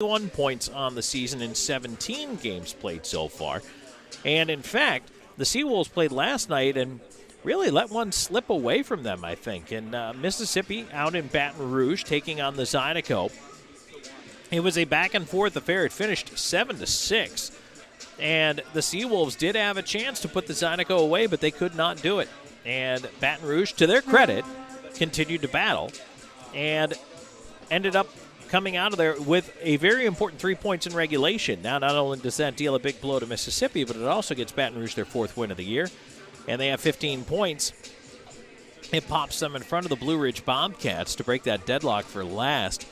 1 points on the season in 17 games played so far. And in fact, the Seawolves played last night and really let one slip away from them, I think. And Mississippi out in Baton Rouge taking on the Zydeco. It was a back-and-forth affair. It finished 7-6. And the Seawolves did have a chance to put the Zydeco away, but they could not do it. And Baton Rouge, to their credit, continued to battle and ended up coming out of there with a very important 3 points in regulation. Now, not only does that deal a big blow to Mississippi, but it also gets Baton Rouge their 4th win of the year. And they have 15 points. It pops them in front of the Blue Ridge Bobcats to break that deadlock for last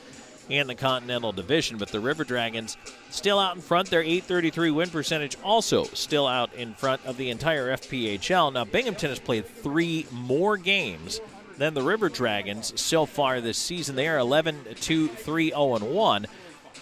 in the Continental Division. But the River Dragons still out in front. Their .833 win percentage also still out in front of the entire FPHL. Now, Binghamton has played 3 more games than the River Dragons so far this season. They are 11-2-3-0-1.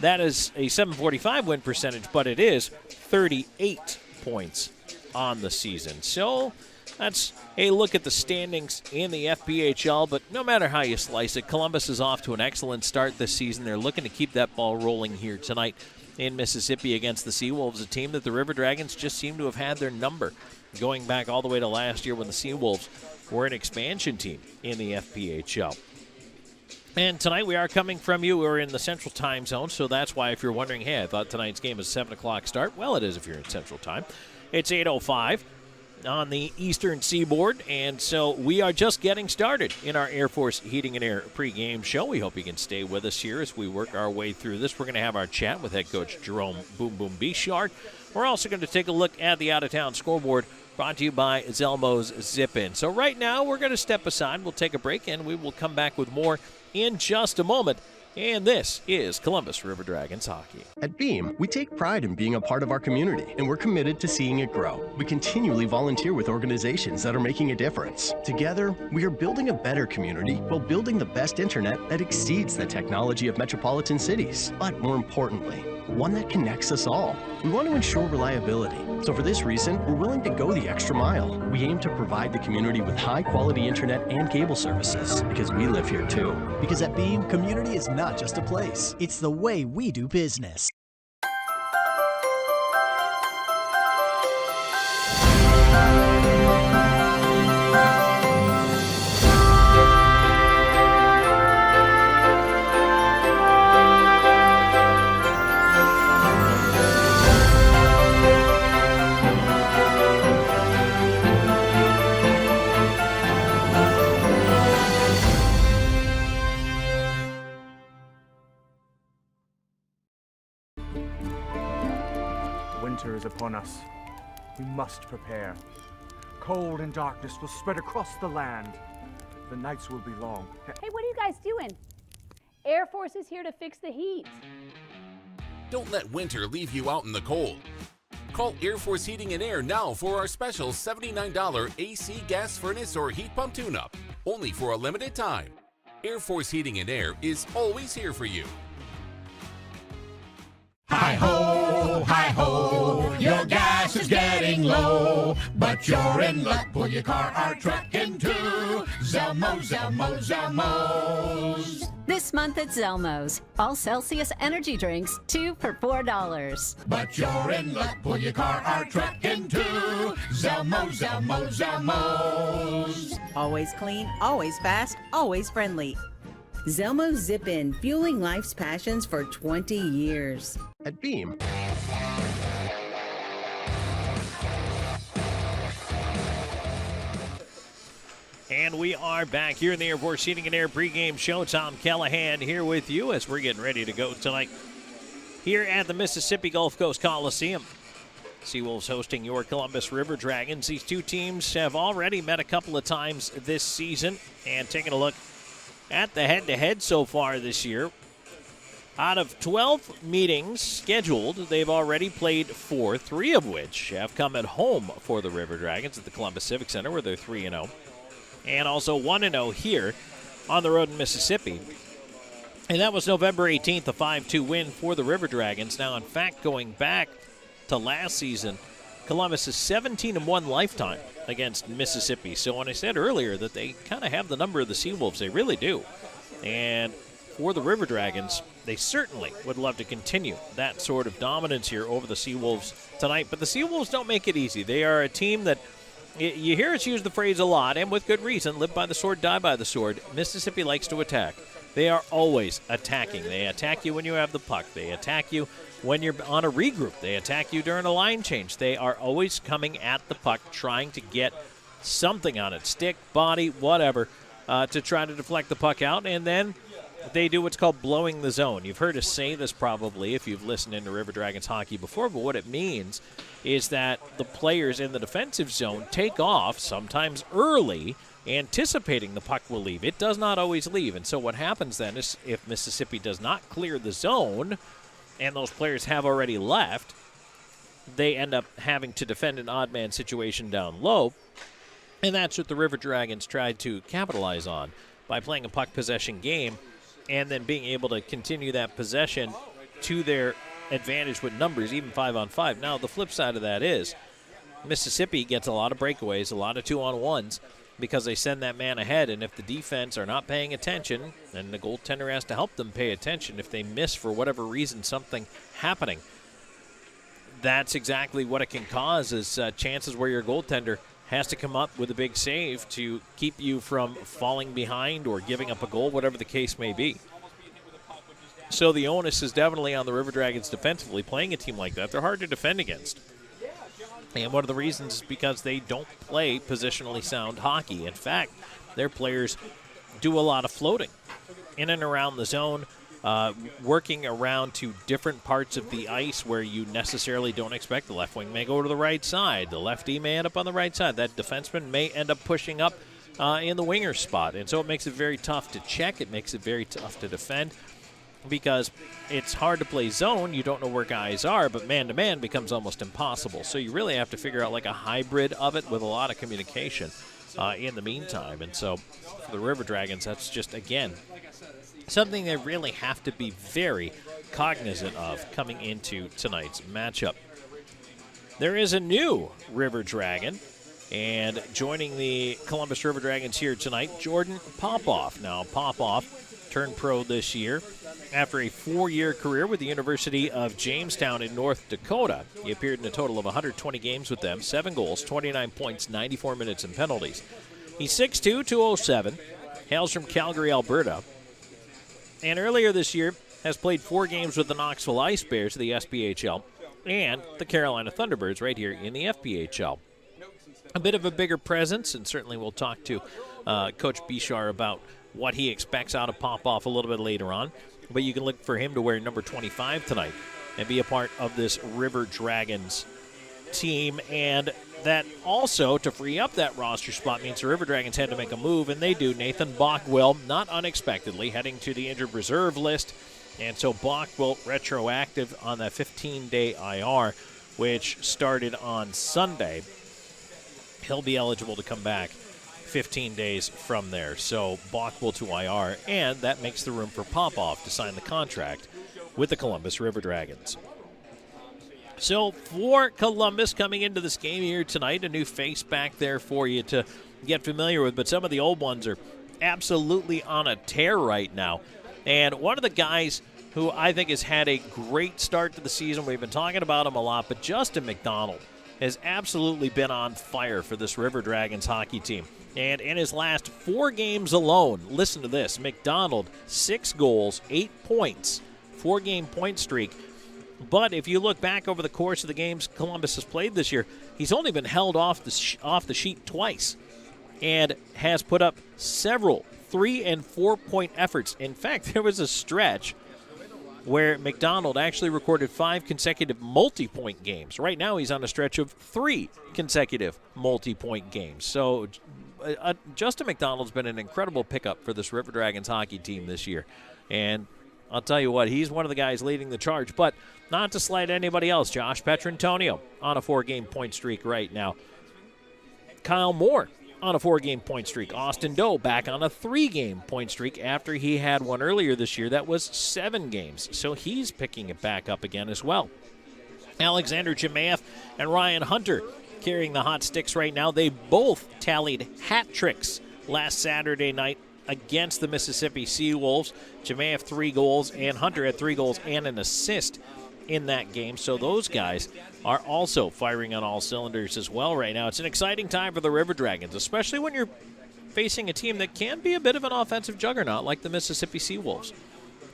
That is a .745 win percentage, but it is 38 points on the season. So that's a look at the standings in the FPHL, but no matter how you slice it, Columbus is off to an excellent start this season. They're looking to keep that ball rolling here tonight in Mississippi against the Seawolves, a team that the River Dragons just seem to have had their number going back all the way to last year when the Seawolves were an expansion team in the FPHL. And tonight we are coming from you. We're in the Central Time Zone, so that's why if you're wondering, hey, I thought tonight's game was 7 o'clock start. Well, it is if you're in Central Time. It's 8:05 on the Eastern Seaboard, and so we are just getting started in our Air Force Heating and Air pregame show. We hope you can stay with us here as we work our way through this. We're going to have our chat with head coach Jerome Boom Boom Bichard. We're also going to take a look at the out-of-town scoreboard brought to you by Zelmo's Zip-In. So right now we're going to step aside. We'll take a break, and we will come back with more in just a moment. And this is Columbus River Dragons hockey. At Beam, we take pride in being a part of our community, and we're committed to seeing it grow. We continually volunteer with organizations that are making a difference. Together, we are building a better community while building the best internet that exceeds the technology of metropolitan cities. But more importantly, one that connects us all. We want to ensure reliability. So for this reason, we're willing to go the extra mile. We aim to provide the community with high-quality internet and cable services because we live here too. Because at Beam, community is not just a place. It's the way we do business. Winter is upon us. We must prepare. Cold and darkness will spread across the land. The nights will be long. Hey, what are you guys doing? Air Force is here to fix the heat. Don't let winter leave you out in the cold. Call Air Force Heating and Air now for our special $79 AC gas furnace or heat pump tune-up, only for a limited time. Air Force Heating and Air is always here for you. Hi-ho, your gas is getting low, but you're in luck. Pull your car or truck into Zelmo's. This month at Zelmo's, all Celsius energy drinks, 2 for $4. But you're in luck. Pull your car or truck into Zelmo's. Always clean, always fast, always friendly. Zelmo's Zip-In, fueling life's passions for 20 years. At Beam, And we are back here in the Air Force Heating and Air pregame show. Tom Callahan here with you as we're getting ready to go tonight here at the Mississippi Gulf Coast Coliseum. Seawolves hosting your Columbus River Dragons. These two teams have already met a couple of times this season. And taking a look at the head-to-head so far this year, out of 12 meetings scheduled, they've already played 4, 3 of which have come at home for the River Dragons at the Columbus Civic Center, where they're 3-0. And also 1-0 here on the road in Mississippi. And that was November 18th, a 5-2 win for the River Dragons. Now, in fact, going back to last season, Columbus is 17-1 lifetime against Mississippi. So when I said earlier that they kind of have the number of the Seawolves, they really do. And for the River Dragons, they certainly would love to continue that sort of dominance here over the Seawolves tonight. But the Seawolves don't make it easy. They are a team that you hear us use the phrase a lot, and with good reason, live by the sword, die by the sword. Mississippi likes to attack. They are always attacking. They attack you when you have the puck. They attack you when you're on a regroup. They attack you during a line change. They are always coming at the puck, trying to get something on it, stick, body, whatever, to try to deflect the puck out, and then they do what's called blowing the zone. You've heard us say this probably if you've listened into River Dragons hockey before, but what it means is that the players in the defensive zone take off, sometimes early, anticipating the puck will leave. It does not always leave, and so what happens then is if Mississippi does not clear the zone and those players have already left, they end up having to defend an odd man situation down low, and that's what the River Dragons tried to capitalize on by playing a puck possession game and then being able to continue that possession to their advantage with numbers, even 5-on-5. Now, the flip side of that is Mississippi gets a lot of breakaways, a lot of 2-on-1s, because they send that man ahead, and if the defense are not paying attention, then the goaltender has to help them pay attention. If they miss for whatever reason something happening, that's exactly what it can cause, is chances where your goaltender has to come up with a big save to keep you from falling behind or giving up a goal, whatever the case may be. So the onus is definitely on the River Dragons defensively. Playing a team like that, they're hard to defend against. And one of the reasons is because they don't play positionally sound hockey. In fact, their players do a lot of floating in and around the zone, working around to different parts of the ice where you necessarily don't expect. The left wing may go to the right side. The lefty may end up on the right side. That defenseman may end up pushing up in the winger spot. And so it makes it very tough to check. It makes it very tough to defend because it's hard to play zone. You don't know where guys are, but man-to-man becomes almost impossible. So you really have to figure out like a hybrid of it with a lot of communication in the meantime. And so for the River Dragons, that's just, again, something they really have to be very cognizant of coming into tonight's matchup. There is a new River Dragon, and joining the Columbus River Dragons here tonight, Jordan Popoff. Now, Popoff turned pro this year after a 4-year career with the University of Jamestown in North Dakota. He appeared in a total of 120 games with them, 7 goals, 29 points, 94 minutes, and penalties. He's 6'2", 207, hails from Calgary, Alberta, and earlier this year has played 4 games with the Knoxville Ice Bears of the SPHL and the Carolina Thunderbirds right here in the FPHL. A bit of a bigger presence, and certainly we'll talk to Coach Bishar about what he expects out of Popoff a little bit later on. But you can look for him to wear number 25 tonight and be a part of this River Dragons team. And that also, to free up that roster spot, means the River Dragons had to make a move, and they do. Nathan Bockwell, not unexpectedly, heading to the injured reserve list. And so Bockwell retroactive on that 15-day IR, which started on Sunday. He'll be eligible to come back 15 days from there. So Bockwell to IR, and that makes the room for Popoff to sign the contract with the Columbus River Dragons. So for Columbus coming into this game here tonight, a new face back there for you to get familiar with, but some of the old ones are absolutely on a tear right now. And one of the guys who I think has had a great start to the season, we've been talking about him a lot, but Justin McDonald has absolutely been on fire for this River Dragons hockey team. And in his last 4 games alone, listen to this, McDonald, 6 goals, 8 points, 4-game point streak. But if you look back over the course of the games Columbus has played this year, he's only been held off the sheet twice and has put up several 3- and 4-point efforts. In fact, there was a stretch where McDonald actually recorded 5 consecutive multi-point games. Right now he's on a stretch of 3 consecutive multi-point games. So Justin McDonald's been an incredible pickup for this River Dragons hockey team this year. And I'll tell you what, he's one of the guys leading the charge. But not to slight anybody else, Josh Petrantonio on a 4-game point streak right now. Kyle Moore on a 4-game point streak. Austin Doe back on a 3-game point streak after he had one earlier this year that was 7 games. So he's picking it back up again as well. Alexander Chimaev and Ryan Hunter carrying the hot sticks right now. They both tallied hat tricks last Saturday night against the Mississippi Seawolves. Jamae 3 goals, and Hunter had 3 goals and an assist in that game. So those guys are also firing on all cylinders as well right now. It's an exciting time for the River Dragons, especially when you're facing a team that can be a bit of an offensive juggernaut like the Mississippi Seawolves.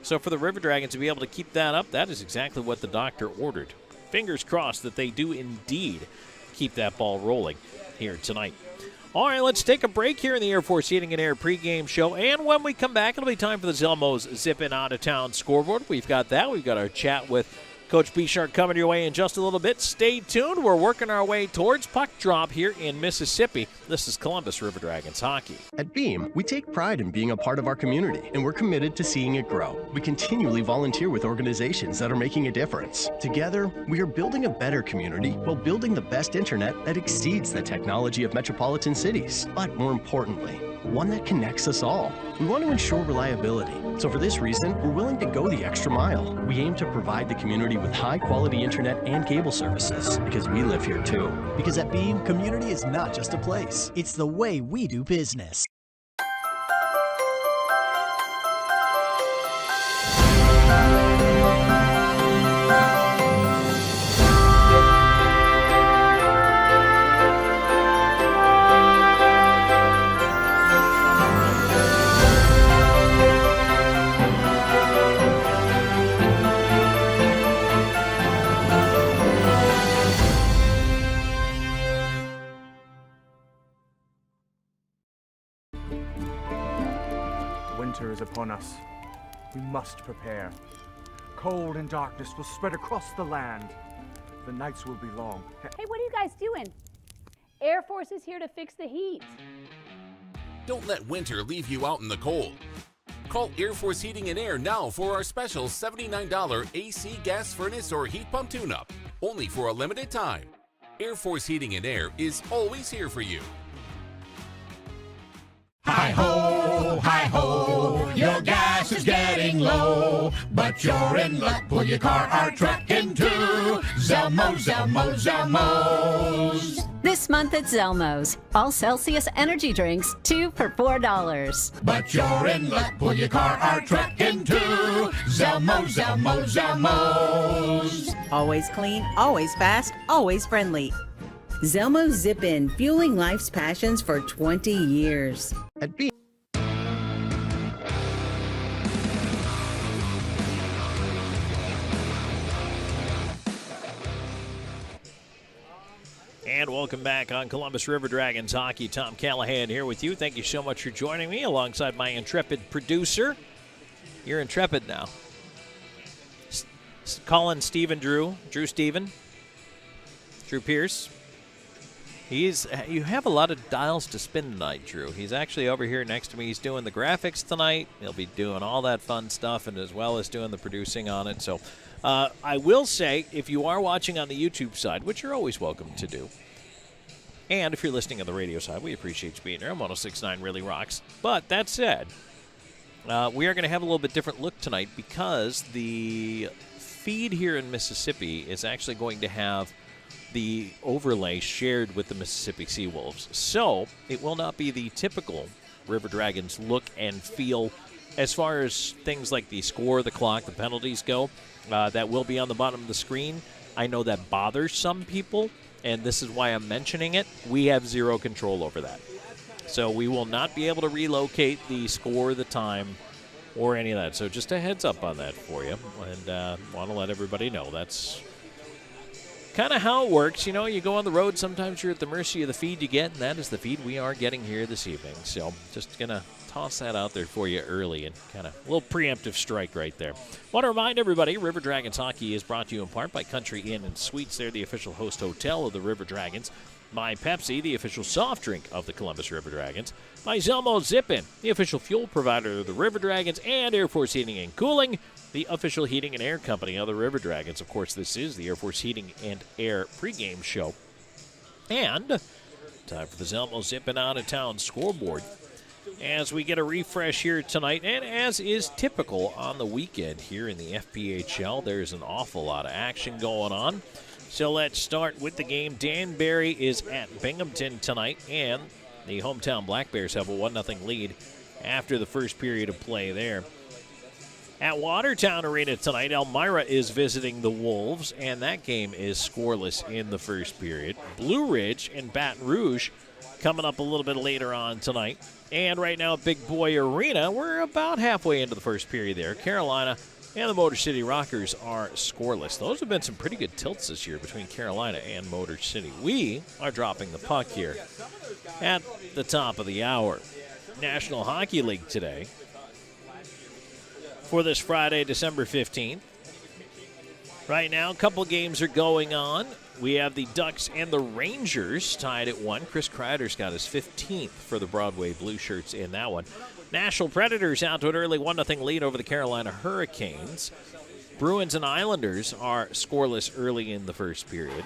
So for the River Dragons to be able to keep that up, that is exactly what the doctor ordered. Fingers crossed that they do indeed keep that ball rolling here tonight. All right, let's take a break here in the Air Force Heating and Air pregame show. And when we come back, it'll be time for the Zelmos Zip In Out of Town scoreboard. We've got that. We've got our chat with Coach Bichardt coming your way in just a little bit. Stay tuned. We're working our way towards puck drop here in Mississippi. This is Columbus River Dragons hockey. At Beam, we take pride in being a part of our community, and we're committed to seeing it grow. We continually volunteer with organizations that are making a difference. Together, we are building a better community while building the best internet that exceeds the technology of metropolitan cities. But more importantly, one that connects us all. We want to ensure reliability. So for this reason, we're willing to go the extra mile. We aim to provide the community with high-quality internet and cable services because we live here too. Because at Beam, community is not just a place. It's the way we do business. Winter is upon us. We must prepare. Cold and darkness will spread across the land. The nights will be long. Hey, what are you guys doing? Air Force is here to fix the heat. Don't let winter leave you out in the cold. Call Air Force Heating and Air now for our special $79 AC gas furnace or heat pump tune-up, only for a limited time. Air Force Heating and Air is always here for you. Hi-ho, your gas is getting low, but you're in luck, pull your car or truck into Zelmos, Zelmos, Zelmos. This month at Zelmos, all Celsius energy drinks, 2 for $4. But you're in luck, pull your car or truck into Zelmos, Zelmos, Zelmos. Always clean, always fast, always friendly. Zelmo Zip In, fueling life's passions for 20 years. At Beam. And welcome back on Columbus River Dragons hockey. Tom Callahan here with you. Thank you so much for joining me alongside my intrepid producer. You're intrepid now. Colin, Stephen, Drew Stephen, Drew Pierce. You have a lot of dials to spin tonight, Drew. He's actually over here next to me. He's doing the graphics tonight. He'll be doing all that fun stuff, and as well as doing the producing on it. So I will say, if you are watching on the YouTube side, which you're always welcome to do, and if you're listening on the radio side, we appreciate you being here. 106.9 really rocks. But that said, we are going to have a little bit different look tonight because the feed here in Mississippi is actually going to have the overlay shared with the Mississippi Seawolves. So it will not be the typical River Dragons look and feel as far as things like the score, the clock, the penalties go. That will be on the bottom of the screen. I know that bothers some people, and this is why I'm mentioning it. We have zero control over that. So we will not be able to relocate the score, the time, or any of that. So just a heads up on that for you. And want to let everybody know that's kind of how it works. You know, you go on the road, sometimes you're at the mercy of the feed you get, and that is the feed we are getting here this evening. So just going to toss that out there for you early and kind of a little preemptive strike right there. Want to remind everybody, River Dragons Hockey is brought to you in part by Country Inn and Suites. They're the official host hotel of the River Dragons. By Pepsi, the official soft drink of the Columbus River Dragons. By Zelmo Zip In, the official fuel provider of the River Dragons. And Air Force Heating and Cooling, the official heating and air company of the River Dragons. Of course, this is the Air Force Heating and Air pregame show. And time for the Zelmo Zip In Out of Town scoreboard. As we get a refresh here tonight, and as is typical on the weekend here in the FPHL, there's an awful lot of action going on. So let's start with the game. Danbury is at Binghamton tonight, and the hometown Black Bears have a 1-0 lead after the first period of play there. At Watertown Arena tonight, Elmira is visiting the Wolves, and that game is scoreless in the first period. Blue Ridge and Baton Rouge coming up a little bit later on tonight. And right now at Big Boy Arena, we're about halfway into the first period there. Carolina and the Motor City Rockers are scoreless. Those have been some pretty good tilts this year between Carolina and Motor City. We are dropping the puck here at the top of the hour. National Hockey League today for this Friday, December 15th. Right now, a couple games are going on. We have the Ducks and the Rangers tied at 1. Chris Kreider's got his 15th for the Broadway Blue Shirts in that one. Nashville Predators out to an early 1-0 lead over the Carolina Hurricanes. Bruins and Islanders are scoreless early in the first period.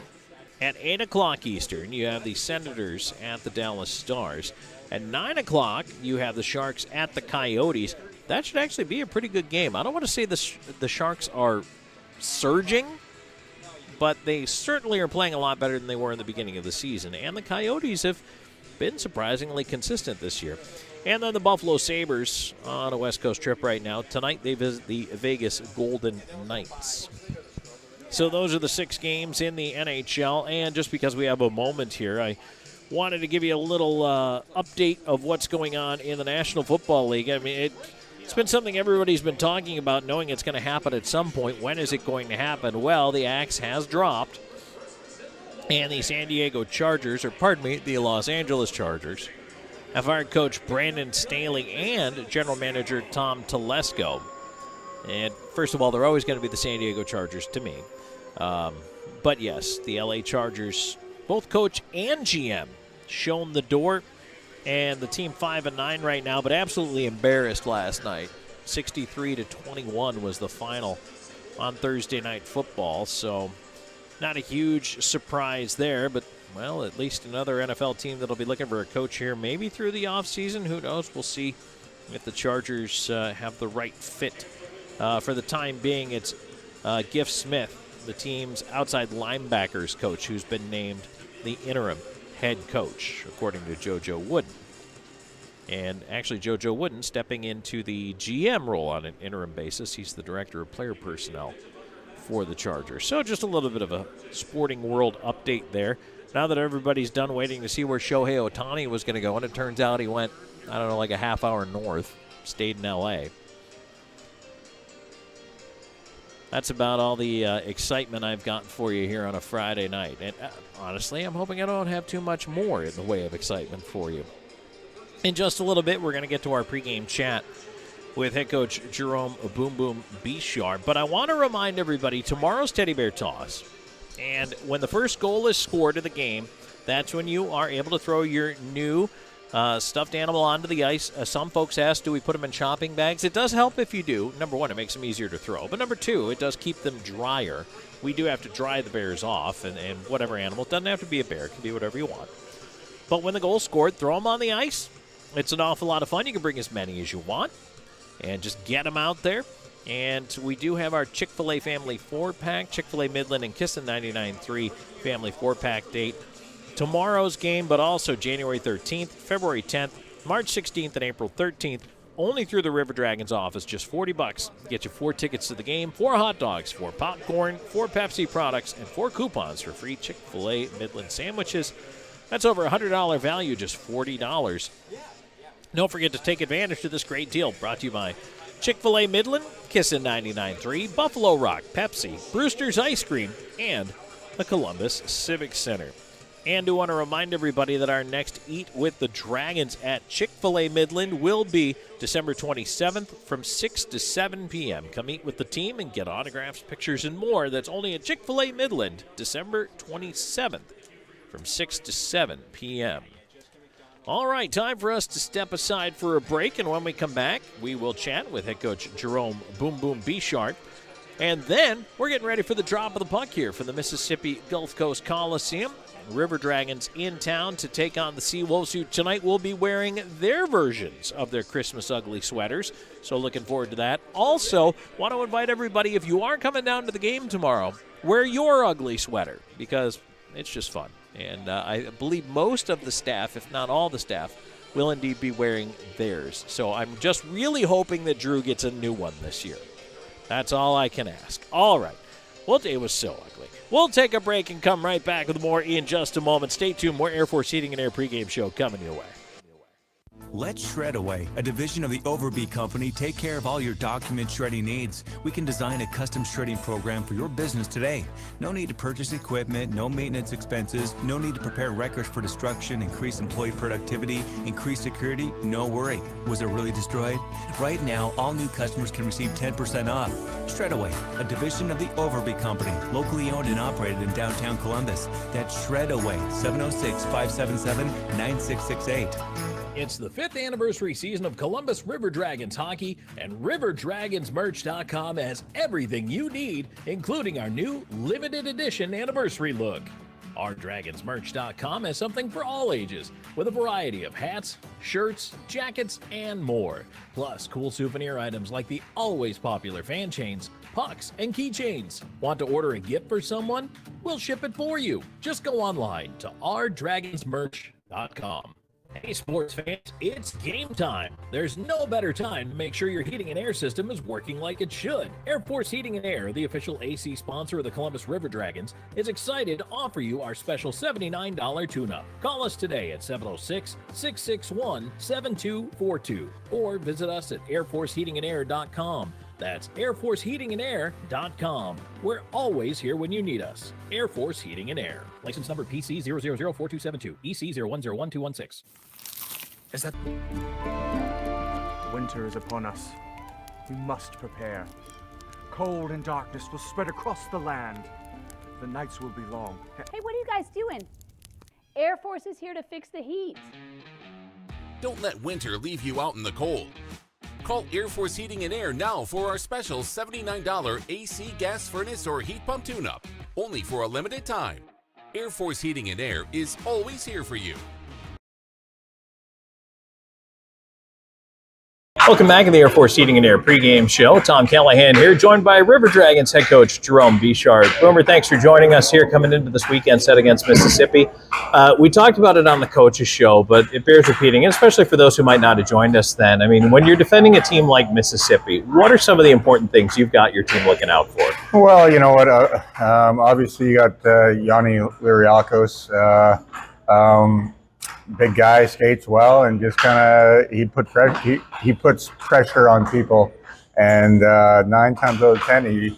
At 8 o'clock Eastern, you have the Senators at the Dallas Stars. At 9 o'clock, you have the Sharks at the Coyotes. That should actually be a pretty good game. I don't want to say the Sharks are surging, but they certainly are playing a lot better than they were in the beginning of the season. And the Coyotes have been surprisingly consistent this year. And then the Buffalo Sabres on a West Coast trip right now. Tonight they visit the Vegas Golden Knights. So those are the 6 games in the NHL. And just because we have a moment here, I wanted to give you a little update of what's going on in the National Football League. I mean, it's been something everybody's been talking about, knowing it's going to happen at some point. When is it going to happen? Well, the axe has dropped, and the the Los Angeles Chargers have hired coach Brandon Staley and general manager Tom Telesco. And first of all, they're always going to be the San Diego Chargers to me. But yes, the LA Chargers, both coach and GM, shown the door. And the team 5-9 right now, but absolutely embarrassed last night. 63-21 was the final on Thursday Night Football. So not a huge surprise there, but, well, at least another NFL team that'll be looking for a coach here, maybe through the offseason. Who knows? We'll see if the Chargers have the right fit. For the time being, it's Giff Smith, the team's outside linebackers coach, who's been named the interim head coach, according to JoJo Wooden. And actually, JoJo Wooden stepping into the GM role on an interim basis. He's the director of player personnel for the Chargers. So just a little bit of a sporting world update there. Now that everybody's done waiting to see where Shohei Ohtani was going to go, and it turns out he went, I don't know, like a half hour north, stayed in L.A. That's about all the excitement I've got for you here on a Friday night. And honestly, I'm hoping I don't have too much more in the way of excitement for you. In just a little bit, we're going to get to our pregame chat with head coach Jerome Boom Boom Bichardt. But I want to remind everybody, tomorrow's Teddy Bear Toss. And when the first goal is scored of the game, that's when you are able to throw your new stuffed animal onto the ice. Some folks ask, do we put them in shopping bags? It does help if you do. Number one, it makes them easier to throw. But number two, it does keep them drier. We do have to dry the bears off, and whatever animal. It doesn't have to be a bear. It can be whatever you want. But when the goal's scored, throw them on the ice. It's an awful lot of fun. You can bring as many as you want and just get them out there. And we do have our Chick-fil-A Family 4-pack, Chick-fil-A Midland and Kissin 99.3 Family 4-pack date. Tomorrow's game, but also January 13th, February 10th, March 16th, and April 13th, only through the River Dragons office. Just $40. Get you 4 tickets to the game, 4 hot dogs, 4 popcorn, 4 Pepsi products, and 4 coupons for free Chick-fil-A Midland sandwiches. That's over $100 value, just $40. Don't forget to take advantage of this great deal. Brought to you by Chick-fil-A Midland, Kissin 99.3, Buffalo Rock, Pepsi, Brewster's Ice Cream, and the Columbus Civic Center. And we want to remind everybody that our next Eat with the Dragons at Chick-fil-A Midland will be December 27th from 6 to 7 p.m. Come eat with the team and get autographs, pictures, and more. That's only at Chick-fil-A Midland, December 27th from 6 to 7 p.m. All right, time for us to step aside for a break, and when we come back, we will chat with head coach Jerome Boom Boom Bichardt. And then we're getting ready for the drop of the puck here for the Mississippi Gulf Coast Coliseum. River Dragons in town to take on the Seawolves, who tonight will be wearing their versions of their Christmas ugly sweaters. So looking forward to that. Also, want to invite everybody, if you are coming down to the game tomorrow, wear your ugly sweater because it's just fun. And I believe most of the staff, if not all the staff, will indeed be wearing theirs. So I'm just really hoping that Drew gets a new one this year. That's all I can ask. All right. Well, it was so ugly. We'll take a break and come right back with more in just a moment. Stay tuned. More Air Force Heating and Air pregame show coming your way. Let Shredaway, a division of the Overbee Company, take care of all your document shredding needs. We can design a custom shredding program for your business today. No need to purchase equipment, no maintenance expenses, no need to prepare records for destruction, increase employee productivity, increase security, no worry. Was it really destroyed? Right now, all new customers can receive 10% off. Shredaway, a division of the Overbee Company, locally owned and operated in downtown Columbus. That's Shredaway, 706-577-9668. It's the 5th anniversary season of Columbus River Dragons hockey, and RiverDragonsMerch.com has everything you need, including our new limited edition anniversary look. OurDragonsMerch.com has something for all ages, with a variety of hats, shirts, jackets, and more. Plus, cool souvenir items like the always popular fan chains, pucks, and keychains. Want to order a gift for someone? We'll ship it for you. Just go online to OurDragonsMerch.com. Hey sports fans, it's game time. There's no better time to make sure your heating and air system is working like it should. Air Force Heating and Air, the official AC sponsor of the Columbus River Dragons, is excited to offer you our special $79 tune-up. Call us today at 706-661-7242 or visit us at airforceheatingandair.com. That's airforceheatingandair.com. We're always here when you need us. Air Force Heating and Air. License number PC 0004272, EC 01011216. Is that... Winter is upon us. We must prepare. Cold and darkness will spread across the land. The nights will be long. Hey, what are you guys doing? Air Force is here to fix the heat. Don't let winter leave you out in the cold. Call Air Force Heating and Air now for our special $79 AC gas furnace or heat pump tune-up, only for a limited time. Air Force Heating and Air is always here for you. Welcome back to the Air Force Heating and Air pregame show. Tom Callahan here, joined by River Dragons head coach Jerome Bichard. Boomer, thanks for joining us here coming into this weekend set against Mississippi. We talked about it on the coaches show, but it bears repeating, especially for those who might not have joined us then. I mean, when you're defending a team like Mississippi, what are some of the important things you've got your team looking out for? Well, you know what, obviously you got Yanni Liriakos, big guy, skates well, and just kind of he puts pressure on people, and 9 times out of 10 he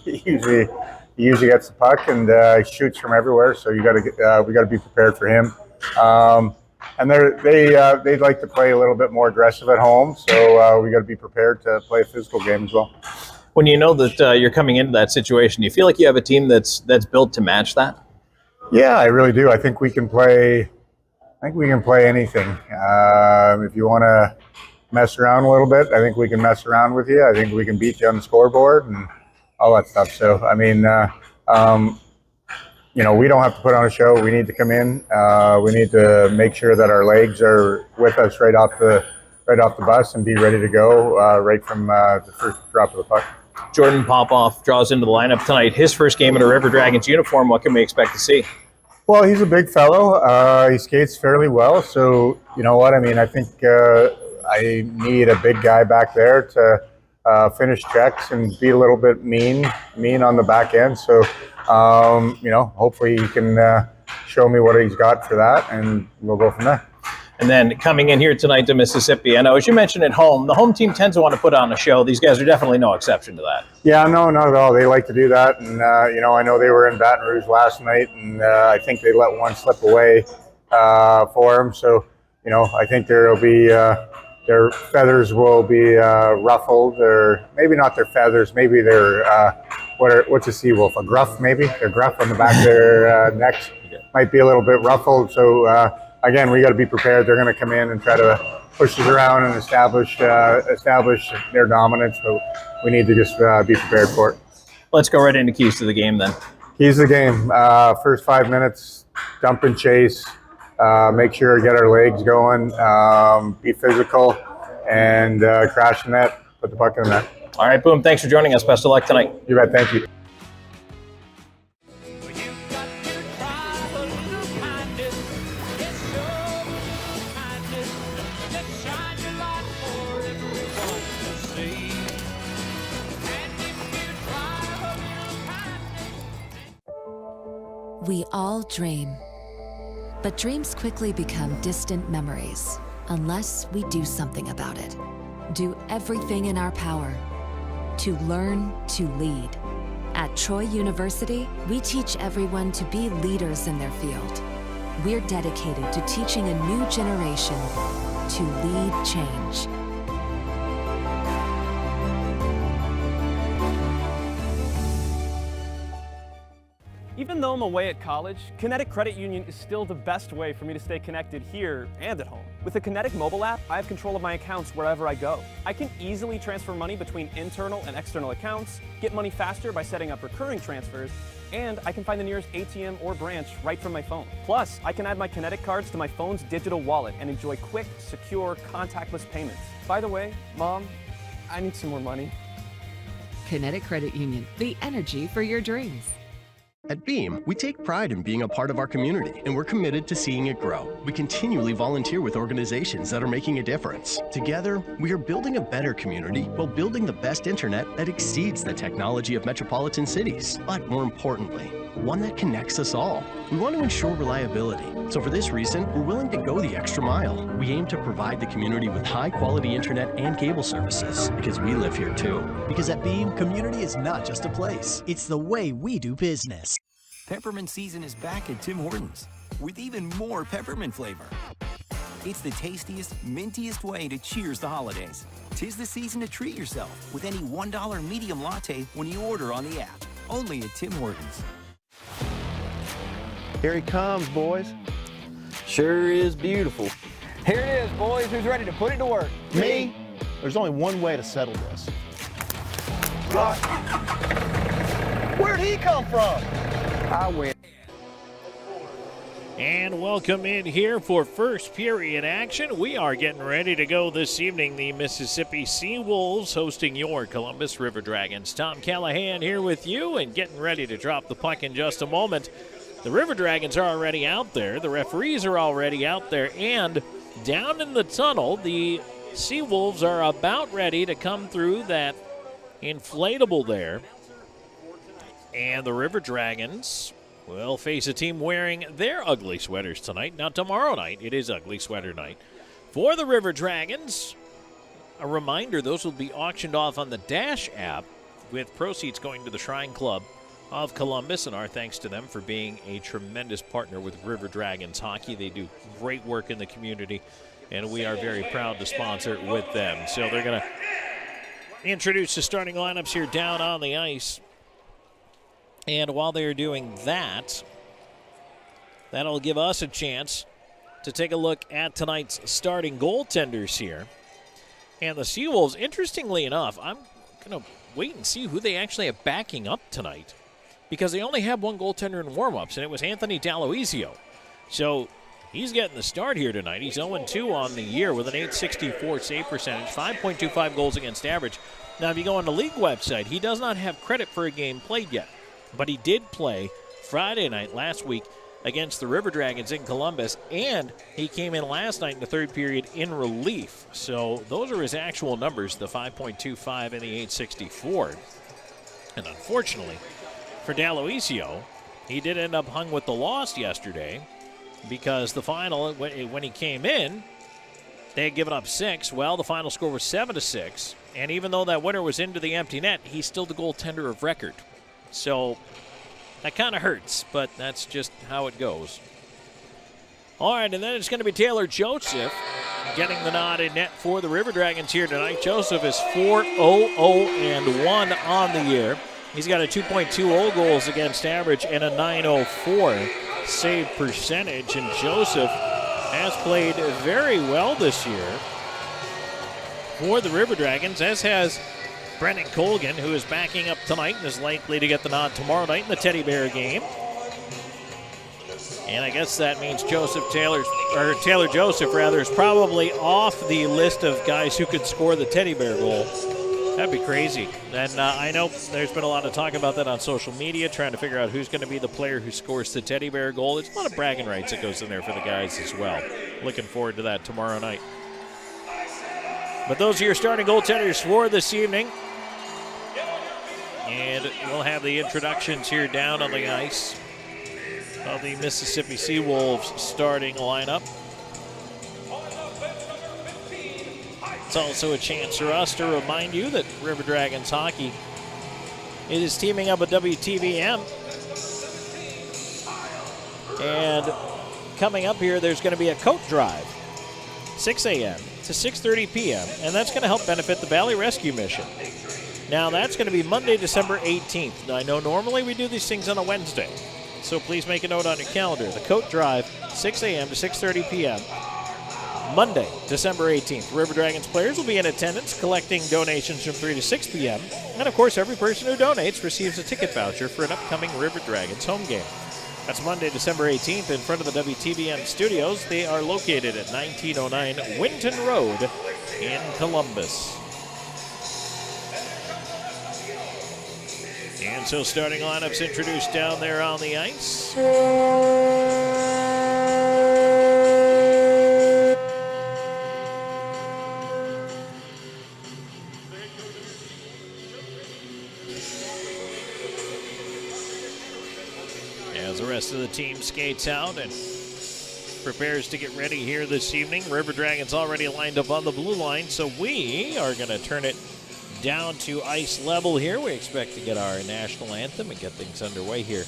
usually gets the puck and shoots from everywhere. So we got to be prepared for him. And they'd like to play a little bit more aggressive at home, so we got to be prepared to play a physical game as well. When you know that you're coming into that situation, do you feel like you have a team that's built to match that? Yeah, I really do. I think we can play. Anything. If you want to mess around a little bit, I think we can mess around with you. I think we can beat you on the scoreboard and all that stuff. So, I mean, we don't have to put on a show. We need to come in. We need to make sure that our legs are with us right off the bus and be ready to go right from the first drop of the puck. Jordan Popoff draws into the lineup tonight. His first game in a River Dragons uniform. What can we expect to see? Well, he's a big fellow. He skates fairly well. So, you know what? I mean, I think I need a big guy back there to finish checks and be a little bit mean on the back end. So, hopefully he can show me what he's got for that, and we'll go from there. And then coming in here tonight to Mississippi, I know, as you mentioned at home, the home team tends to want to put on a show. These guys are definitely no exception to that. Yeah, no, not at all. They like to do that. And, I know they were in Baton Rouge last night, and I think they let one slip away for them. So, I think there'll be their feathers will be ruffled, or maybe not their feathers, maybe their, what's a sea wolf? A gruff, maybe? Their gruff on the back of their necks might be a little bit ruffled. So, again, we got to be prepared. They're going to come in and try to push us around and establish their dominance. So we need to just be prepared for it. Let's go right into keys to the game then. Keys to the game. First 5 minutes, dump and chase. Make sure to get our legs going. Be physical and crash the net. Put the puck in the net. All right, Boom. Thanks for joining us. Best of luck tonight. You bet. Thank you. We all dream, but dreams quickly become distant memories unless we do something about it. Do everything in our power to learn to lead. At Troy University, we teach everyone to be leaders in their field. We're dedicated to teaching a new generation to lead change. Even though I'm away at college, Kinetic Credit Union is still the best way for me to stay connected here and at home. With the Kinetic mobile app, I have control of my accounts wherever I go. I can easily transfer money between internal and external accounts, get money faster by setting up recurring transfers, and I can find the nearest ATM or branch right from my phone. Plus, I can add my Kinetic cards to my phone's digital wallet and enjoy quick, secure, contactless payments. By the way, Mom, I need some more money. Kinetic Credit Union, the energy for your dreams. At Beam, we take pride in being a part of our community, and we're committed to seeing it grow. We continually volunteer with organizations that are making a difference. Together, we are building a better community while building the best internet that exceeds the technology of metropolitan cities, but more importantly, one that connects us all. We want to ensure reliability, so for this reason, we're willing to go the extra mile. We aim to provide the community with high-quality internet and cable services, because we live here too. Because at Beam, community is not just a place, it's the way we do business. Peppermint season is back at Tim Hortons with even more peppermint flavor. It's the tastiest, mintiest way to cheers the holidays. 'Tis the season to treat yourself with any $1 medium latte when you order on the app. Only at Tim Hortons. Here he comes, boys. Sure is beautiful. Here it is, boys. Who's ready to put it to work? Me? There's only one way to settle this. Where'd he come from? I win. And welcome in here for first period action. We are getting ready to go this evening. The Mississippi Seawolves hosting your Columbus River Dragons. Tom Callahan here with you and getting ready to drop the puck in just a moment. The River Dragons are already out there. The referees are already out there. And down in the tunnel, the Seawolves are about ready to come through that inflatable there. And the River Dragons will face a team wearing their ugly sweaters tonight. Now, tomorrow night, it is ugly sweater night. For the River Dragons, a reminder, those will be auctioned off on the Dash app with proceeds going to the Shrine Club of Columbus, and our thanks to them for being a tremendous partner with River Dragons Hockey. They do great work in the community, and we are very proud to sponsor with them. So they're going to introduce the starting lineups here down on the ice. And while they're doing that, that'll give us a chance to take a look at tonight's starting goaltenders here. And the Seawolves, interestingly enough, I'm going to wait and see who they actually have backing up tonight, because they only have one goaltender in warm-ups, and it was Anthony D'Aloisio. So he's getting the start here tonight. He's 0-2 on the year with an .864 save percentage, 5.25 goals against average. Now, if you go on the league website, he does not have credit for a game played yet. But he did play Friday night last week against the River Dragons in Columbus, and he came in last night in the third period in relief. So those are his actual numbers, the 5.25 and the .864. And unfortunately for D'Aloisio, he did end up hung with the loss yesterday, because the final, when he came in, they had given up 6. Well, the final score was 7-6. And even though that winner was into the empty net, he's still the goaltender of record. So that kind of hurts, but that's just how it goes. All right, and then it's going to be Taylor Joseph getting the nod in net for the River Dragons here tonight. Joseph is 4-0-0-1 on the year. He's got a 2.20 goals against average and a .904 save percentage, and Joseph has played very well this year for the River Dragons, as has Brendan Colgan, who is backing up tonight and is likely to get the nod tomorrow night in the Teddy Bear game. And I guess that means Taylor Joseph is probably off the list of guys who could score the Teddy Bear goal. That'd be crazy. And I know there's been a lot of talk about that on social media, trying to figure out who's going to be the player who scores the Teddy Bear goal. There's a lot of bragging rights that goes in there for the guys as well. Looking forward to that tomorrow night. But those are your starting goaltenders for this evening. And we'll have the introductions here down on the ice. of the Mississippi Seawolves starting lineup. It's also a chance for us to remind you that River Dragons hockey is teaming up with WTVM. And coming up here, there's going to be a coat drive, 6 a.m. to 6:30 p.m., and that's going to help benefit the Valley Rescue Mission. Now, that's going to be Monday, December 18th. Now, I know normally we do these things on a Wednesday, so please make a note on your calendar. The coat drive, 6 a.m. to 6:30 p.m., Monday, December 18th. River Dragons players will be in attendance collecting donations from 3 to 6 p.m. And, of course, every person who donates receives a ticket voucher for an upcoming River Dragons home game. That's Monday, December 18th in front of the WTVM studios. They are located at 1909 Winton Road in Columbus. And so starting lineups introduced down there on the ice. As the rest of the team skates out and prepares to get ready here this evening. River Dragons already lined up on the blue line, so we are going to turn it down to ice level here. We expect to get our national anthem and get things underway here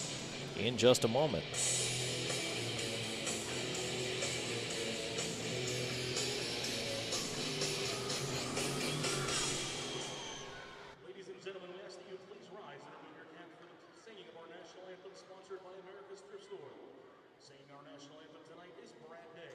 in just a moment. Ladies and gentlemen, we ask that you please rise and remove your hands for the singing of our national anthem sponsored by America's Thrift Store. Singing our national anthem tonight is Brad Day.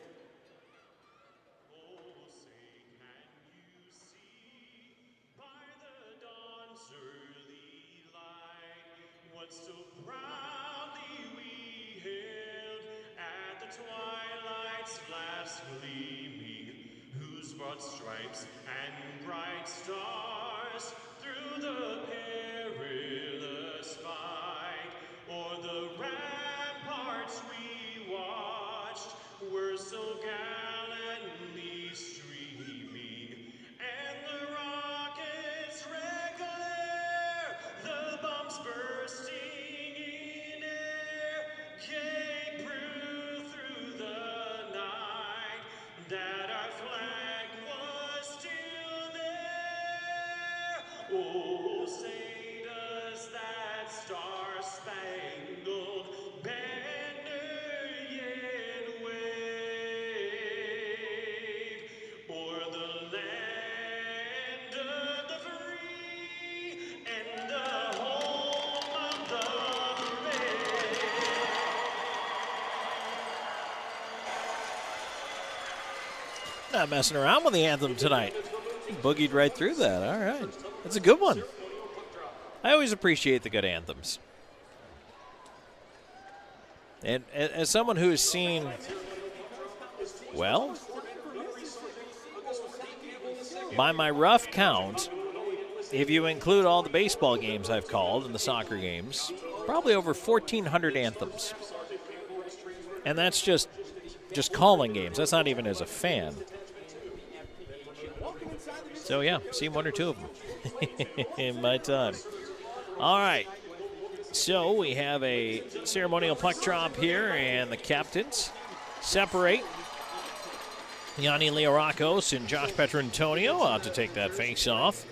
Oh, say can you see by the dawn's early light what so proudly we hailed at the twilight's last gleaming, whose broad stripes and bright stars through the perilous fight o'er the ramparts we watched were so gallantly streaming, and the rockets' red glare, the bombs bursting in air, came through the night, that our flag was still there. Oh, say does that star-spangled banner yet wave o'er the land of the free and the home of the brave. Not messing around with the anthem tonight. Boogied right through that. All right. That's a good one. I always appreciate the good anthems. And as someone who has seen, well, by my rough count, if you include all the baseball games I've called and the soccer games, probably over 1,400 anthems. And that's just calling games. That's not even as a fan. So, yeah, seen one or two of them in my time. All right. So we have a ceremonial puck drop here, and the captains separate. Yanni Leorakos and Josh Petrantonio out to take that face off.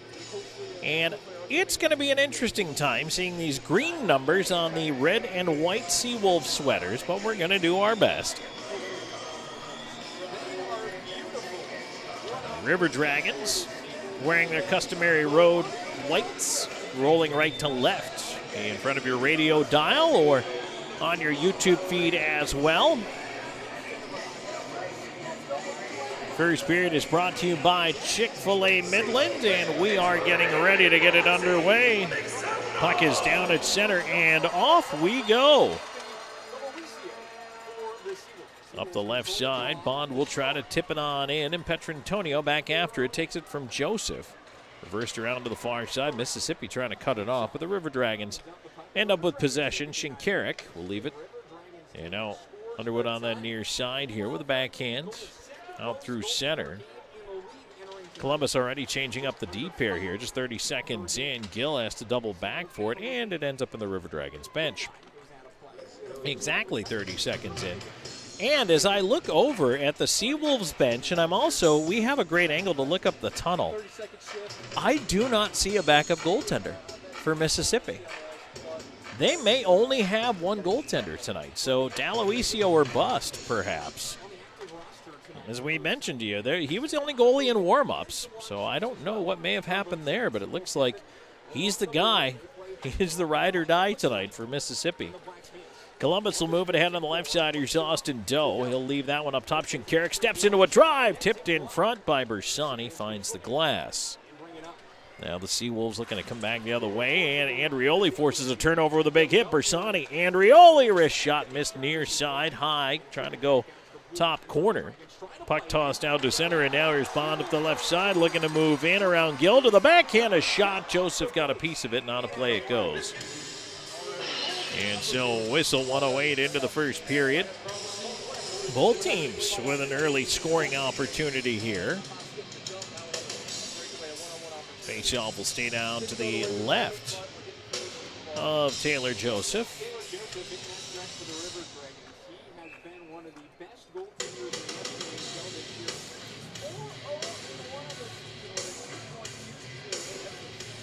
And it's going to be an interesting time seeing these green numbers on the red and white Seawolf sweaters, but we're going to do our best. River Dragons wearing their customary road whites, rolling right to left in front of your radio dial or on your YouTube feed as well. First period is brought to you by Chick-fil-A Midland, and we are getting ready to get it underway. Puck is down at center, and off we go. Up the left side, Bond will try to tip it on in, and Petrantonio back after it, takes it from Joseph. Reversed around to the far side, Mississippi trying to cut it off, but the River Dragons end up with possession. Shinkarik will leave it. And now Underwood on that near side here with a backhand. Out through center. Columbus already changing up the D pair here, just 30 seconds in. Gill has to double back for it, and it ends up in the River Dragons bench. Exactly 30 seconds in. And as I look over at the Seawolves bench, and we have a great angle to look up the tunnel, I do not see a backup goaltender for Mississippi. They may only have one goaltender tonight, so D'Aloisio or bust, perhaps. As we mentioned to you, he was the only goalie in warm-ups, so I don't know what may have happened there, but it looks like he's the guy. He's the ride or die tonight for Mississippi. Columbus will move it ahead on the left side. Here's Austin Doe. He'll leave that one up top. Shinkarik steps into a drive. Tipped in front by Bersani. Finds the glass. Now the Seawolves looking to come back the other way. And Andrioli forces a turnover with a big hit. Bersani. Andrioli. Wrist shot missed near side. High. Trying to go top corner. Puck tossed out to center. And now here's Bond up the left side. Looking to move in around Gill to the backhand. A shot. Joseph got a piece of it. Not a play it goes. And so whistle 1:08 into the first period. Both teams with an early scoring opportunity here. Faceoff will stay down to the left of Taylor Joseph.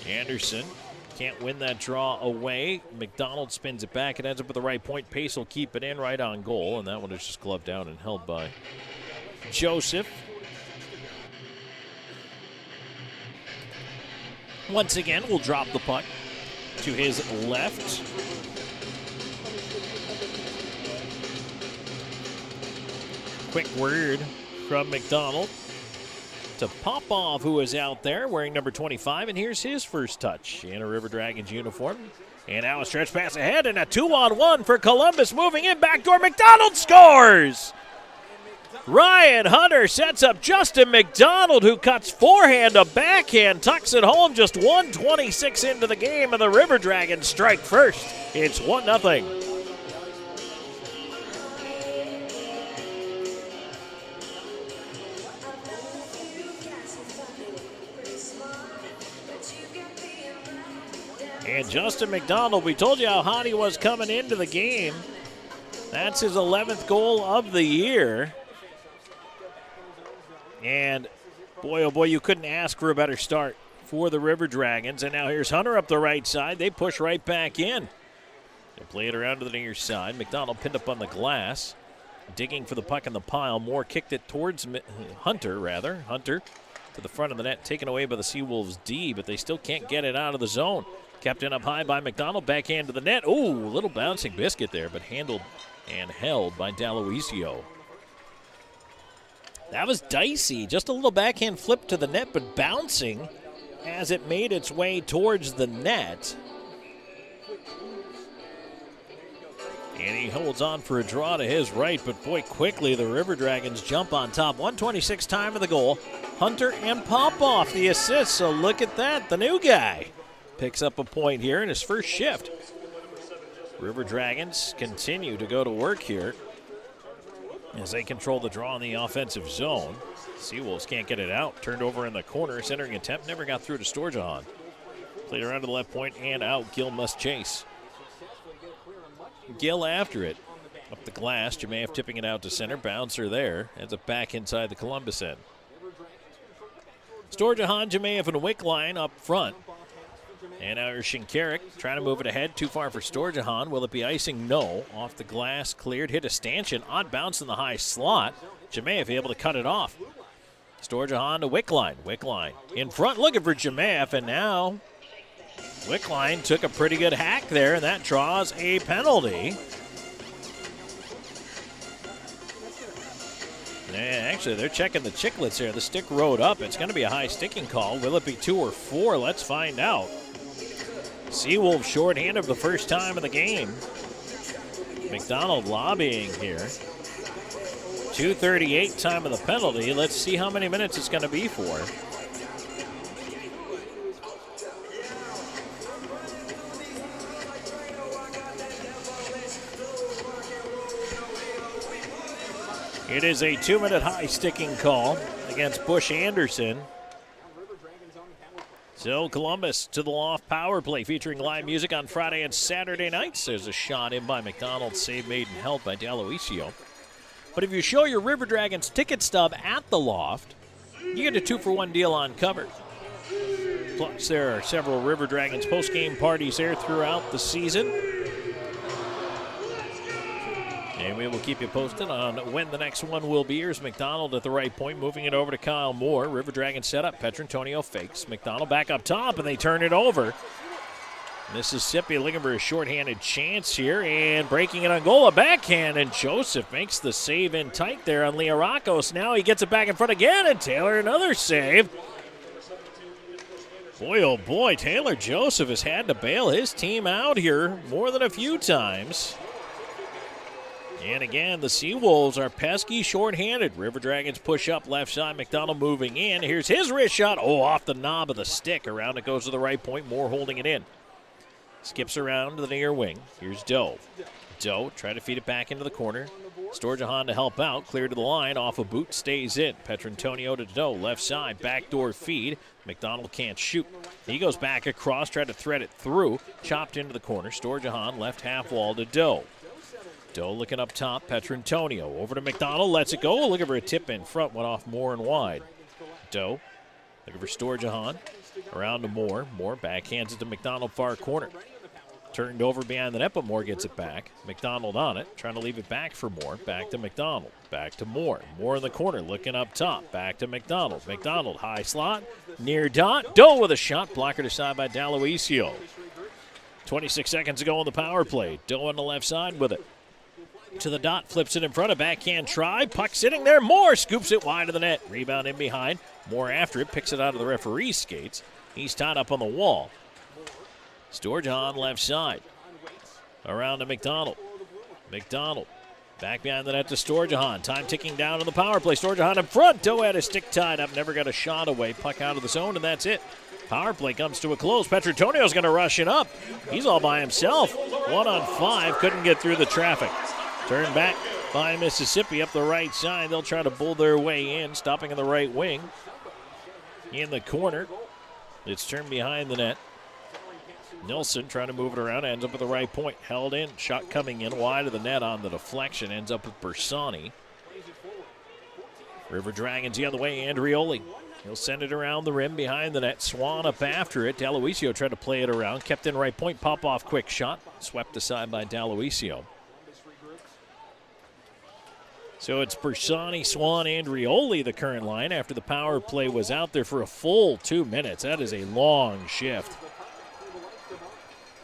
Anderson can't win that draw away. McDonald spins it back. It ends up at the right point. Pace will keep it in right on goal, and that one is just gloved down and held by Joseph. Once again, we'll drop the puck to his left. Quick word from McDonald to Popov, who is out there wearing number 25, and here's his first touch in a River Dragons uniform. And now a stretch pass ahead and a 2-on-1 for Columbus moving in. Backdoor, McDonald scores! Ryan Hunter sets up Justin McDonald, who cuts forehand to backhand, tucks it home just 1:26 into the game, and the River Dragons strike first. It's 1-0. And Justin McDonald, we told you how hot he was coming into the game. That's his 11th goal of the year. And boy, oh boy, you couldn't ask for a better start for the River Dragons. And now here's Hunter up the right side. They push right back in. They play it around to the near side. McDonald pinned up on the glass. Digging for the puck in the pile. Moore kicked it towards Hunter. Hunter to the front of the net, taken away by the Seawolves D, but they still can't get it out of the zone. Kept in up high by McDonald, backhand to the net. Ooh, a little bouncing biscuit there, but handled and held by D'Aloisio. That was dicey. Just a little backhand flip to the net, but bouncing as it made its way towards the net. And he holds on for a draw to his right, but boy, quickly the River Dragons jump on top. 1:26 time of the goal. Hunter and Popov the assist, so look at that, the new guy picks up a point here in his first shift. River Dragons continue to go to work here as they control the draw in the offensive zone. Seawolves can't get it out. Turned over in the corner. Centering attempt never got through to Storjahan. Played around to the left point and out. Gill must chase. Gill after it. Up the glass. Jemayev tipping it out to center. Bouncer there. Ends up back inside the Columbus end. Storjahan, Jemayev, and Wickline up front. And now here's Shinkarik trying to move it ahead. Too far for Storjahan. Will it be icing? No. Off the glass, cleared. Hit a stanchion. Odd bounce in the high slot. Jemayev able to cut it off. Storjahan to Wickline. Wickline in front looking for Jemayev. And now Wickline took a pretty good hack there, and that draws a penalty. And actually, they're checking the chicklets here. The stick rode up. It's going to be a high sticking call. Will it be 2 or 4? Let's find out. Seawolves shorthanded for the first time in the game. McDonald lobbying here. 2:38 time of the penalty. Let's see how many minutes it's going to be for. It is a 2-minute high sticking call against Bush Anderson. So Columbus to the loft power play featuring live music on Friday and Saturday nights. There's a shot in by McDonald, save made and held by D'Aloisio. But if you show your River Dragons ticket stub at the loft, you get a 2-for-1 deal on cover. Plus, there are several River Dragons post-game parties there throughout the season. And we will keep you posted on when the next one will be. Here's McDonald at the right point, moving it over to Kyle Moore. River Dragons set up. Petrantonio fakes. McDonald back up top, and they turn it over. Mississippi looking for a shorthanded chance here, and breaking it on goal, a backhand, and Joseph makes the save in tight there on Learakos. Now he gets it back in front again, and Taylor another save. Boy, oh boy, Taylor Joseph has had to bail his team out here more than a few times. And again, the Seawolves are pesky shorthanded. River Dragons push up left side. McDonald moving in. Here's his wrist shot. Oh, off the knob of the stick. Around it goes to the right point. Moore holding it in. Skips around to the near wing. Here's Doe. Doe try to feed it back into the corner. Storjahan to help out. Clear to the line. Off a boot. Stays in. Petrantonio to Doe. Left side. Backdoor feed. McDonald can't shoot. He goes back across. Tried to thread it through. Chopped into the corner. Storjahan left half wall to Doe. Doe looking up top. Petrantonio over to McDonald. Lets it go. Looking for a tip in front. Went off Moore and wide. Doe looking for Storjahan. Around to Moore. Moore backhands it to McDonald far corner. Turned over behind the net, but Moore gets it back. McDonald on it. Trying to leave it back for Moore. Back to McDonald. Back to Moore. Moore in the corner. Looking up top. Back to McDonald. McDonald high slot. Near dot. Doe with a shot. Blocker decided by D'Aloisio. 26 seconds ago on the power play. Doe on the left side with it. To the dot, flips it in front, a backhand try. Puck sitting there. Moore scoops it wide of the net. Rebound in behind. Moore after it, picks it out of the referee's skates. He's tied up on the wall. Storjahan left side. Around to McDonald. McDonald back behind the net to Storjahan. Time ticking down on the power play. Storjahan in front. Doe had his stick tied up. Never got a shot away. Puck out of the zone, and that's it. Power play comes to a close. Petrantonio's going to rush it up. He's all by himself. 1 on 5. Couldn't get through the traffic. Turn back by Mississippi up the right side. They'll try to bull their way in, stopping in the right wing. In the corner, it's turned behind the net. Nilsson trying to move it around, ends up at the right point. Held in, shot coming in wide of the net on the deflection, ends up with Bersani. River Dragons the other way, Andrioli. He'll send it around the rim behind the net. Swan up after it. D'Aloisio tried to play it around, kept in right point, pop off quick shot. Swept aside by D'Aloisio. So it's Bersani, Swan, Andrioli, the current line, after the power play was out there for a full 2 minutes. That is a long shift.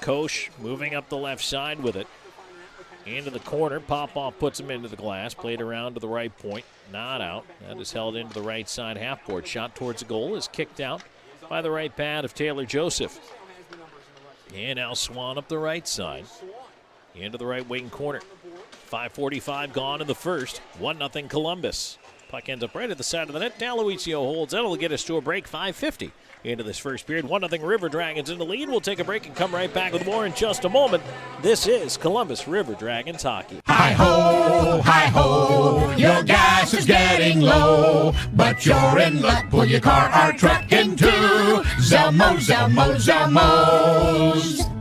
Koch moving up the left side with it. Into the corner. Popoff puts him into the glass. Played around to the right point. Not out. That is held into the right side half-board. Shot towards the goal is kicked out by the right pad of Taylor Joseph. And now Swan up the right side. Into the right wing corner. 5:45 gone in the first. 1-0 Columbus. Puck ends up right at the side of the net. D'Aloisio holds. That'll get us to a break. 5:50 into this first period. 1-0 River Dragons in the lead. We'll take a break and come right back with more in just a moment. This is Columbus River Dragons hockey. Hi-ho, your gas is getting low, but you're in luck. Pull your car or truck into Zelmo's.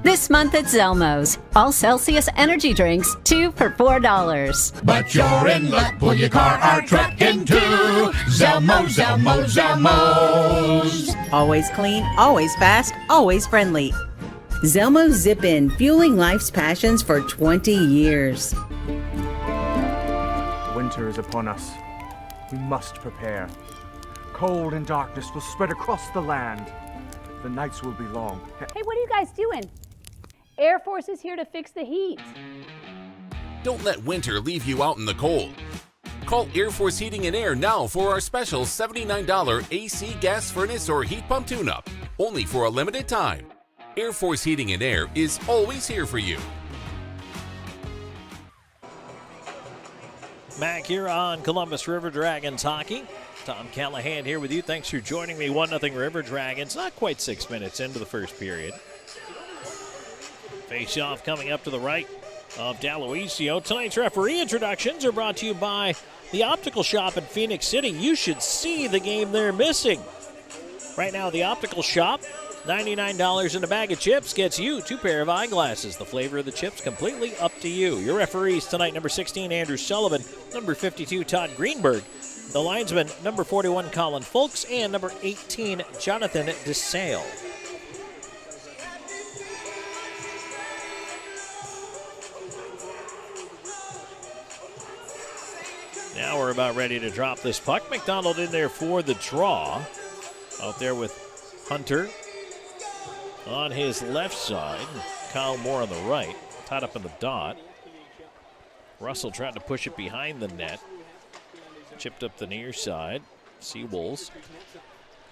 This month at Zelmo's, all Celsius energy drinks, 2 for $4. But you're in luck. Pull your car or truck into Zelmo's. Always clean, always fast, always friendly. Zelmo Zip-In, fueling life's passions for 20 years. Winter is upon us. We must prepare. Cold and darkness will spread across the land. The nights will be long. Hey, what are you guys doing? Air Force is here to fix the heat. Don't let winter leave you out in the cold. Call Air Force Heating and Air now for our special $79 AC gas furnace or heat pump tune-up, only for a limited time. Air Force Heating and Air is always here for you. Back here on Columbus River Dragons hockey. Tom Callahan here with you. Thanks for joining me. 1-0 River Dragons. Not quite 6 minutes into the first period. Face-off coming up to the right of D'Aloisio. Tonight's referee introductions are brought to you by the Optical Shop in Phoenix City. You should see the game they're missing. Right now, the optical shop, $99 in a bag of chips gets you 2 pair of eyeglasses. The flavor of the chips completely up to you. Your referees tonight, number 16, Andrew Sullivan, number 52, Todd Greenberg. The linesman, number 41, Colin Folks, and number 18, Jonathan DeSale. Now we're about ready to drop this puck. McDonald in there for the draw. Out there with Hunter on his left side. Kyle Moore on the right. Tied up in the dot. Russell trying to push it behind the net. Chipped up the near side. Seawolves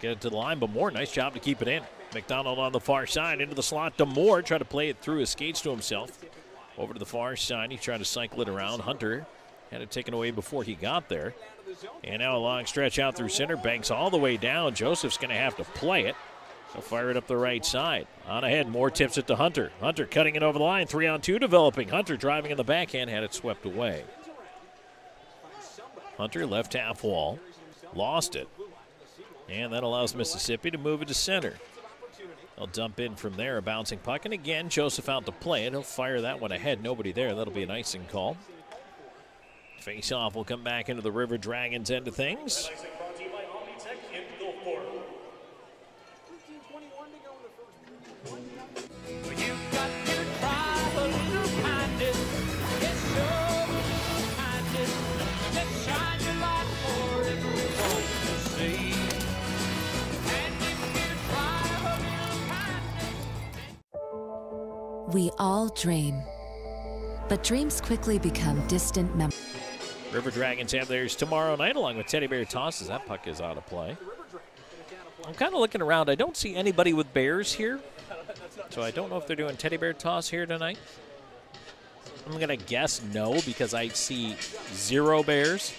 get it to the line, but Moore, nice job to keep it in. McDonald on the far side, into the slot to Moore. Try to play it through his skates to himself. Over to the far side, he tried to cycle it around. Hunter had it taken away before he got there. And now a long stretch out through center. Banks all the way down. Joseph's going to have to play it. He'll fire it up the right side. On ahead, Moore tips it to Hunter. Hunter cutting it over the line. 3-on-2 developing. Hunter driving in the backhand, had it swept away. Hunter left half wall. Lost it. And that allows Mississippi to move it to center. They'll dump in from there, a bouncing puck. And again, Joseph out to play it. He'll fire that one ahead. Nobody there. That'll be an icing call. Face-off will come back into the River Dragons end of things. We all dream, but dreams quickly become distant memories. River Dragons have theirs tomorrow night along with Teddy Bear Tosses. That puck is out of play. I'm kind of looking around. I don't see anybody with bears here, so I don't know if they're doing Teddy Bear Toss here tonight. I'm going to guess no because I see 0 bears.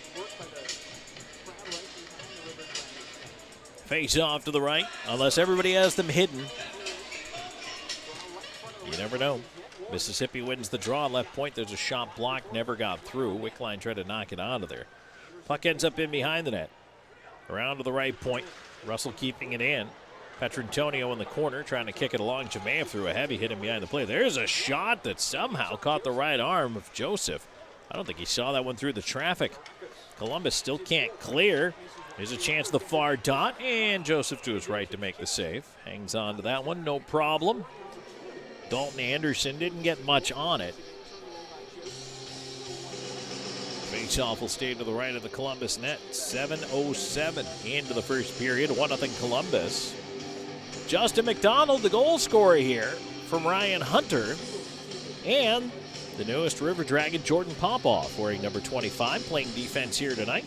Face off to the right, unless everybody has them hidden. You never know. Mississippi wins the draw. Left point, there's a shot block. Never got through. Wickline tried to knock it out of there. Puck ends up in behind the net. Around to the right point. Russell keeping it in. Petrantonio in the corner trying to kick it along. Jamaev threw a heavy hit him behind the play. There's a shot that somehow caught the right arm of Joseph. I don't think he saw that one through the traffic. Columbus still can't clear. There's a chance the far dot, and Joseph to his right to make the save. Hangs on to that one, no problem. Dalton Anderson didn't get much on it. Faceoff will stay to the right of the Columbus net. 7:07 into the first period. 1-0 Columbus. Justin McDonald, the goal scorer here from Ryan Hunter. And the newest River Dragon, Jordan Popoff, wearing number 25, playing defense here tonight.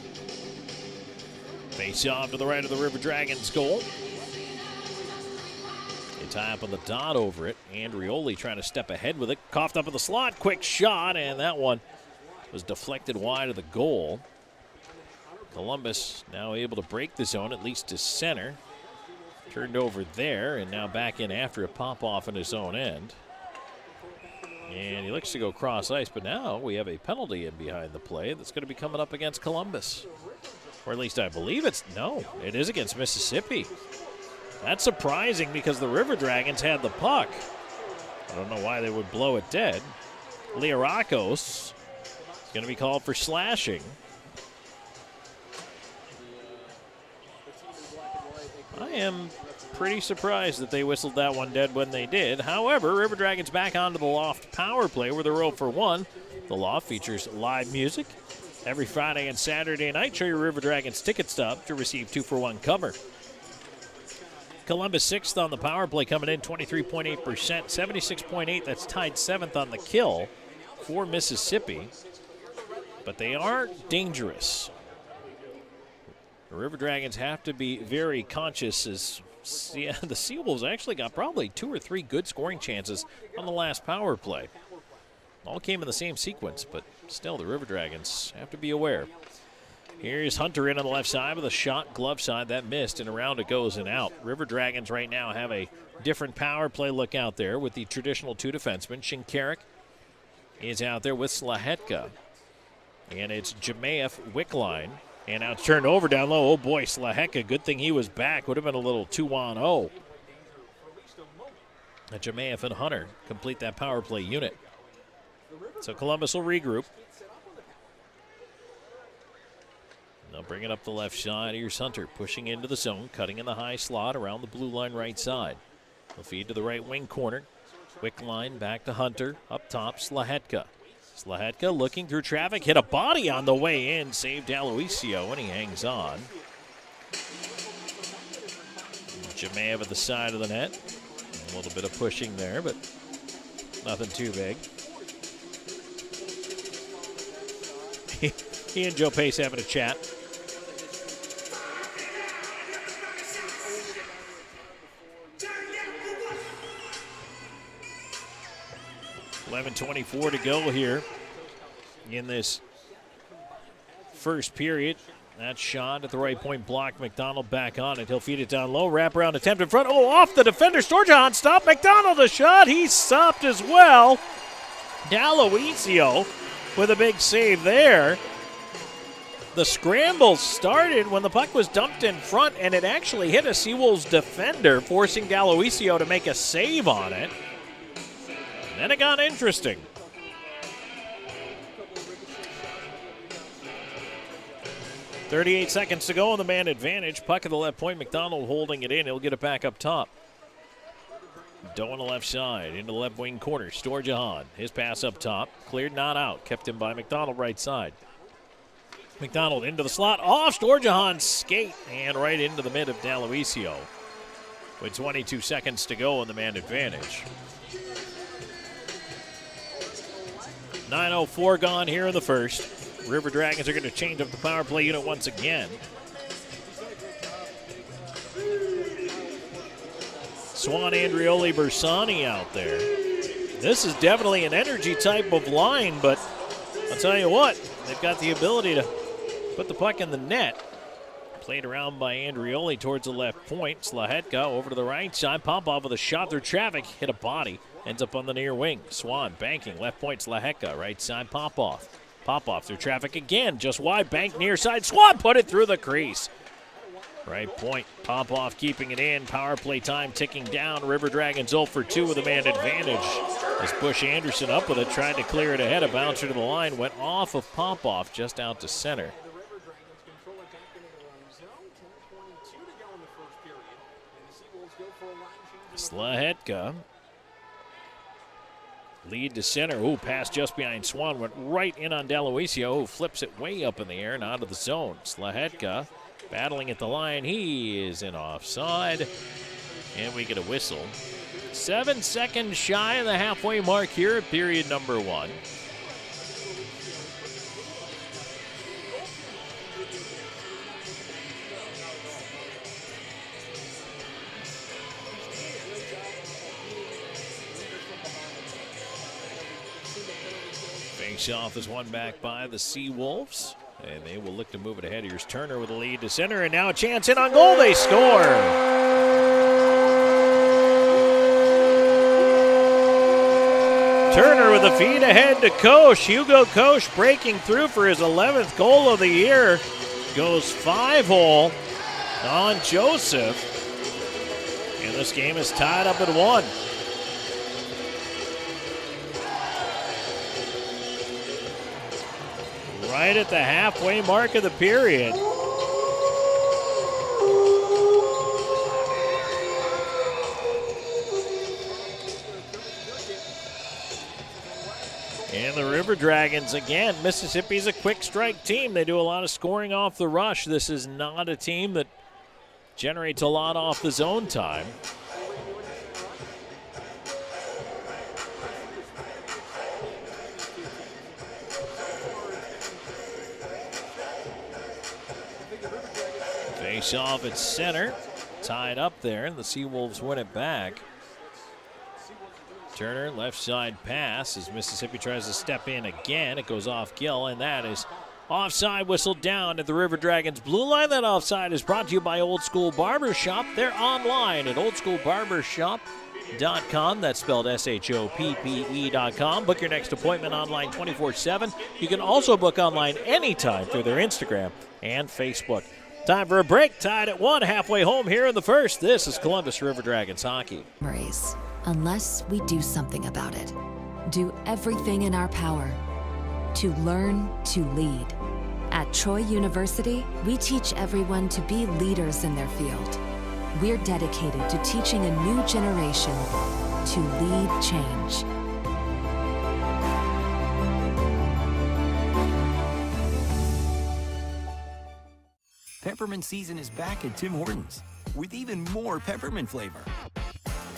Faceoff to the right of the River Dragons goal. They tie up on the dot over it. Andrioli trying to step ahead with it. Coughed up in the slot. Quick shot, and that one was deflected wide of the goal. Columbus now able to break the zone, at least to center. Turned over there, and now back in after a pop-off in his own end. And he looks to go cross ice, but now we have a penalty in behind the play that's going to be coming up against Columbus. Or at least I believe it is against Mississippi. That's surprising because the River Dragons had the puck. I don't know why they would blow it dead. Learakos is going to be called for slashing. I am pretty surprised that they whistled that one dead when they did. However, River Dragons back onto the Loft power play where they're 0-for-1. The Loft features live music every Friday and Saturday night. Show your River Dragons ticket stub to receive 2-for-1 cover. Columbus 6th on the power play, coming in 23.8%, 76.8. That's tied 7th on the kill for Mississippi. But they are dangerous. The River Dragons have to be very conscious as the Seawolves actually got probably 2 or 3 good scoring chances on the last power play. All came in the same sequence, but still the River Dragons have to be aware. Here's Hunter in on the left side with a shot, glove side. That missed, and around it goes and out. River Dragons right now have a different power play look out there with the traditional 2 defensemen. Shinkarik is out there with Slahetka. And it's Jamaev, Wickline, And now it's turned over down low. Oh, boy, Slaheka, good thing he was back. Would have been a little 2-on-0. Jemayev and Hunter complete that power play unit. So Columbus will regroup. They'll bring it up the left side. Here's Hunter pushing into the zone, cutting in the high slot around the blue line right side. They'll feed to the right wing corner. Quick line back to Hunter. Up top, Slahetka. Slahetka looking through traffic, hit a body on the way in, saved Aloisio, and he hangs on. Jemayev at the side of the net. A little bit of pushing there, but nothing too big. He and Joe Pace having a chat. .24 to go here in this first period. That shot at the right point blocked. McDonald back on it. He'll feed it down low. Wraparound attempt in front. Oh, off the defender. Storjahan stop. McDonald a shot. He stopped as well. D'Aloisio with a big save there. The scramble started when the puck was dumped in front, and it actually hit a Seawolves defender, forcing D'Aloisio to make a save on it. And then it got interesting. .38 seconds to go on the man advantage. Puck at the left point. McDonald holding it in. He'll get it back up top. Doe on the left side. Into the left wing corner. Storjahan. His pass up top. Cleared, not out. Kept in by McDonald right side. McDonald into the slot. Off Storjahan's skate. And right into the mid of D'Aloisio. With 22 seconds to go on the man advantage. 9:04 gone here in the first. River Dragons are going to change up the power play unit once again. Swan, Andrioli, Bersani out there. This is definitely an energy type of line, but I'll tell you what, they've got the ability to put the puck in the net. Played around by Andrioli towards the left point. Slahetka over to the right side. Popov with a shot through traffic. Hit a body. Ends up on the near wing. Swan banking. Left point Slahetka. Right side Popov. Popov through traffic again. Just wide. Bank near side. Swan put it through the crease. Right point. Popov keeping it in. Power play time ticking down. River Dragons 0 for 2 with a man advantage. As Bush Anderson up with it. Tried to clear it ahead. A bouncer to the line. Went off of Popov just out to center. Slahetka. Lead to center. Ooh, pass just behind Swan. Went right in on D'Aloisio, who flips it way up in the air and out of the zone. Slahetka battling at the line. He is in offside. And we get a whistle. 7 seconds shy of the halfway mark here at period number 1. Face-off is won back by the Seawolves, and they will look to move it ahead. Here's Turner with a lead to center, and now a chance in on goal. They score. Turner with a feed ahead to Koch. Hugo Koch breaking through for his 11th goal of the year. Goes 5-hole on Joseph, and this game is tied up at 1. Right at the halfway mark of the period. And the River Dragons, again, Mississippi's a quick strike team. They do a lot of scoring off the rush. This is not a team that generates a lot off the zone time. Face off at center, tied up there, and the Seawolves win it back. Turner, left side pass as Mississippi tries to step in again. It goes off Gill, and that is offside whistled down at the River Dragons blue line. That offside is brought to you by Old School Barber Shop. They're online at Old School Barber Shop Shopppe.com. That's spelled SHOPPE.com. Book your next appointment online 24/7. You can also book online anytime through their Instagram and Facebook. Time for a break. Tied at 1, halfway home here in the first. This is Columbus River Dragons hockey. Unless we do something about it. Do everything in our power to learn to lead. At Troy University, we teach everyone to be leaders in their field. We're dedicated to teaching a new generation to lead change. Peppermint season is back at Tim Hortons with even more peppermint flavor.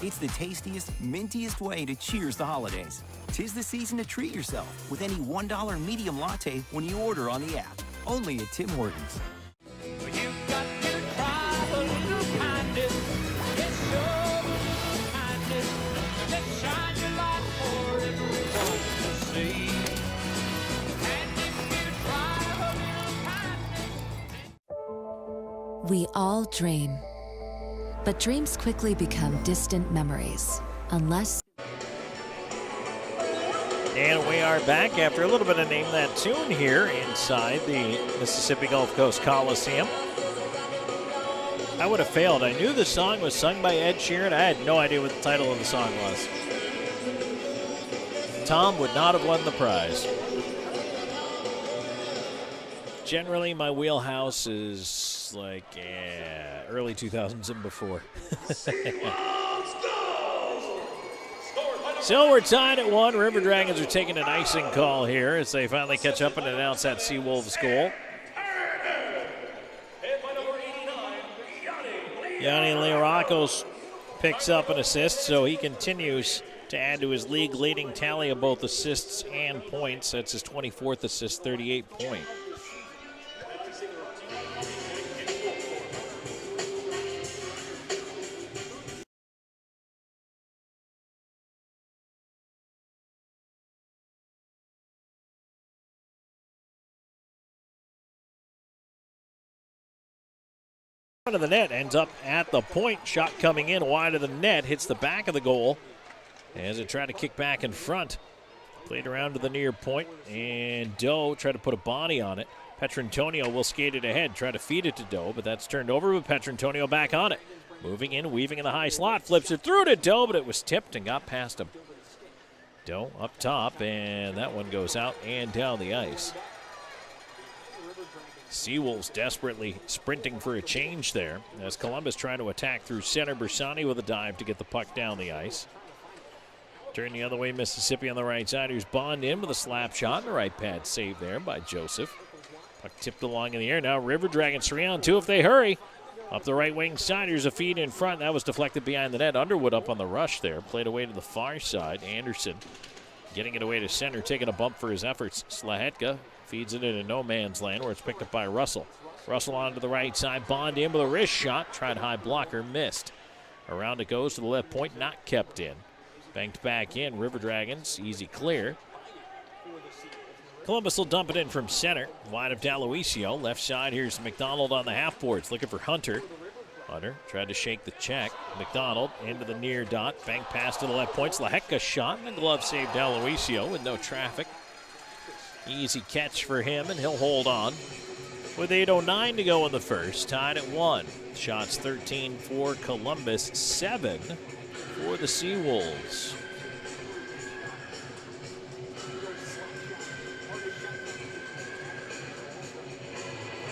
It's the tastiest, mintiest way to cheers the holidays. 'Tis the season to treat yourself with any $1 medium latte when you order on the app. Only at Tim Hortons. We all dream, but dreams quickly become distant memories, unless... And we are back after a little bit of Name That Tune here inside the Mississippi Gulf Coast Coliseum. I would have failed. I knew the song was sung by Ed Sheeran. I had no idea what the title of the song was. Tom would not have won the prize. Generally, my wheelhouse is like early 2000s and before. So we're tied at 1. River Dragons are taking an icing call here as they finally catch up and announce that Seawolves goal. Yanni Learakos picks up an assist, so he continues to add to his league-leading tally of both assists and points. That's his 24th assist, 38 points. Of the net ends up at the point. Shot coming in wide of the net, hits the back of the goal as it tried to kick back in front. Played around to the near point, and Doe tried to put a body on it. Petrantonio will skate it ahead, try to feed it to Doe, but that's turned over with Petrantonio back on it. Moving in, weaving in the high slot, flips it through to Doe, but it was tipped and got past him. Doe up top, and that one goes out and down the ice. Seawolves desperately sprinting for a change there as Columbus trying to attack through center. Bersani with a dive to get the puck down the ice. Turn the other way, Mississippi on the right side. Here's Bond in with a slap shot and the right pad save there by Joseph. Puck tipped along in the air. Now River Dragons 3-on-2 if they hurry. Up the right wing side, here's a feed in front. That was deflected behind the net. Underwood up on the rush there. Played away to the far side. Anderson getting it away to center, taking a bump for his efforts. Slahetka feeds it into no man's land where it's picked up by Russell. Russell onto the right side. Bond in with a wrist shot. Tried high blocker, missed. Around it goes to the left point, not kept in. Banked back in. River Dragons, easy clear. Columbus will dump it in from center. Wide of D'Aloisio. Left side, here's McDonald on the half boards. Looking for Hunter. Hunter tried to shake the check. McDonald into the near dot. Bank pass to the left point. Slahetka shot, and the glove saved D'Aloisio with no traffic. Easy catch for him, and he'll hold on. With 8:09 to go in the first, tied at 1. Shots 13 for Columbus, 7 for the Seawolves.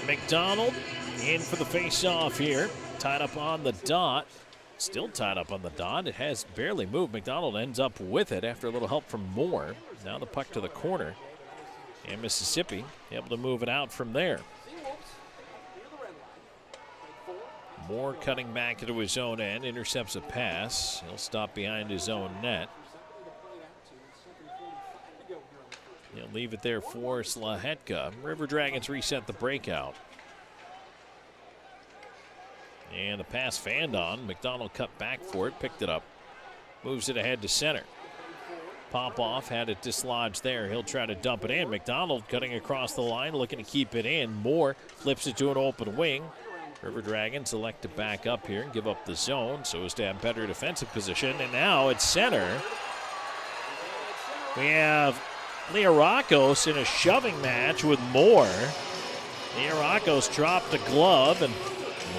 McDonald in for the face-off here. Tied up on the dot. Still tied up on the dot. It has barely moved. McDonald ends up with it after a little help from Moore. Now the puck to the corner. And Mississippi able to move it out from there. Moore cutting back into his own end, intercepts a pass. He'll stop behind his own net. He'll leave it there for Slahetka. River Dragons reset the breakout. And the pass fanned on. McDonald cut back for it, picked it up. Moves it ahead to center. Popoff had it dislodged there. He'll try to dump it in. McDonald cutting across the line, looking to keep it in. Moore flips it to an open wing. River Dragons elect to back up here and give up the zone so as to have better defensive position. And now it's center. We have Liarakos in a shoving match with Moore. Liarakos dropped a glove, and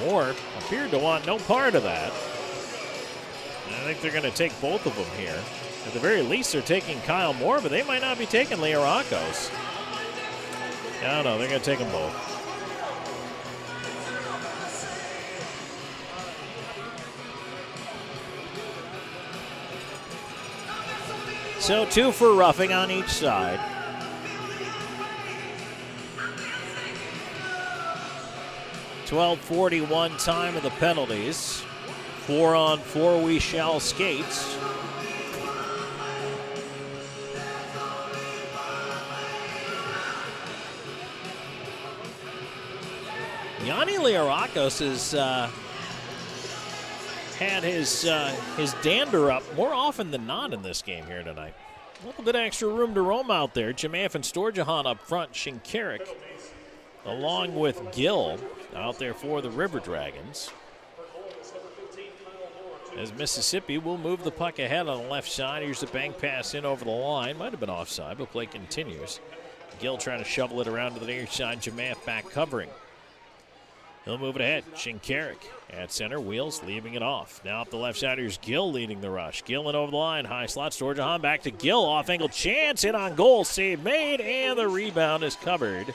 Moore appeared to want no part of that. And I think they're going to take both of them here. At the very least, they're taking Kyle Moore, but they might not be taking Liarakos. I don't know. They're going to take them both. So 2 for roughing on each side. .12:41 time of the penalties. 4-on-4 we shall skate. Yanni Liarakos has had his dander up more often than not in this game here tonight. A little bit extra room to roam out there. Jamath and Storjahan up front. Shinkarik along with Gill out there for the River Dragons. As Mississippi will move the puck ahead on the left side. Here's the bank pass in over the line. Might have been offside, but play continues. Gill trying to shovel it around to the near side. Jamath back covering. He'll move it ahead. Shinkarik at center, Wheels leaving it off. Now up the left side, here's Gill leading the rush. Gill in over the line, high slot, Storjahan back to Gill. Off-angle chance, in on goal, save made, and the rebound is covered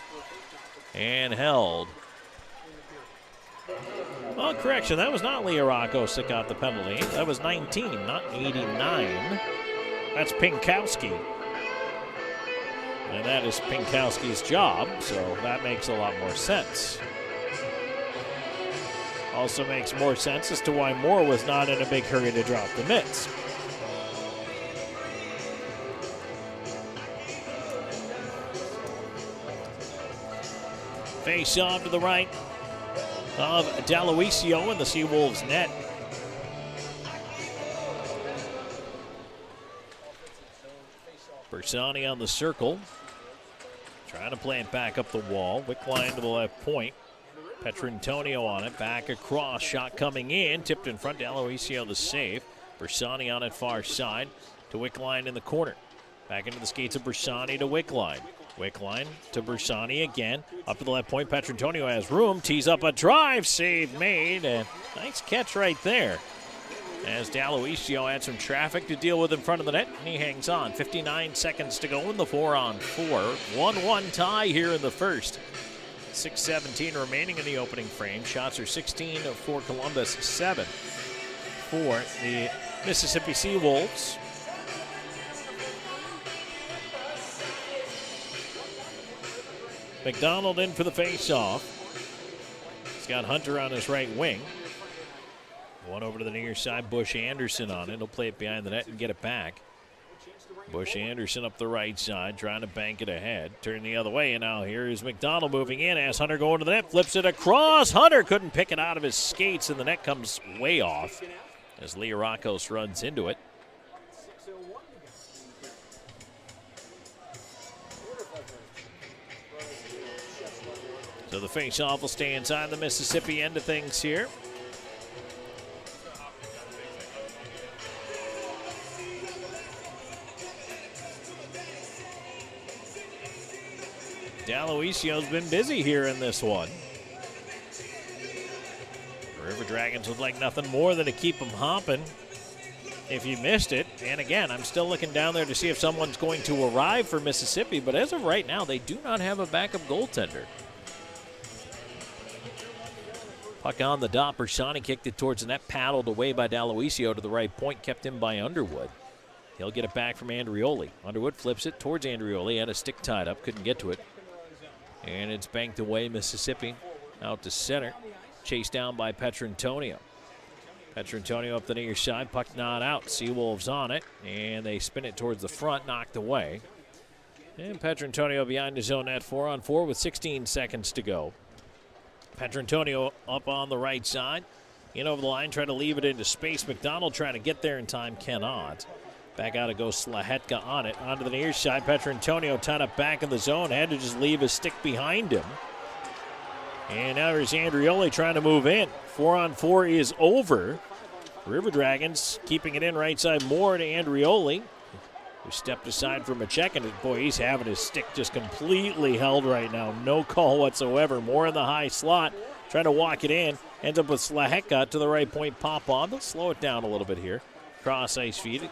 and held. Well, correction, that was not Liarakos that got the penalty. That was 19, not 89. That's Pinkowski. And that is Pinkowski's job, so that makes a lot more sense. Also makes more sense as to why Moore was not in a big hurry to drop the mitts. Face off to the right of D'Aloisio in the Seawolves net. Bersani on the circle. Trying to play it back up the wall. Wickline to the left point. Petrantonio on it, back across, shot coming in, tipped in front, D'Aloisio the save. Bersani on it far side to Wickline in the corner. Back into the skates of Bersani to Wickline. Wickline to Bersani again, up to the left point, Petrantonio has room, tees up a drive, save made, and nice catch right there. As D'Aloisio had some traffic to deal with in front of the net, and he hangs on. 59 seconds to go in the 4-on-4. 1-1 tie here in the first. 6:17 remaining in the opening frame. Shots are 16 for Columbus, 7 for the Mississippi Seawolves. McDonald in for the face-off. He's got Hunter on his right wing. One over to the near side, Bush Anderson on it. He'll play it behind the net and get it back. Bush Anderson up the right side, trying to bank it ahead. Turn the other way, and now here is McDonald moving in as Hunter going to the net, flips it across. Hunter couldn't pick it out of his skates, and the net comes way off as Liarakos runs into it. So the face-off will stay inside the Mississippi end of things here. D'Aloisio's been busy here in this one. The River Dragons would like nothing more than to keep them hopping if you missed it. And again, I'm still looking down there to see if someone's going to arrive for Mississippi, but as of right now, they do not have a backup goaltender. Puck on the dot, Bersani kicked it towards the net, paddled away by D'Aloisio to the right point, kept in by Underwood. He'll get it back from Andrioli. Underwood flips it towards Andrioli, had a stick tied up, couldn't get to it. And it's banked away, Mississippi, out to center. Chased down by Petrantonio. Petrantonio up the near side, puck not out. Seawolves on it, and they spin it towards the front, knocked away. And Petrantonio behind his own net, 4-on-4 with 16 seconds to go. Petrantonio up on the right side. In over the line, trying to leave it into space. McDonald trying to get there in time, cannot. Back out it goes Slahetka on it. Onto the near side, Petrantonio tied up back in the zone. Had to just leave his stick behind him. And now here's Andrioli trying to move in. 4-on-4 is over. River Dragons keeping it in right side more to Andrioli, who stepped aside from a check, and boy, he's having his stick just completely held right now. No call whatsoever. More in the high slot, trying to walk it in. Ends up with Slaheka to the right point, pop on. They'll slow it down a little bit here. Cross ice feed.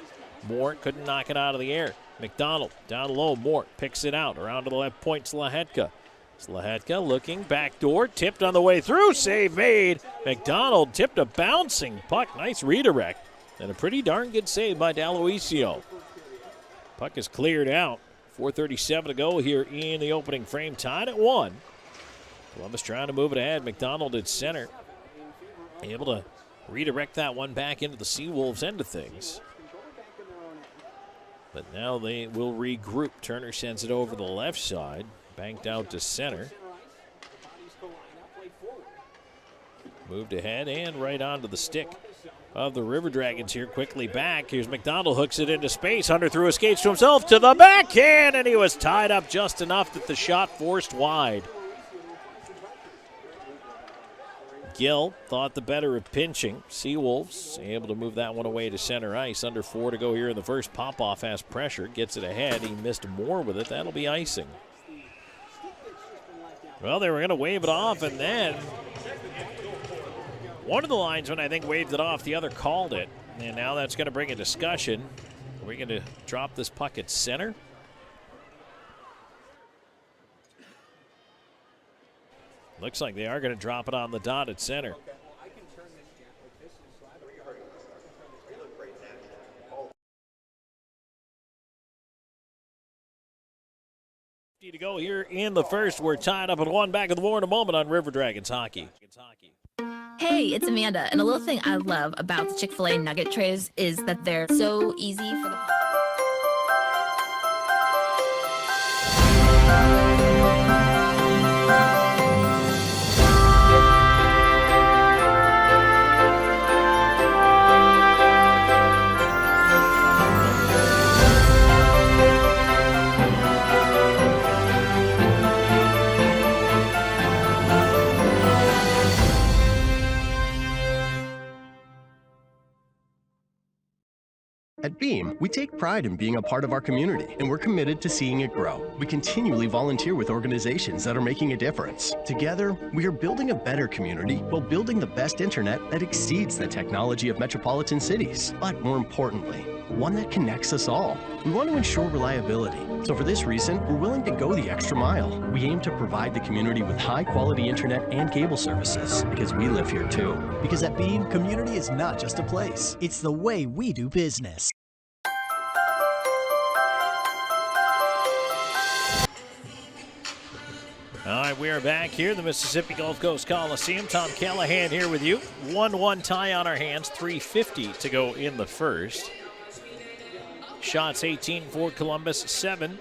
Moore couldn't knock it out of the air. McDonald down low. Moore picks it out. Around to the left point, Slaheka. Slaheka looking, backdoor, tipped on the way through, save made. McDonald tipped a bouncing puck, nice redirect, and a pretty darn good save by D'Aloisio. Puck is cleared out, 4:37 to go here in the opening frame, tied at 1. Columbus trying to move it ahead, McDonald at center, able to redirect that one back into the Seawolves end of things. But now they will regroup. Turner sends it over the left side. Banked out to center. Moved ahead and right onto the stick of the River Dragons here. Quickly back. Here's McDonald, hooks it into space. Hunter threw his skates to himself to the backhand, and he was tied up just enough that the shot forced wide. Gill thought the better of pinching. Seawolves able to move that one away to center ice. Under 4 to go here in the first. Popoff has pressure. Gets it ahead. He missed more with it. That'll be icing. Well, they were going to wave it off, and then one of the linesmen, I think, waved it off. The other called it, and now that's going to bring a discussion. Are we going to drop this puck at center? Looks like they are going to drop it on the dot at center. To go here in the first. We're tied up at 1. Back of the war in a moment on River Dragons Hockey. Hey, it's Amanda, and a little thing I love about the Chick-fil-A nugget trays is that they're so easy for the... At Beam, we take pride in being a part of our community, and we're committed to seeing it grow. We continually volunteer with organizations that are making a difference. Together, we are building a better community while building the best internet that exceeds the technology of metropolitan cities. But more importantly, one that connects us all. We want to ensure reliability. So for this reason, we're willing to go the extra mile. We aim to provide the community with high-quality internet and cable services, because we live here too. Because at Beam, community is not just a place. It's the way we do business. All right, we are back here, the Mississippi Gulf Coast Coliseum. Tom Callahan here with you. 1-1 tie on our hands, 3:50 to go in the first. Shots 18 for Columbus, 7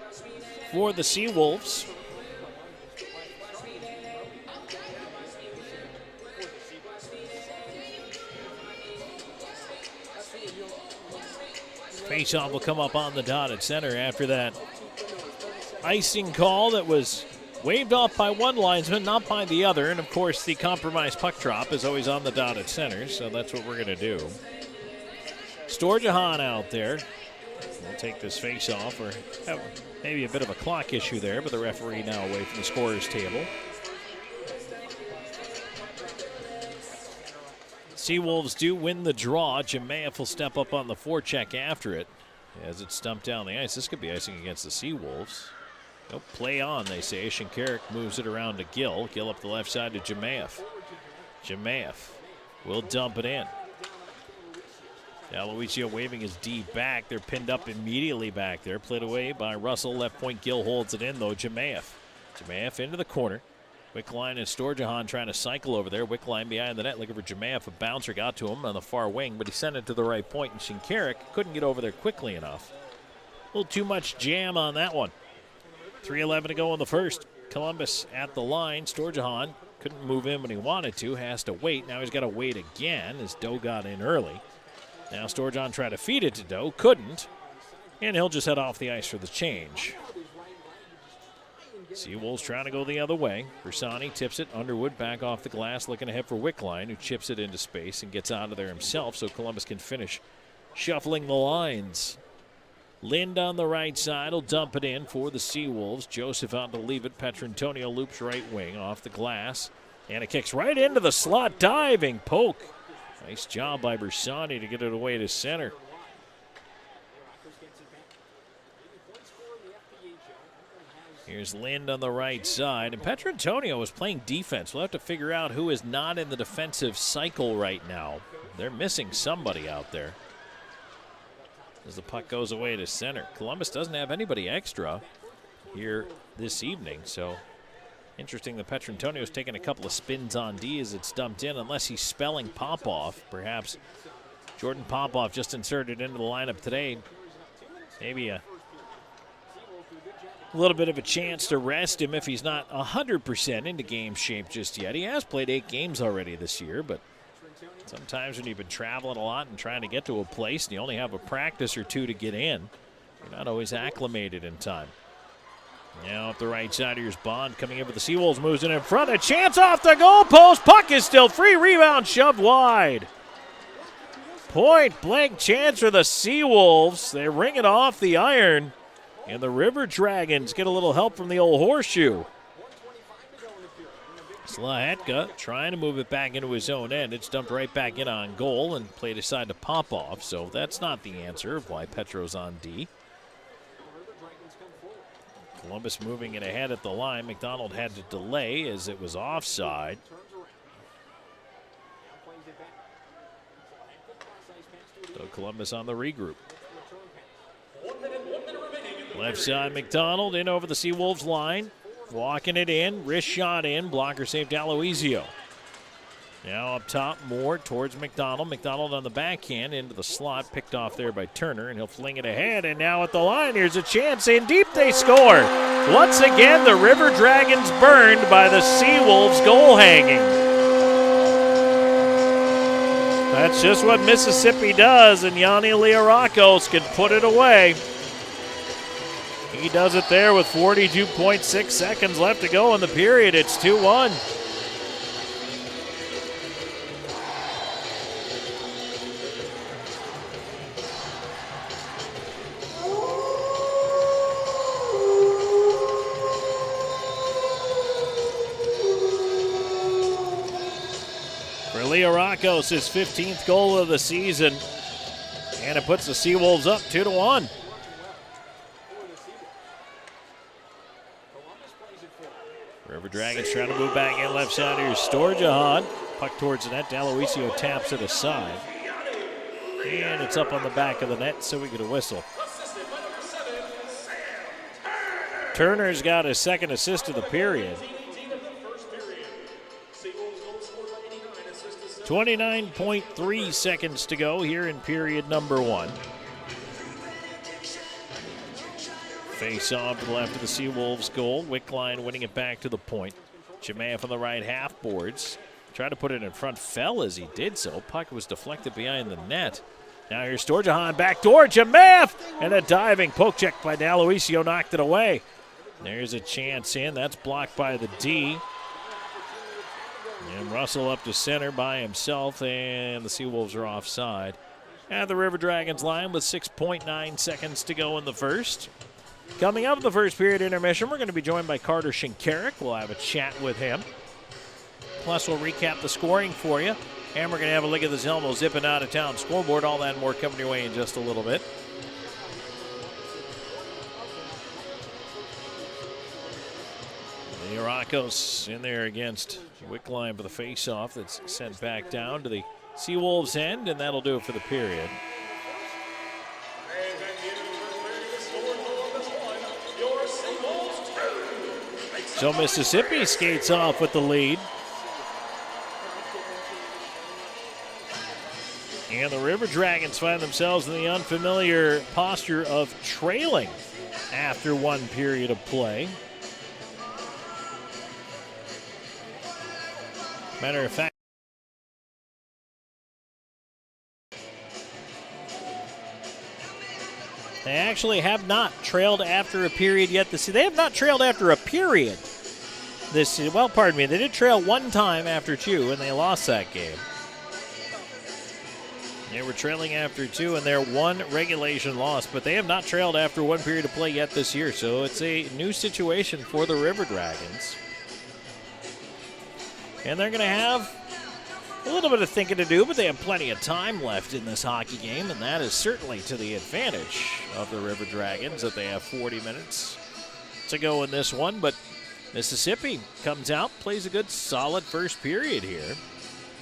for the Seawolves. Faceoff will come up on the dot at center after that icing call that was waved off by one linesman, not by the other. And, of course, the compromised puck drop is always on the dot at center, so that's what we're going to do. Storjahan out there. We'll take this face-off, or have maybe a bit of a clock issue there, but the referee now away from the scorer's table. Seawolves do win the draw. Jemayeff will step up on the forecheck after it as it's stumped down the ice. This could be icing against the Seawolves. Nope, play on, they say. Shinkarik moves it around to Gill. Gill up the left side to Jemayeff. Jemayeff will dump it in. Aloisio waving his D back. They're pinned up immediately back there. Played away by Russell. Left point, Gill holds it in, though. Jemayeff. Jemayeff into the corner. Wickline and Storjahan trying to cycle over there. Wickline behind the net looking for Jemayeff. A bouncer got to him on the far wing, but he sent it to the right point, and Shinkarik couldn't get over there quickly enough. A little too much jam on that one. 3:11 to go in the first. Columbus at the line. Storjahan couldn't move in when he wanted to. Has to wait. Now he's got to wait again as Doe got in early. Now Storjahan tried to feed it to Doe. Couldn't. And he'll just head off the ice for the change. Seawolves trying to go the other way. Bersani tips it. Underwood back off the glass, looking ahead for Wickline, who chips it into space and gets out of there himself so Columbus can finish shuffling the lines. Lind on the right side will dump it in for the Seawolves. Joseph out to leave it. Petrantonio loops right wing off the glass. And it kicks right into the slot. Diving poke. Nice job by Bersani to get it away to center. Here's Lind on the right side. And Petrantonio is playing defense. We'll have to figure out who is not in the defensive cycle right now. They're missing somebody out there. As the puck goes away to center. Columbus doesn't have anybody extra here this evening, so interesting that Petrantonio's taking a couple of spins on D as it's dumped in, unless he's spelling Popoff. Perhaps Jordan Popoff just inserted into the lineup today. Maybe a little bit of a chance to rest him if he's not 100% into game shape just yet. He has played 8 games already this year, but sometimes when you've been traveling a lot and trying to get to a place and you only have a practice or 2 to get in, you're not always acclimated in time. Now up the right side, here's Bond coming in with the Seawolves, moves it in front. A chance off the goalpost. Puck is still free. Rebound shoved wide. Point blank chance for the Seawolves. They ring it off the iron. And the River Dragons get a little help from the old horseshoe. Slahetka trying to move it back into his own end. It's dumped right back in on goal and played aside to Popoff. So that's not the answer of why Petro's on D. Columbus moving it ahead at the line. McDonald had to delay as it was offside. So Columbus on the regroup. Left side, McDonald in over the Seawolves line. Walking it in, wrist shot in, blocker saved Aloisio. Now up top, Moore towards McDonald. McDonald on the backhand into the slot, picked off there by Turner, and he'll fling it ahead. And now at the line, here's a chance in deep. They score. Once again, the River Dragons burned by the Seawolves goal hanging. That's just what Mississippi does, and Yanni Liarakos can put it away. He does it there with 42.6 seconds left to go in the period. It's 2-1. For Liarakos, his 15th goal of the season, and it puts the Seawolves up 2-1. River Dragons trying to move back in left side. Here's Storjahan. Puck towards the net. Aloisio taps it aside. And it's up on the back of the net, so we get a whistle. Turner's got his second assist of the period. 29.3 seconds to go here in period number 1. Face off to the left of the Seawolves goal. Wickline winning it back to the point. Chimaev on the right half boards. Tried to put it in front, fell as he did so. Puck was deflected behind the net. Now here's Storjahan back door. Chimaev! And a diving poke check by D'Aloisio knocked it away. There's a chance in. That's blocked by the D. And Russell up to center by himself, and the Seawolves are offside. At the River Dragons line with 6.9 seconds to go in the first. Coming up in the first period intermission, we're going to be joined by Carter Shinkarik. We'll have a chat with him. Plus, we'll recap the scoring for you. And we're going to have a look at the Zelmo zipping out of town scoreboard. All that and more coming your way in just a little bit. Liarakos in there against Wickline for the face-off that's sent back down to the Seawolves end, and that'll do it for the period. So Mississippi skates off with the lead. And the River Dragons find themselves in the unfamiliar posture of trailing after one period of play. Matter of fact, They actually have not trailed after a period yet this season. They have not trailed after a period this season. Well, pardon me. They did trail one time after 2, and they lost that game. They were trailing after 2 in their 1 regulation loss, but they have not trailed after 1 period of play yet this year. So it's a new situation for the River Dragons. And they're going to have a little bit of thinking to do, but they have plenty of time left in this hockey game, and that is certainly to the advantage of the River Dragons that they have 40 minutes to go in this one. But Mississippi comes out, plays a good solid first period here,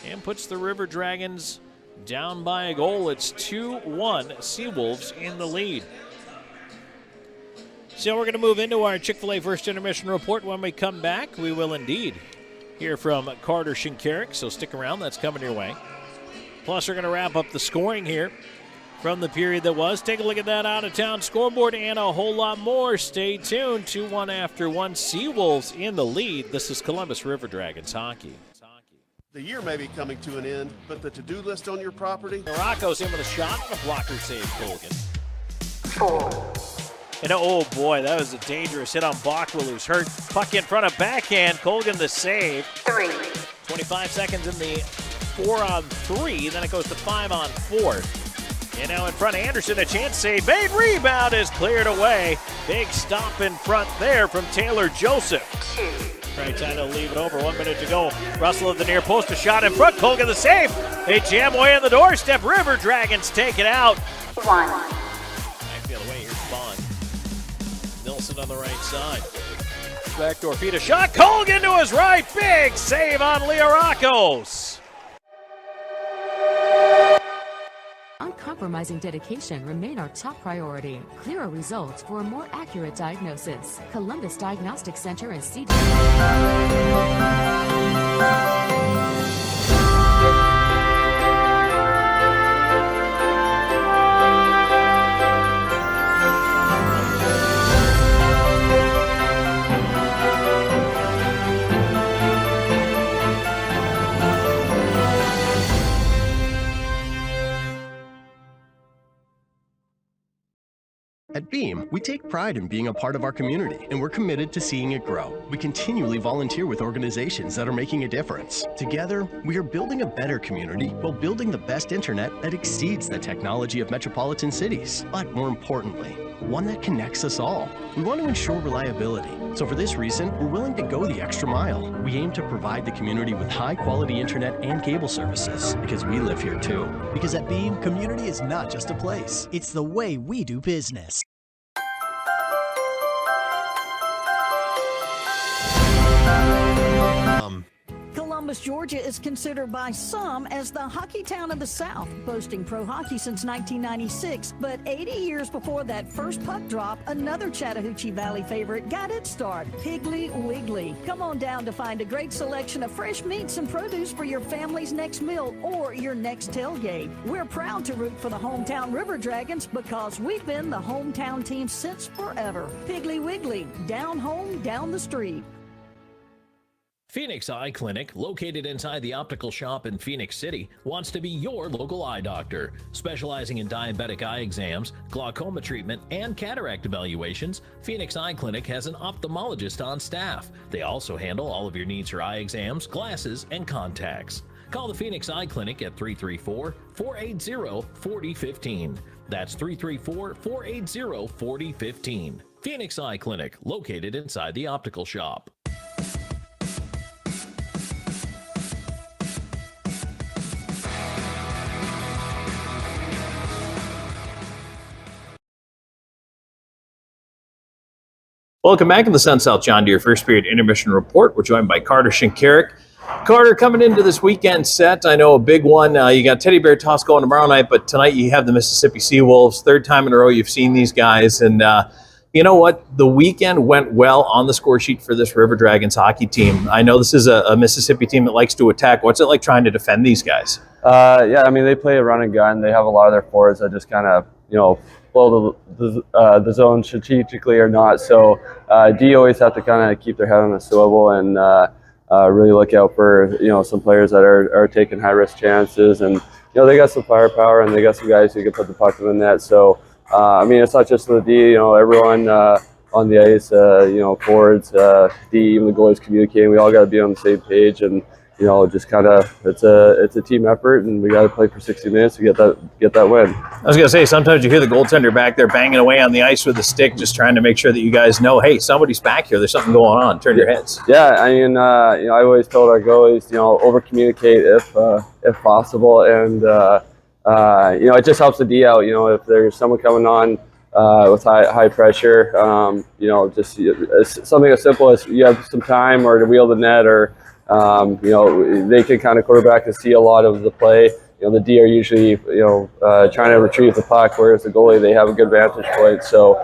and puts the River Dragons down by a goal. It's 2-1, Seawolves in the lead. So we're going to move into our Chick-fil-A First Intermission report. When we come back, we will indeed hear from Carter Shinkarik, so stick around. That's coming your way. Plus, we're going to wrap up the scoring here from the period that was. Take a look at that out-of-town scoreboard and a whole lot more. Stay tuned. 2-1 after 1. Seawolves in the lead. This is Columbus River Dragons hockey. The year may be coming to an end, but the to-do list on your property? Morocco's in with a shot and a blocker save, Colgan. 4. And oh boy, that was a dangerous hit on Bachwell, who's hurt. Puck in front of backhand. Colgan the save. 3. 25 seconds in the 4-on-3. Then it goes to 5-on-4. And now in front, Anderson, a chance save. Big rebound is cleared away. Big stop in front there from Taylor Joseph. 2. Right, time to leave it over. 1 minute to go. Russell at the near post, a shot in front. Colgan the save. They jam away on the doorstep. River Dragons take it out. 1. I feel away. Here's Bond. Nilsson on the right side. Backdoor feed, a shot. Colgan to his right. Big save on Leorakos. Uncompromising dedication remain our top priority. Clearer results for a more accurate diagnosis. Columbus Diagnostic Center and CT. At Beam, we take pride in being a part of our community, and we're committed to seeing it grow. We continually volunteer with organizations that are making a difference. Together, we are building a better community while building the best internet that exceeds the technology of metropolitan cities. But more importantly, one that connects us all. We want to ensure reliability. So for this reason, we're willing to go the extra mile. We aim to provide the community with high-quality internet and cable services, because we live here too. Because at Beam, community is not just a place. It's the way we do business. Columbus, Georgia is considered by some as the hockey town of the South, boasting pro hockey since 1996. But 80 years before that first puck drop, another Chattahoochee Valley favorite got its start, Piggly Wiggly. Come on down to find a great selection of fresh meats and produce for your family's next meal or your next tailgate. We're proud to root for the hometown River Dragons because we've been the hometown team since forever. Piggly Wiggly, down home, down the street. Phoenix Eye Clinic, located inside the optical shop in Phoenix City, wants to be your local eye doctor. Specializing in diabetic eye exams, glaucoma treatment, and cataract evaluations, Phoenix Eye Clinic has an ophthalmologist on staff. They also handle all of your needs for eye exams, glasses, and contacts. Call the Phoenix Eye Clinic at 334-480-4015. That's 334-480-4015. Phoenix Eye Clinic, located inside the optical shop. Welcome back to the Sun South John Deere First Period Intermission Report. We're joined by Carter Shinkarik. Carter, coming into this weekend set, I know a big one. You got Teddy Bear Toss going tomorrow night, but tonight you have the Mississippi Seawolves. Third time in a row you've seen these guys. And you know what? The weekend went well on the score sheet for this River Dragons hockey team. I know this is a Mississippi team that likes to attack. What's it like trying to defend these guys? Yeah, I mean, they play a run and gun. They have a lot of their forwards that just kind of, blow the zone strategically or not. So D always have to kind of keep their head on a swivel and really look out for some players that are taking high risk chances. And they got some firepower and they got some guys who can put the puck in the net. So I mean, it's not just the D, everyone on the ice, forwards, D, even the goalies communicating. We all got to be on the same page, and just kind of it's a team effort, and we got to play for 60 minutes to get that win. I was going to say, sometimes you hear the goaltender back there banging away on the ice with a stick, just trying to make sure that you guys know, hey, somebody's back here. There's something going on. Turn your heads. Yeah, I mean, I always told our goalies, over communicate if possible, and it just helps the D out. If there's someone coming on with high pressure, just something as simple as you have some time or to wheel the net, or they can kind of quarterback and see a lot of the play. The D are usually trying to retrieve the puck, whereas the goalie, they have a good vantage point. So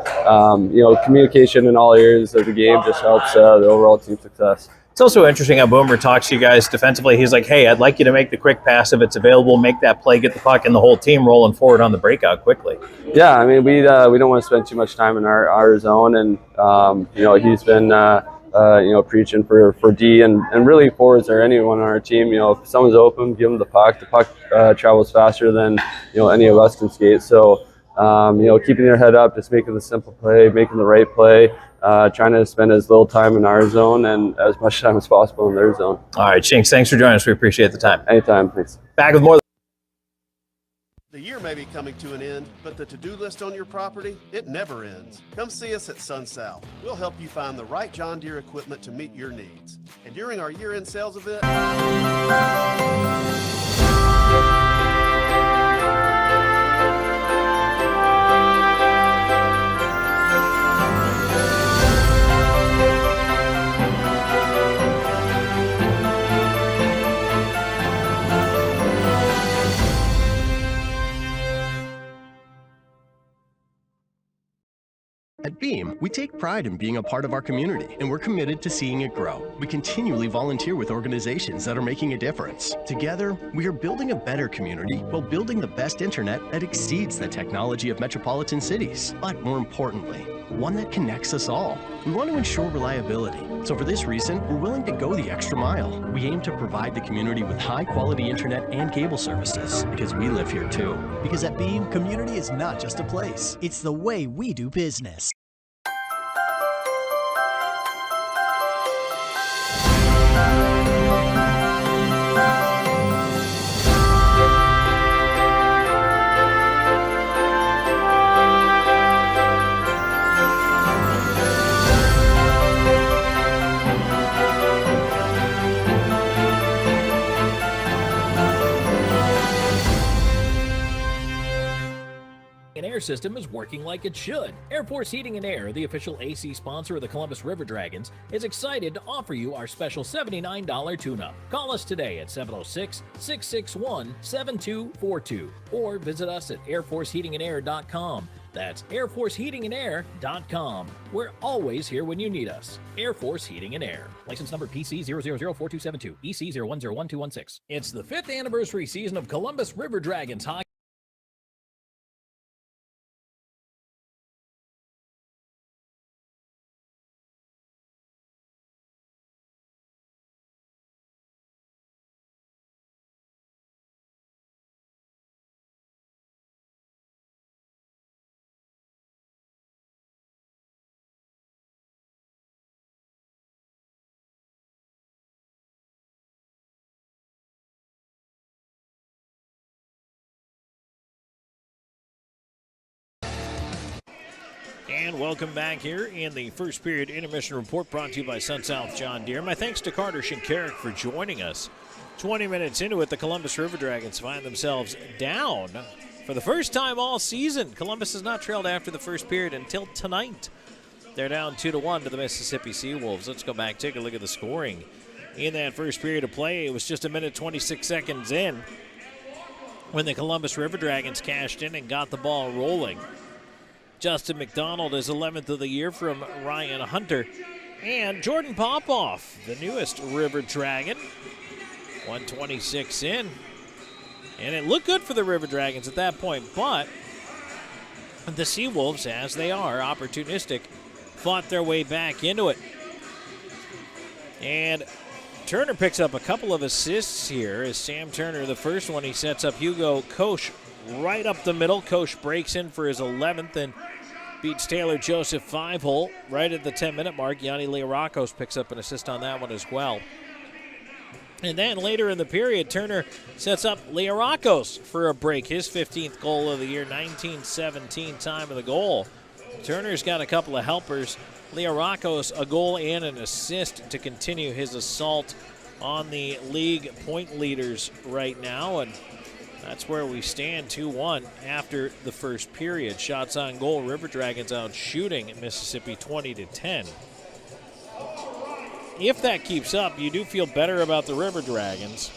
communication in all areas of the game just helps the overall team success. It's also interesting how Boomer talks to you guys defensively. He's like, hey, I'd like you to make the quick pass if it's available, make that play, get the puck, and the whole team rolling forward on the breakout quickly. Yeah, I mean, we don't want to spend too much time in our zone, and he's been preaching for D and really forwards or anyone on our team. If someone's open, give them the puck. The puck travels faster than any of us can skate. So keeping your head up, just making the simple play, making the right play. Trying to spend as little time in our zone and as much time as possible in their zone. All right, Shinks, thanks for joining us. We appreciate the time. Anytime, thanks. Back with more. The year may be coming to an end, but the to-do list on your property, it never ends. Come see us at Sun South. We'll help you find the right John Deere equipment to meet your needs. And during our year-end sales event, At Beam, we take pride in being a part of our community, and we're committed to seeing it grow. We continually volunteer with organizations that are making a difference. Together, we are building a better community while building the best internet that exceeds the technology of metropolitan cities. But more importantly, one that connects us all. We want to ensure reliability. So for this reason, we're willing to go the extra mile. We aim to provide the community with high-quality internet and cable services, because we live here too. Because at Beam, community is not just a place. It's the way we do business. Air system is working like it should. Air Force Heating and Air, the official AC sponsor of the Columbus River Dragons, is excited to offer you our special $79 tune-up. Call us today at 706-661-7242 or visit us at airforceheatingandair.com. That's airforceheatingandair.com. We're always here when you need us. Air Force Heating and Air. License number PC 0004272, EC 0101216. It's the 5th anniversary season of Columbus River Dragons hockey. And welcome back here in the first period intermission report brought to you by Sun South John Deere. My thanks to Carter Shinkarik for joining us. 20 minutes into it, the Columbus River Dragons find themselves down for the first time all season. Columbus has not trailed after the first period until tonight. They're down 2-1 to the Mississippi Seawolves. Let's go back, take a look at the scoring. In that first period of play, it was just a minute 26 seconds in when the Columbus River Dragons cashed in and got the ball rolling. Justin McDonald is 11th of the year from Ryan Hunter. And Jordan Popoff, the newest River Dragon, 126 in. And it looked good for the River Dragons at that point, but the Seawolves, as they are opportunistic, fought their way back into it. And Turner picks up a couple of assists here as Sam Turner, the first one, he sets up Hugo Koch right up the middle. Koch breaks in for his 11th and beats Taylor Joseph 5-hole right at the 10-minute mark. Yanni Learakos picks up an assist on that one as well. And then later in the period, Turner sets up Learakos for a break. His 15th goal of the year, 19-17 time of the goal. Turner's got a couple of helpers. Learakos a goal and an assist to continue his assault on the league point leaders right now. And that's where we stand, 2-1 after the first period. Shots on goal, River Dragons out shooting Mississippi 20-10. If that keeps up, you do feel better about the River Dragons.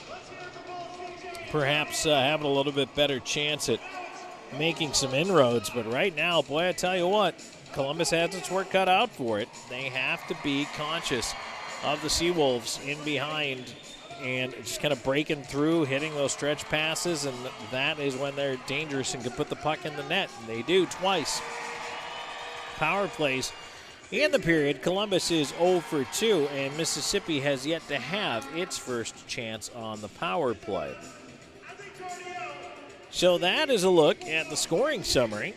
Perhaps having a little bit better chance at making some inroads. But right now, boy, I tell you what, Columbus has its work cut out for it. They have to be conscious of the Seawolves in behind and just kind of breaking through, hitting those stretch passes, and that is when they're dangerous and can put the puck in the net. And they do twice. Power plays in the period, Columbus is 0 for 2, and Mississippi has yet to have its first chance on the power play. So that is a look at the scoring summary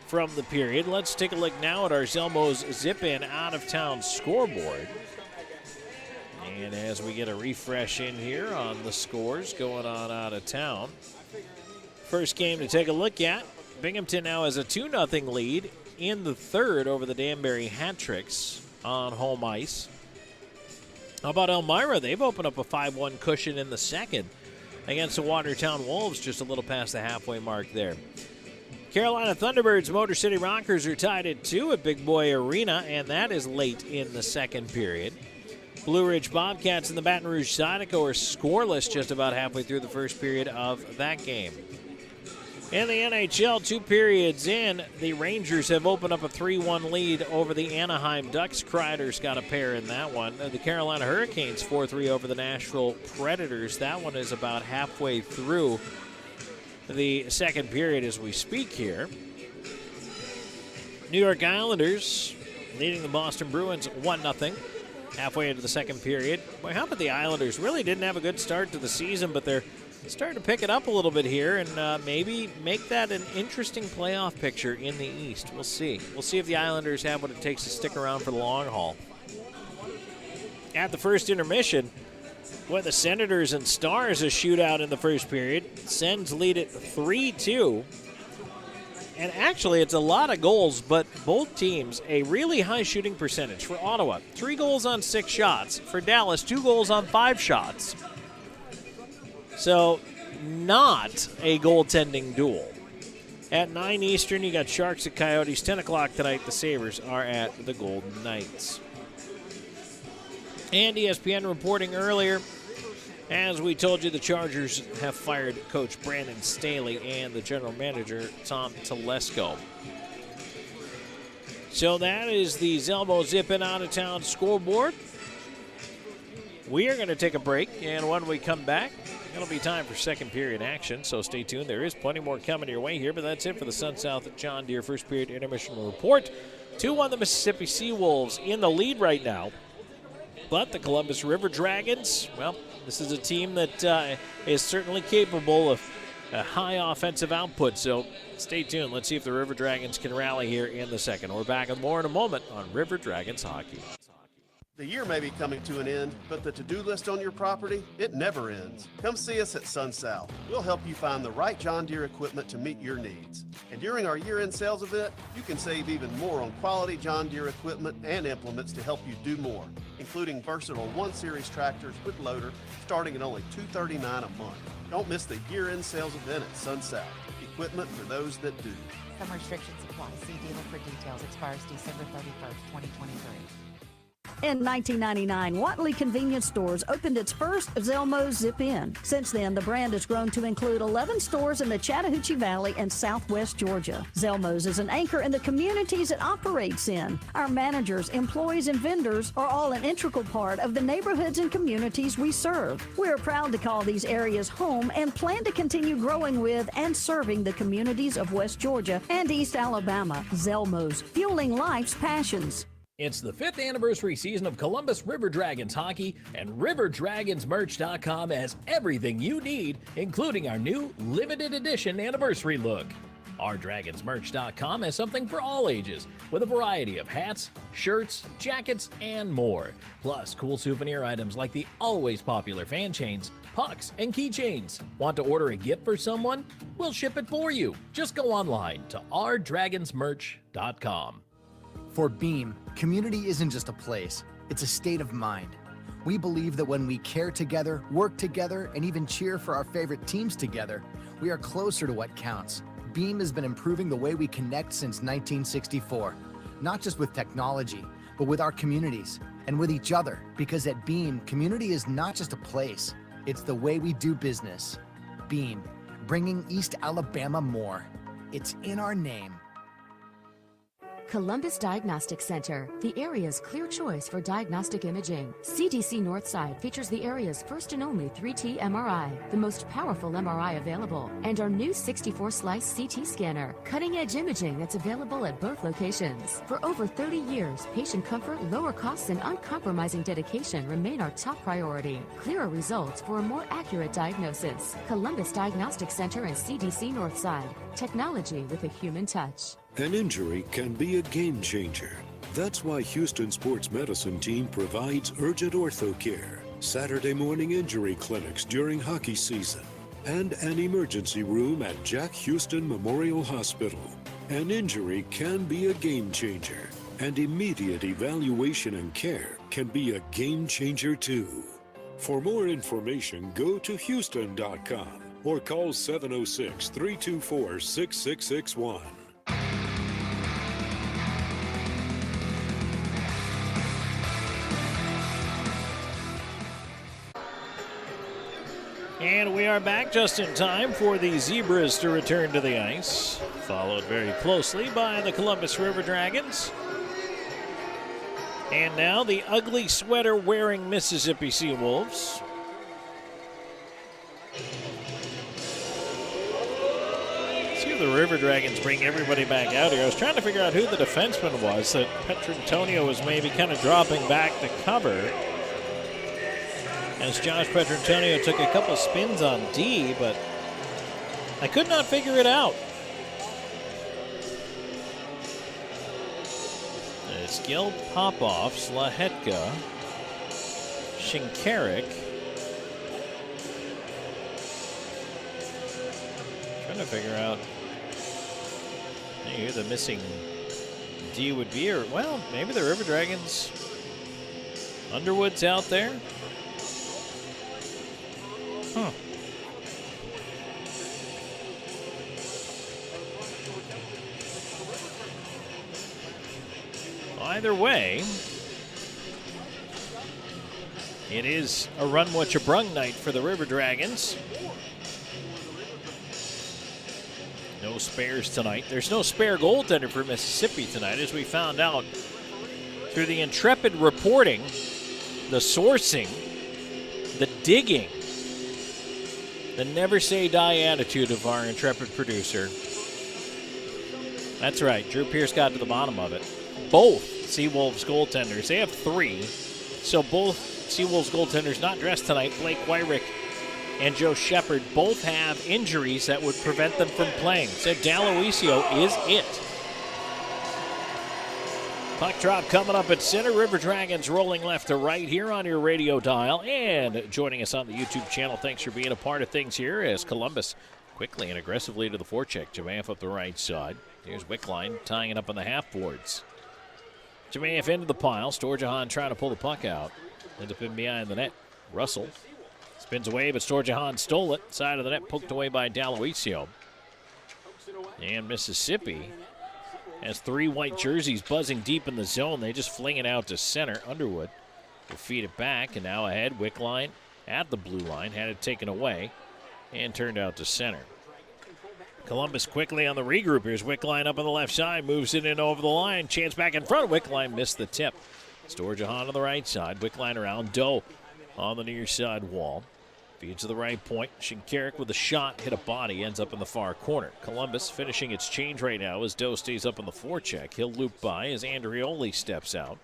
from the period. Let's take a look now at our Zelmo's Zip-In out-of-town scoreboard. And as we get a refresh in here on the scores going on out of town. First game to take a look at. Binghamton now has a 2-0 lead in the third over the Danbury Hat-Tricks on home ice. How about Elmira? They've opened up a 5-1 cushion in the second against the Watertown Wolves, just a little past the halfway mark there. Carolina Thunderbirds, Motor City Rockers are tied at 2 at Big Boy Arena, and that is late in the second period. Blue Ridge Bobcats and the Baton Rouge Zydeco are scoreless just about halfway through the first period of that game. In the NHL, 2 periods in, the Rangers have opened up a 3-1 lead over the Anaheim Ducks. Kreider's got a pair in that one. The Carolina Hurricanes 4-3 over the Nashville Predators. That one is about halfway through the second period as we speak here. New York Islanders leading the Boston Bruins 1-0 halfway into the second period. Boy, how about the Islanders? Really didn't have a good start to the season, but they're starting to pick it up a little bit here and maybe make that an interesting playoff picture in the East. We'll see. We'll see if the Islanders have what it takes to stick around for the long haul. At the first intermission, boy, the Senators and Stars a shootout in the first period. Sens lead it 3-2. And actually, it's a lot of goals, but both teams a really high shooting percentage. For Ottawa, 3 goals on 6 shots. For Dallas, 2 goals on 5 shots. So, not a goaltending duel. At 9 Eastern, you got Sharks at Coyotes. 10 o'clock tonight, the Sabres are at the Golden Knights. And ESPN reporting earlier, as we told you, the Chargers have fired Coach Brandon Staley and the general manager, Tom Telesco. So that is the Zelmo Zip-In out-of-town scoreboard. We are going to take a break, and when we come back, it'll be time for second period action, so stay tuned. There is plenty more coming your way here, but that's it for the Sun South John Deere first period intermission report. 2-1 the Mississippi Seawolves in the lead right now. But the Columbus River Dragons, well, this is a team that is certainly capable of a high offensive output, so stay tuned. Let's see if the River Dragons can rally here in the second. We're back with more in a moment on River Dragons Hockey. The year may be coming to an end, but the to-do list on your property, it never ends. Come see us at Sun South. We'll help you find the right John Deere equipment to meet your needs. And during our year-end sales event, you can save even more on quality John Deere equipment and implements to help you do more, including versatile 1-Series tractors with loader starting at only $239 a month. Don't miss the year-end sales event at Sun South. Equipment for those that do. Some restrictions apply. See dealer for details. Expires December 31st, 2023. In 1999, Watley Convenience Stores opened its first Zelmo Zip-In. Since then, the brand has grown to include 11 stores in the Chattahoochee Valley and Southwest Georgia. Zelmo's is an anchor in the communities it operates in. Our managers, employees, and vendors are all an integral part of the neighborhoods and communities we serve. We're proud to call these areas home and plan to continue growing with and serving the communities of West Georgia and East Alabama. Zelmo's, fueling life's passions. It's the 5th anniversary season of Columbus River Dragons hockey, and RiverDragonsMerch.com has everything you need, including our new limited edition anniversary look. OurDragonsMerch.com has something for all ages, with a variety of hats, shirts, jackets, and more. Plus, cool souvenir items like the always popular fan chains, pucks, and keychains. Want to order a gift for someone? We'll ship it for you. Just go online to OurDragonsMerch.com. For Beam, community isn't just a place, it's a state of mind. We believe that when we care together, work together, and even cheer for our favorite teams together, we are closer to what counts. Beam has been improving the way we connect since 1964, not just with technology, but with our communities and with each other, because at Beam, community is not just a place, it's the way we do business. Beam, bringing East Alabama more. It's in our name. Columbus Diagnostic Center, the area's clear choice for diagnostic imaging. CDC Northside features the area's first and only 3T MRI, the most powerful MRI available, and our new 64-slice CT scanner, cutting-edge imaging that's available at both locations. For over 30 years, patient comfort, lower costs, and uncompromising dedication remain our top priority. Clearer results for a more accurate diagnosis. Columbus Diagnostic Center and CDC Northside. Technology with a human touch. An injury can be a game changer. That's why Houston Sports Medicine Team provides urgent ortho care, Saturday morning injury clinics during hockey season, and an emergency room at Jack Houston Memorial Hospital. An injury can be a game changer, and immediate evaluation and care can be a game changer too. For more information, go to Houston.com or call 706-324-6661. And we are back just in time for the Zebras to return to the ice, followed very closely by the Columbus River Dragons. And now the ugly sweater-wearing Mississippi Seawolves. See if the River Dragons bring everybody back out here. I was trying to figure out who the defenseman was that Petrantonio was maybe kind of dropping back to cover, as Josh Petrantonio took a couple spins on D, but I could not figure it out. It's Gil Popov, Slahetka, Shinkarik. Trying to figure out who the missing D would be, or, well, maybe the River Dragons. Underwood's out there. Huh. Either way, it is a run what you brung night for the River Dragons. No spares tonight. There's no spare goaltender for Mississippi tonight, as we found out through the intrepid reporting, the sourcing, the digging, the never say die attitude of our intrepid producer. That's right, Drew Pierce got to the bottom of it. Both Seawolves goaltenders, they have three, so both Seawolves goaltenders not dressed tonight, Blake Wyrick and Joe Shepard, both have injuries that would prevent them from playing. So D'Aloisio is it. Puck drop coming up at center. River Dragons rolling left to right here on your radio dial. And joining us on the YouTube channel, thanks for being a part of things here as Columbus quickly and aggressively to the forecheck. Jamayev up the right side. Here's Wickline tying it up on the half boards. Jamayev into the pile. Storjahan trying to pull the puck out. Ends up in behind the net. Russell spins away, but Storjahan stole it. Side of the net poked away by D'Aloisio. And Mississippi has three white jerseys buzzing deep in the zone. They just fling it out to center. Underwood will feed it back, and now ahead. Wickline at the blue line, had it taken away, and turned out to center. Columbus quickly on the regroup. Here's Wickline up on the left side, moves it in over the line. Chance back in front. Wickline missed the tip. Storjahan on the right side. Wickline around. Doe on the near side wall. Feeds to the right point. Shinkarik with a shot, hit a body, ends up in the far corner. Columbus finishing its change right now as Doe stays up on the forecheck. He'll loop by as Andrioli steps out.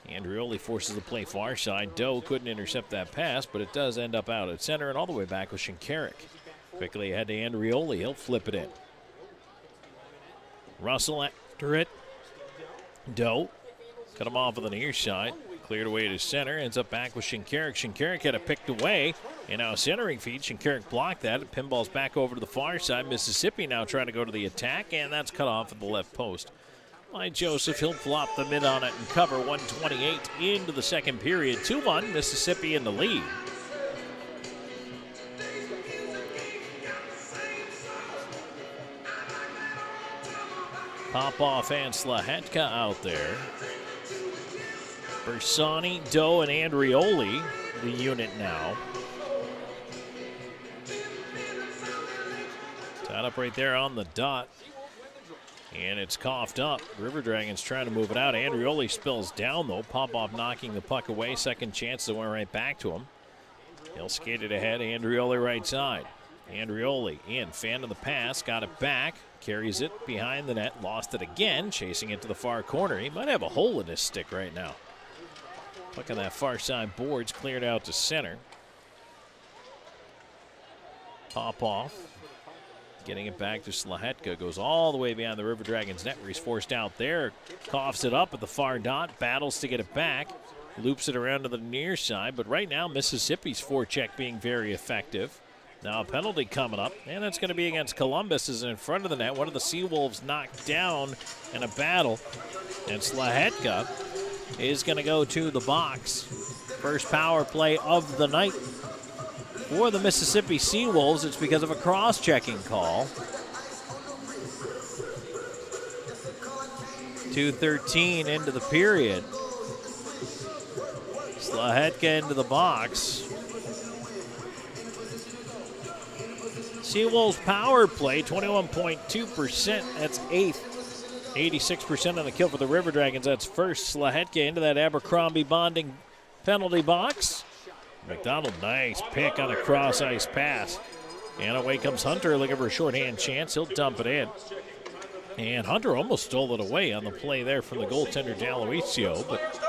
Andrioli forces the play far side. Doe couldn't intercept that pass, but it does end up out at center and all the way back with Shinkarik. Quickly ahead to Andrioli. He'll flip it in. Russell after it. Doe cut him off with the near side. Cleared away to center. Ends up back with Shinkarik. Shinkarik had it picked away. And now centering feed. Shinkarik blocked that. It pinballs back over to the far side. Mississippi now trying to go to the attack. And that's cut off at the left post by Joseph. He'll flop the mid on it and cover. 1:28 into the second period. 2-1. Mississippi in the lead. Popoff and Slahetka out there. Bersani, Doe, and Andrioli, the unit now. Tied up right there on the dot. And it's coughed up. River Dragons trying to move it out. Andrioli spills down, though. Popoff knocking the puck away. Second chance that went right back to him. He'll skate it ahead. Andrioli right side. Andrioli in, fan of the pass, got it back. Carries it behind the net, lost it again, chasing it to the far corner. He might have a hole in his stick right now. Puck on that far side boards, cleared out to center. Popoff getting it back to Slahetka. Goes all the way behind the River Dragons net where he's forced out there. Coughs it up at the far dot, battles to get it back. Loops it around to the near side, but right now Mississippi's forecheck being very effective. Now a penalty coming up, and it's going to be against Columbus is in front of the net. One of the Seawolves knocked down in a battle, and Slahetka is going to go to the box. First power play of the night for the Mississippi Seawolves. It's because of a cross-checking call. 2:13 into the period. Slahetka into the box. Seawolves power play, 21.2%. That's eighth. 86% on the kill for the River Dragons. That's first. Slahetka into that Abercrombie bonding penalty box. McDonald, nice pick on a cross-ice pass. And away comes Hunter looking for a shorthand chance. He'll dump it in. And Hunter almost stole it away on the play there from the goaltender D'Aloisio. But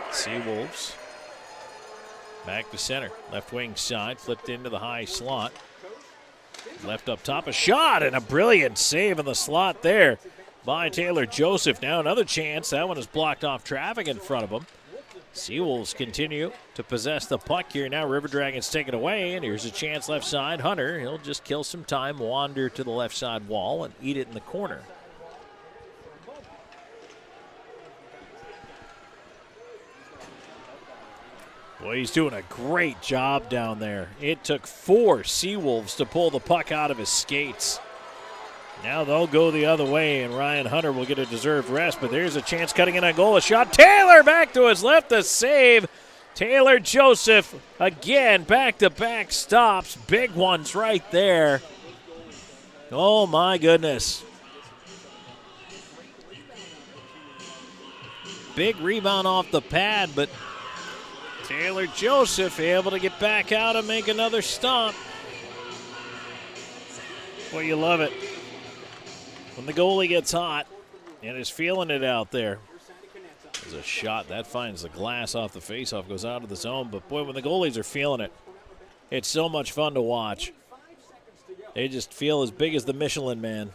Seawolves back to center. Left wing side, flipped into the high slot. Left up top, a shot and a brilliant save in the slot there by Taylor Joseph. Now another chance. That one is blocked off traffic in front of him. Seawolves continue to possess the puck here. Now River Dragons take it away, and here's a chance left side. Hunter, he'll just kill some time, wander to the left side wall, and eat it in the corner. Boy, he's doing a great job down there. It took 4 Seawolves to pull the puck out of his skates. Now they'll go the other way, and Ryan Hunter will get a deserved rest, but there's a chance cutting in a goal. A shot. Taylor back to his left to save. Taylor Joseph again, back-to-back stops. Big ones right there. Oh, my goodness. Big rebound off the pad, but Taylor Joseph able to get back out and make another stop. Boy, you love it when the goalie gets hot and is feeling it out there. There's a shot that finds the glass off the faceoff, goes out of the zone. But boy, when the goalies are feeling it, it's so much fun to watch. They just feel as big as the Michelin Man.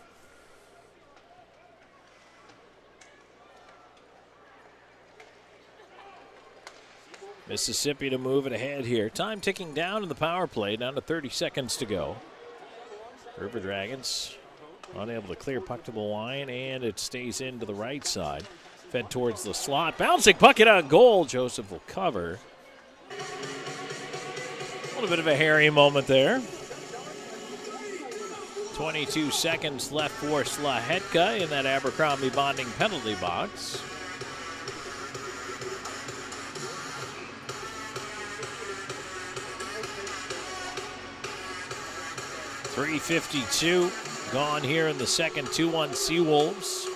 Mississippi to move it ahead here. Time ticking down in the power play, down to 30 seconds to go. River Dragons unable to clear puck to the line, and it stays into the right side. Fed towards the slot. Bouncing puck it on goal. Joseph will cover. A little bit of a hairy moment there. 22 seconds left for Slahetka in that Abercrombie bonding penalty box. .352 gone here in the second. 2-1 Seawolves.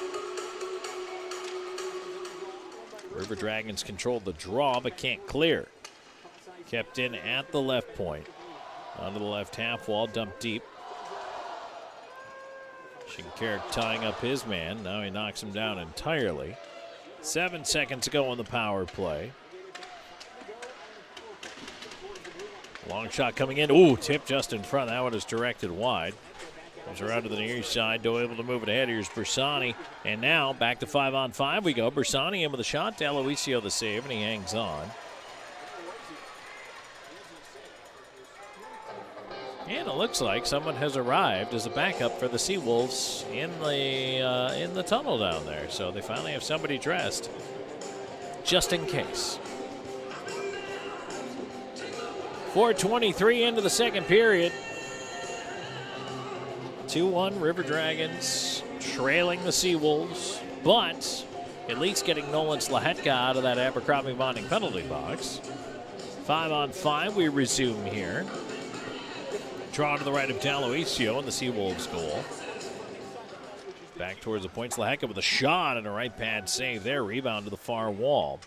River Dragons control the draw but can't clear. Kept in at the left point. Onto the left half wall, dumped deep. Shinkarik tying up his man. Now he knocks him down entirely. 7 seconds to go on the power play. Long shot coming in. Ooh, tip just in front. That one is directed wide. Comes around to the near side. Doe able to move it ahead. Here's Bersani. And now back to 5-on-5 we go. Bersani in with a shot. Aloisio the save, and he hangs on. And it looks like someone has arrived as a backup for the Seawolves in the tunnel down there. So they finally have somebody dressed, just in case. 4:23 into the second period. 2-1 River Dragons trailing the Seawolves, but at least getting Nolan Slahetka out of that Abercrombie Bonding penalty box. 5-on-5 we resume here. Draw to the right of D'Aloisio in the Seawolves goal. Back towards the point. Slahetka with a shot and a right pad save there. Rebound to the far wall.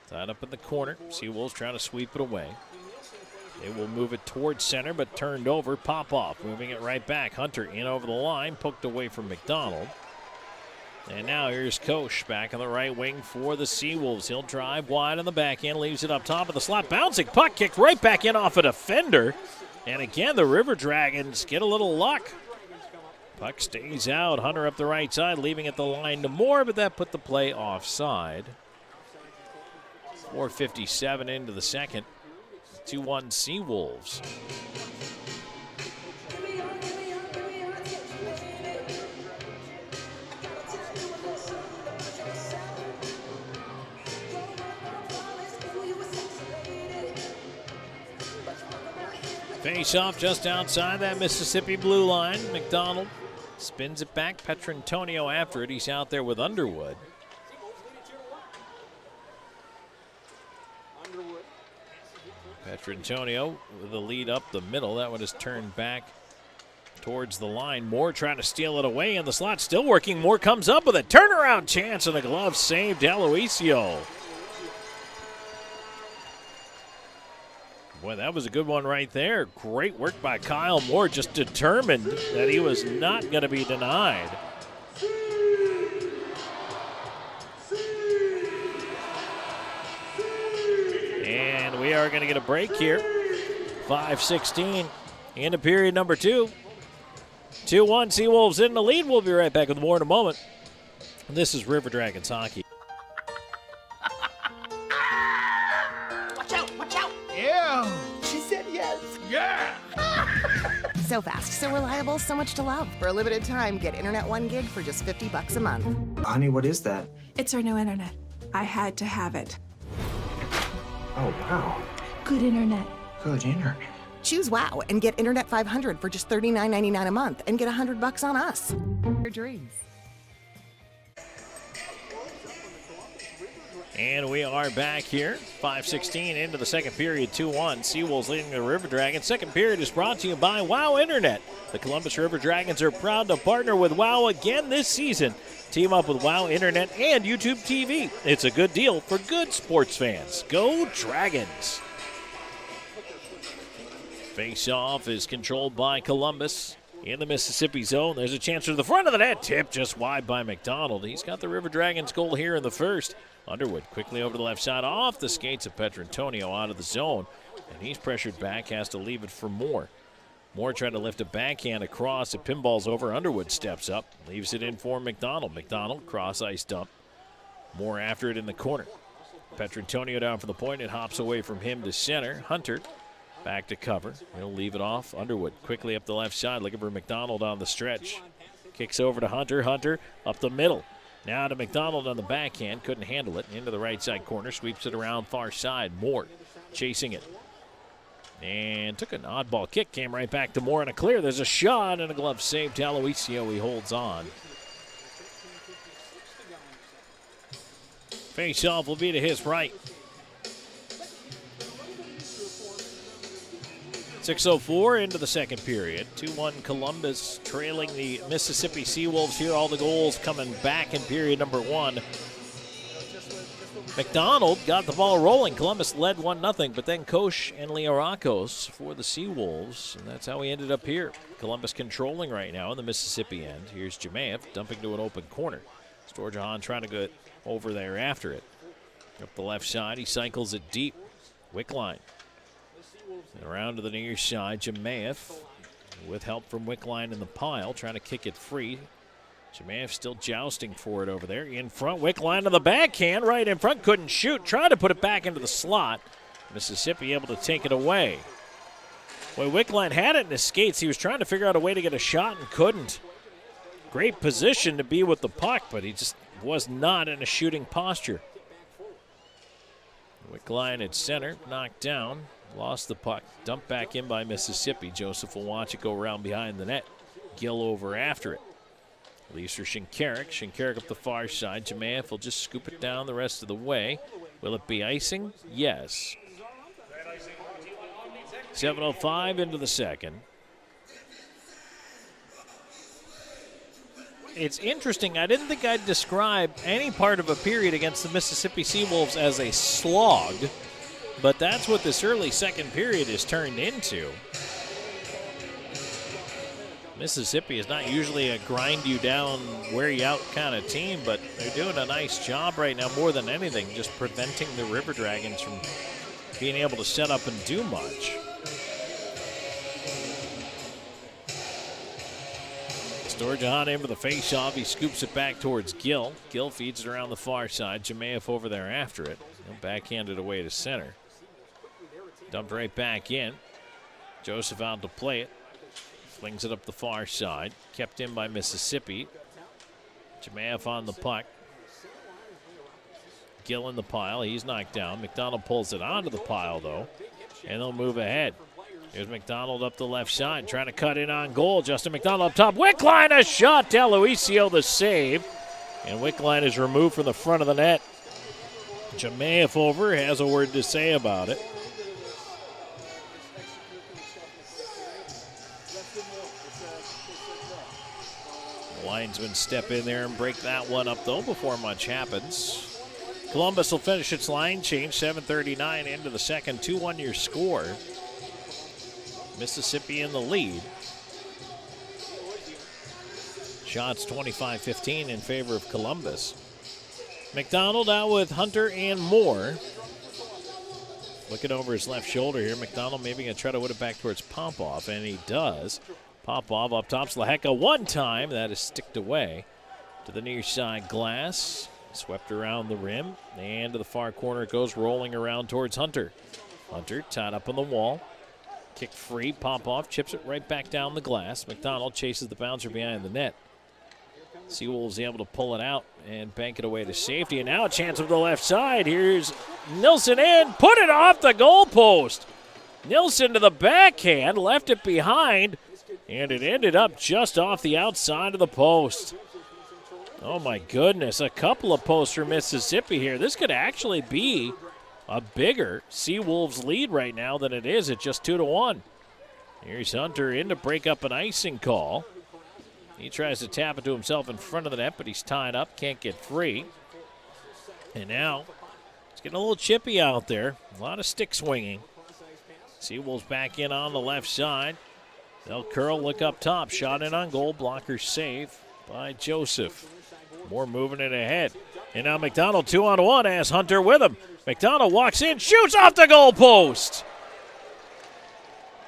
Tied up in the corner. Seawolves trying to sweep it away. They will move it towards center, but turned over. Popoff moving it right back. Hunter in over the line. Poked away from McDonald. And now here's Koch back on the right wing for the Seawolves. He'll drive wide on the back end, leaves it up top of the slot. Bouncing puck kicked right back in off a defender. And again, the River Dragons get a little luck. Puck stays out. Hunter up the right side, leaving it the line to Moore, but that put the play offside. 4:57 into the second. 2-1 Seawolves. Face off just outside that Mississippi blue line. McDonald spins it back. Petrantonio after it. He's out there with Underwood. Petrantonio with the lead up the middle. That one is turned back towards the line. Moore trying to steal it away in the slot. Still working. Moore comes up with a turnaround chance and a glove save. D'Aloisio. Boy, that was a good one right there. Great work by Kyle Moore, just determined that he was not going to be denied. And we are going to get a break here. 5:16 into period number 2. 2-1 Seawolves in the lead. We'll be right back with more in a moment. This is River Dragons hockey. She said yes. Yeah! So fast, so reliable, so much to love. For a limited time, get Internet 1 gig for just $50 a month. Honey, what is that? It's our new internet. I had to have it. Oh, wow. Good internet. Good internet. Choose WOW and get Internet 500 for just $39.99 a month and get $100 on us. Your dreams. And we are back here. 5:16 into the second period, 2-1. Seawolves leading the River Dragons. Second period is brought to you by WOW Internet. The Columbus River Dragons are proud to partner with WOW again this season. Team up with WOW Internet and YouTube TV. It's a good deal for good sports fans. Go Dragons! Face-off is controlled by Columbus. In the Mississippi zone, there's a chance to the front of the net. Tip just wide by McDonald. He's got the River Dragons goal here in the first. Underwood quickly over the left side off the skates of Petrantonio out of the zone. And he's pressured back, has to leave it for Moore. Moore trying to lift a backhand across. It pinballs over. Underwood steps up, leaves it in for McDonald. McDonald cross ice dump. Moore after it in the corner. Petrantonio down for the point. It hops away from him to center. Hunter back to cover. He'll leave it off. Underwood quickly up the left side, looking for McDonald on the stretch. Kicks over to Hunter. Hunter up the middle. Now to McDonald on the backhand. Couldn't handle it. Into the right side corner. Sweeps it around far side. Moore chasing it. And took an oddball kick. Came right back to Moore and a clear. There's a shot and a glove save. D'Aloisio, he holds on. Face-off will be to his right. 6:04 into the second period. 2-1 Columbus trailing the Mississippi Seawolves here. All the goals coming back in period number 1. McDonald got the ball rolling. Columbus led 1-0, but then Koch and Leorakos for the Seawolves, and that's how we ended up here. Columbus controlling right now in the Mississippi end. Here's Jemayev dumping to an open corner. Storjahan trying to get over there after it. Up the left side, he cycles it deep. Wickline. And around to the near side, Jemayev with help from Wickline in the pile, trying to kick it free. Jemayev still jousting for it over there. In front, Wickline to the backhand, right in front, couldn't shoot. Tried to put it back into the slot. Mississippi able to take it away. Boy, Wickline had it in his skates. He was trying to figure out a way to get a shot and couldn't. Great position to be with the puck, but he just was not in a shooting posture. Wickline at center, knocked down, lost the puck. Dumped back in by Mississippi. Joseph will watch it go around behind the net. Gill over after it. Leaves for Shinkarik. Shinkarik up the far side. Jemayev will just scoop it down the rest of the way. Will it be icing? Yes. 7:05 into the second. It's interesting. I didn't think I'd describe any part of a period against the Mississippi Seawolves as a slog, but that's what this early second period is turned into. Mississippi is not usually a grind you down, wear you out kind of team, but they're doing a nice job right now, more than anything, just preventing the River Dragons from being able to set up and do much. Storjahan in for the face-off. He scoops it back towards Gill. Gill feeds it around the far side. Jemayev over there after it. And backhanded away to center. Dumped right back in. Joseph out to play it. Flings it up the far side. Kept in by Mississippi. Jemayev on the puck. Gill in the pile. He's knocked down. McDonald pulls it onto the pile, though. And they'll move ahead. Here's McDonald up the left side, trying to cut in on goal. Justin McDonald up top. Wickline a shot. Deluisio the save. And Wickline is removed from the front of the net. Jemayev over, has a word to say about it. The linesmen step in there and break that one up, though, before much happens. Columbus will finish its line change, 7:39 into the second. 2-1 your score. Mississippi in the lead. Shots 25-15 in favor of Columbus. McDonald out with Hunter and Moore. Looking over his left shoulder here. McDonald maybe going to try to whip it back towards Popov, and he does. Popov up top. Slaheka one time. That is sticked away to the near side glass. Swept around the rim. And to the far corner it goes, rolling around towards Hunter. Hunter tied up on the wall. Kick free, Popov chips it right back down the glass. McDonald chases the bouncer behind the net. Seawolves able to pull it out and bank it away to safety. And now a chance of the left side. Here's Nilsson in, put it off the goalpost. Nilsson to the backhand, left it behind, and it ended up just off the outside of the post. Oh my goodness, a couple of posts for Mississippi here. This could actually be a bigger Seawolves lead right now than it is at just 2-1. Here's Hunter in to break up an icing call. He tries to tap it to himself in front of the net, but he's tied up, can't get free. And now it's getting a little chippy out there. A lot of stick swinging. Seawolves back in on the left side. They'll curl, look up top. Shot in on goal. Blocker save by Joseph. Moore moving it ahead. And now McDonald 2-on-1 has Hunter with him. McDonald walks in, shoots off the goalpost.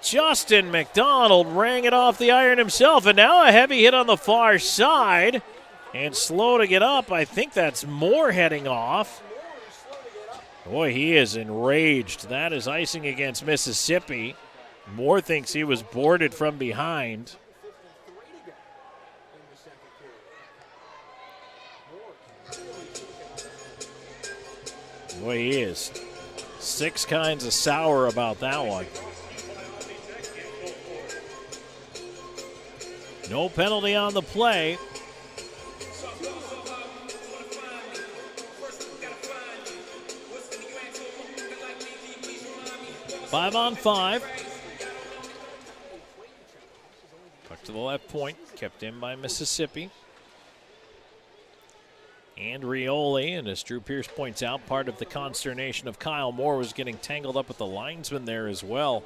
Justin McDonald rang it off the iron himself, and now a heavy hit on the far side. And slow to get up. I think that's Moore heading off. Boy, he is enraged. That is icing against Mississippi. Moore thinks he was boarded from behind. Boy, he is six kinds of sour about that one. No penalty on the play. Five on five. Puck to the left point, kept in by Mississippi. Andrioli, and as Drew Pierce points out, part of the consternation of Kyle Moore was getting tangled up with the linesman there as well.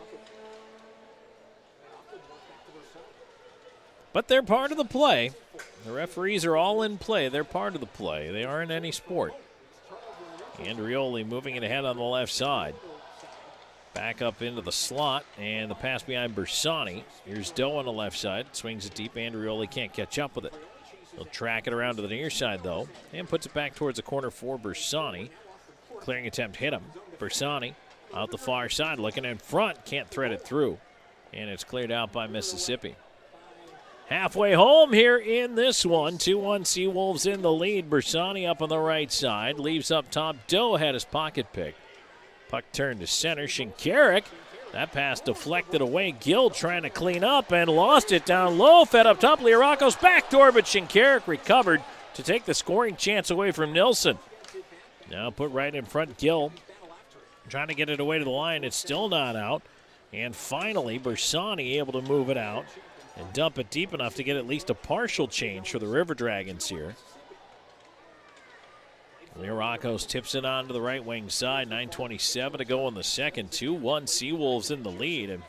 But they're part of the play. The referees are all in play. They're part of the play. They are in any sport. Andrioli moving it ahead on the left side. Back up into the slot, and the pass behind Bersani. Here's Doe on the left side. Swings it deep. Andrioli can't catch up with it. He'll track it around to the near side, though, and puts it back towards the corner for Bersani. Clearing attempt hit him. Bersani out the far side, looking in front. Can't thread it through. And it's cleared out by Mississippi. Halfway home here in this one. 2-1 Seawolves in the lead. Bersani up on the right side. Leaves up top. Doe had his pocket pick. Puck turned to center. Shinkarik. That pass deflected away. Gill trying to clean up and lost it down low. Fed up top. Liarako's backdoor, but Shinkarik recovered to take the scoring chance away from Nilsson. Now put right in front. Gill trying to get it away to the line. It's still not out. And finally, Bersani able to move it out and dump it deep enough to get at least a partial change for the River Dragons here. Liarakos tips it on to the right wing side. 9:27 to go in the second. 2-1 Seawolves in the lead. And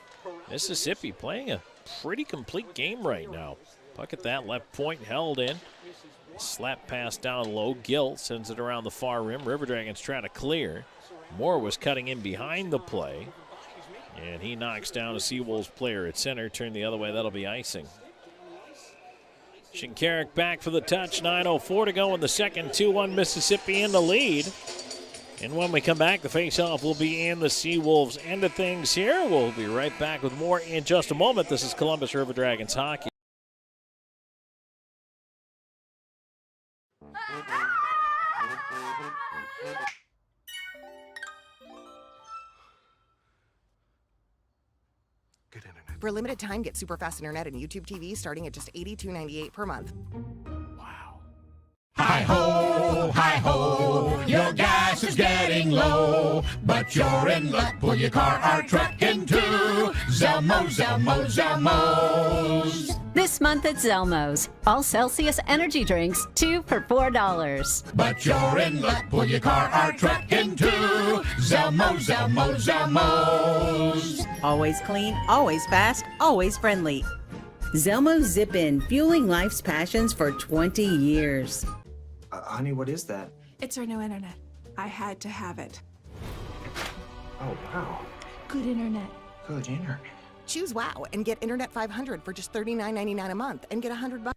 Mississippi playing a pretty complete game right now. Puck at that left point held in. Slap pass down low. Gill sends it around the far rim. River Dragons trying to clear. Moore was cutting in behind the play. And he knocks down a Seawolves player at center. Turn the other way. That'll be icing. Shinkarik back for the touch. 9:04 to go in the second. 2-1 Mississippi in the lead. And when we come back, the faceoff will be in the Seawolves end of things here. We'll be right back with more in just a moment. This is Columbus River Dragons hockey. For a limited time, get super fast internet and YouTube TV starting at just $82.98 per month. Hi-ho, your gas is getting low, but you're in luck. Pull your car or truck into Zelmo's. This month at Zelmo's, all Celsius energy drinks, 2 for $4. But you're in luck. Pull your car or truck into Zelmo's. Always clean, always fast, always friendly. Zelmo Zip In, fueling life's passions for 20 years. Honey, what is that? It's our new internet. I had to have it. Oh, wow. Good internet. Good internet. Choose WOW and get Internet 500 for just $39.99 a month and get $100.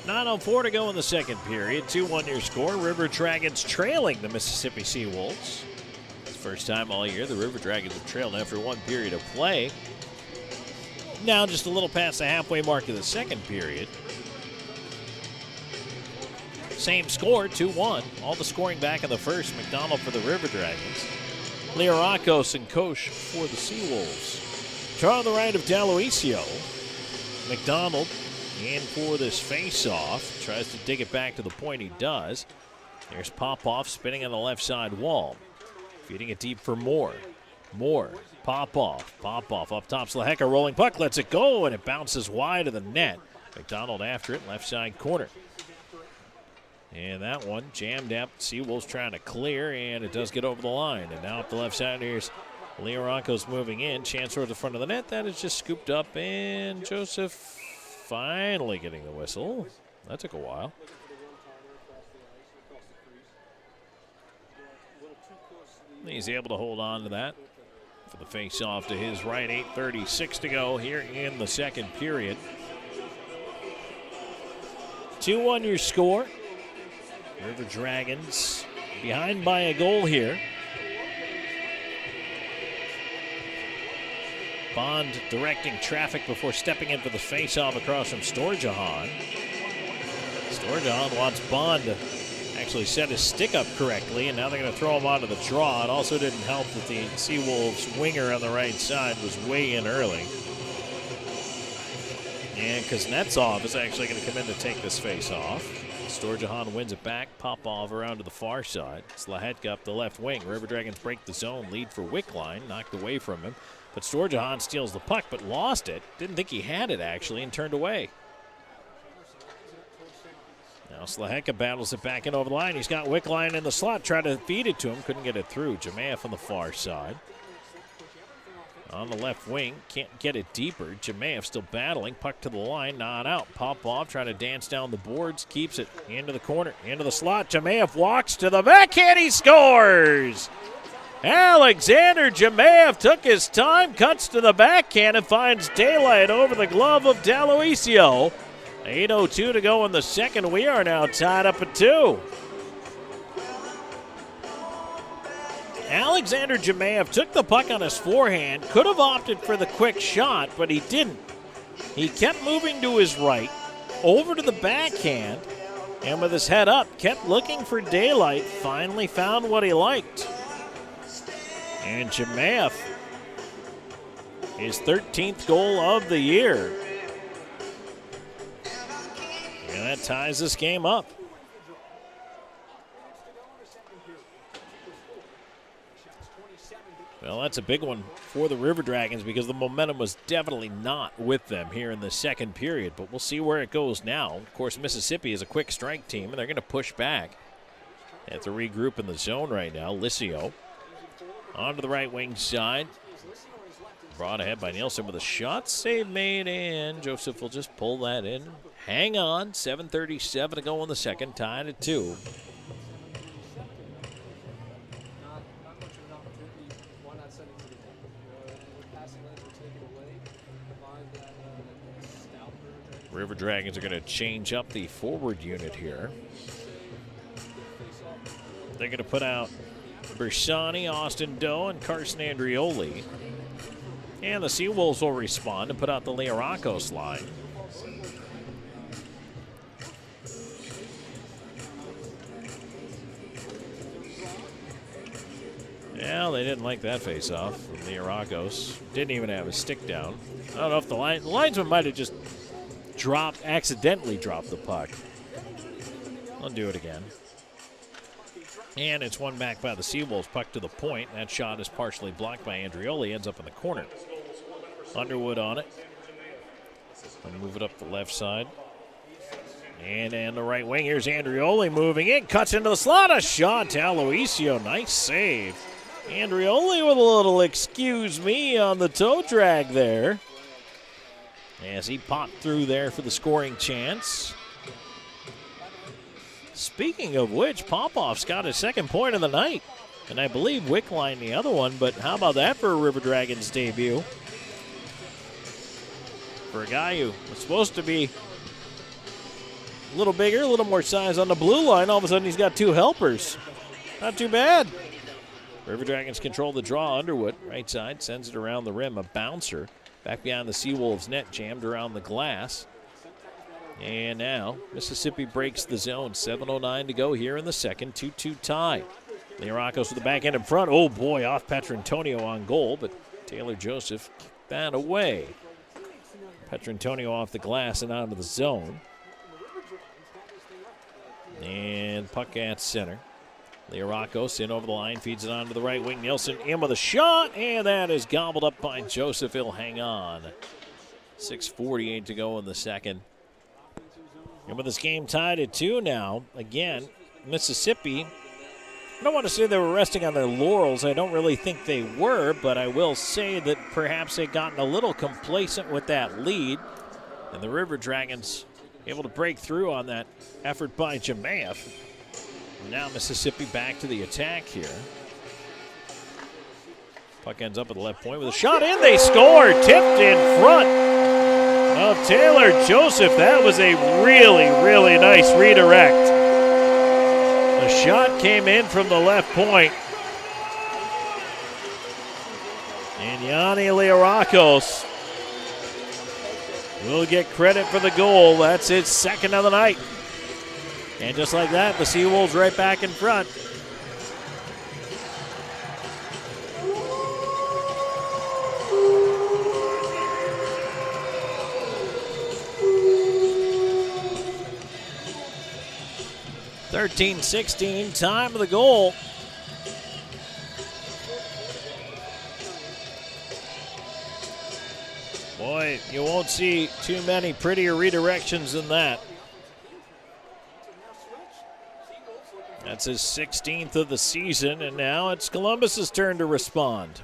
.04 to go in the second period. 2-1 your score. River Dragons trailing the Mississippi Seawolves. It's the first time all year the River Dragons have trailed after one period of play. Now just a little past the halfway mark of the second period. Same score, 2-1. All the scoring back in the first. McDonald for the River Dragons. Liarakos and Koch for the Seawolves. Draw on the right of D'Aloisio. McDonald in for this face-off. Tries to dig it back to the point. He does. There's Popoff spinning on the left side wall. Feeding it deep for Moore. Moore, Popoff. Popoff up top. Slaheka rolling puck. Lets it go, and it bounces wide of the net. McDonald after it. Left side corner. And that one jammed up. Seawolves trying to clear, and it does get over the line. And now up the left side, here's Liarakos moving in. Chance towards the front of the net. That is just scooped up, and Joseph finally getting the whistle. That took a while. He's able to hold on to that for the face-off to his right. 8:36 to go here in the second period. 2-1 your score. River Dragons behind by a goal here. Bond directing traffic before stepping in for the face-off across from Storjahan. Storjahan wants Bond to actually set his stick up correctly, and now they're going to throw him onto the draw. It also didn't help that the Seawolves winger on the right side was way in early. And Kuznetsov is actually going to come in to take this face-off. Storjahan wins it back. Popov around to the far side. Slahetka up the left wing. River Dragons break the zone. Lead for Wickline. Knocked away from him. But Storjahan steals the puck but lost it. Didn't think he had it, actually, and turned away. Now Slaheka battles it back in over the line. He's got Wickline in the slot. Tried to feed it to him. Couldn't get it through. Jemayev on the far side. On the left wing. Can't get it deeper. Jemayev still battling. Puck to the line. Not out. Popov trying to dance down the boards. Keeps it into the corner. Into the slot. Jemayev walks to the backhand. He scores! Alexander Jemayev took his time. Cuts to the backhand and finds daylight over the glove of D'Aloisio. 8:02 to go in the second. We are now tied up at 2. Alexander Jemayev took the puck on his forehand. Could have opted for the quick shot, but he didn't. He kept moving to his right, over to the backhand, and with his head up, kept looking for daylight. Finally found what he liked. And Jemayev, his 13th goal of the year. And that ties this game up. Well, that's a big one for the River Dragons because the momentum was definitely not with them here in the second period. But we'll see where it goes now. Of course, Mississippi is a quick strike team, and they're going to push back. They have to regroup in the zone right now. Licio onto the right wing side. Brought ahead by Nielsen with a shot save made, and Joseph will just pull that in. Hang on, 7:37 to go in the second, tied at 2. River Dragons are going to change up the forward unit here. They're going to put out Bersani, Austin Doe, and Carson Andrioli. And the Seawolves will respond and put out the Leorakos line. Well, they didn't like that face-off from Leorakos. Didn't even have his stick down. I don't know if the linesman might have just accidentally dropped the puck. I'll do it again. And it's won back by the Seawolves. Puck to the point. That shot is partially blocked by Andrioli. Ends up in the corner. Underwood on it. I'll move it up the left side. And the right wing. Here's Andrioli moving in. Cuts into the slot. A shot to Aloisio. Nice save. Andrioli with a little excuse me on the toe drag there. As he popped through there for the scoring chance. Speaking of which, Popov's got his second point of the night. And I believe Wickline the other one, but how about that for a River Dragons debut? For a guy who was supposed to be a little bigger, a little more size on the blue line, all of a sudden he's got 2 helpers. Not too bad. River Dragons control the draw. Underwood, right side, sends it around the rim. A bouncer. Back behind the Seawolves net, jammed around the glass. And now Mississippi breaks the zone. 7:09 to go here in the second. 2-2 tie. Leorakos with the backhand in front. Oh boy, off Petrantonio on goal, but Taylor Joseph kicked that away. Petrantonio off the glass and onto the zone. And puck at center. Leorakos in over the line, feeds it onto the right wing. Nielsen in with a shot, and that is gobbled up by Joseph. He'll hang on. 6:48 to go in the second. And with this game tied at 2 now, again, Mississippi, I don't want to say they were resting on their laurels. I don't really think they were, but I will say that perhaps they'd gotten a little complacent with that lead. And the River Dragons able to break through on that effort by Jemayev. Now Mississippi back to the attack here. Puck ends up at the left point with a shot in. They score. Tipped in front of Taylor Joseph. That was a really, really nice redirect. The shot came in from the left point. And Yanni Leorakos will get credit for the goal. That's his second of the night. And just like that, the Seawolves right back in front. .13-16, time of the goal. You won't see too many prettier redirections than that. That's his 16th of the season, and now it's Columbus's turn to respond.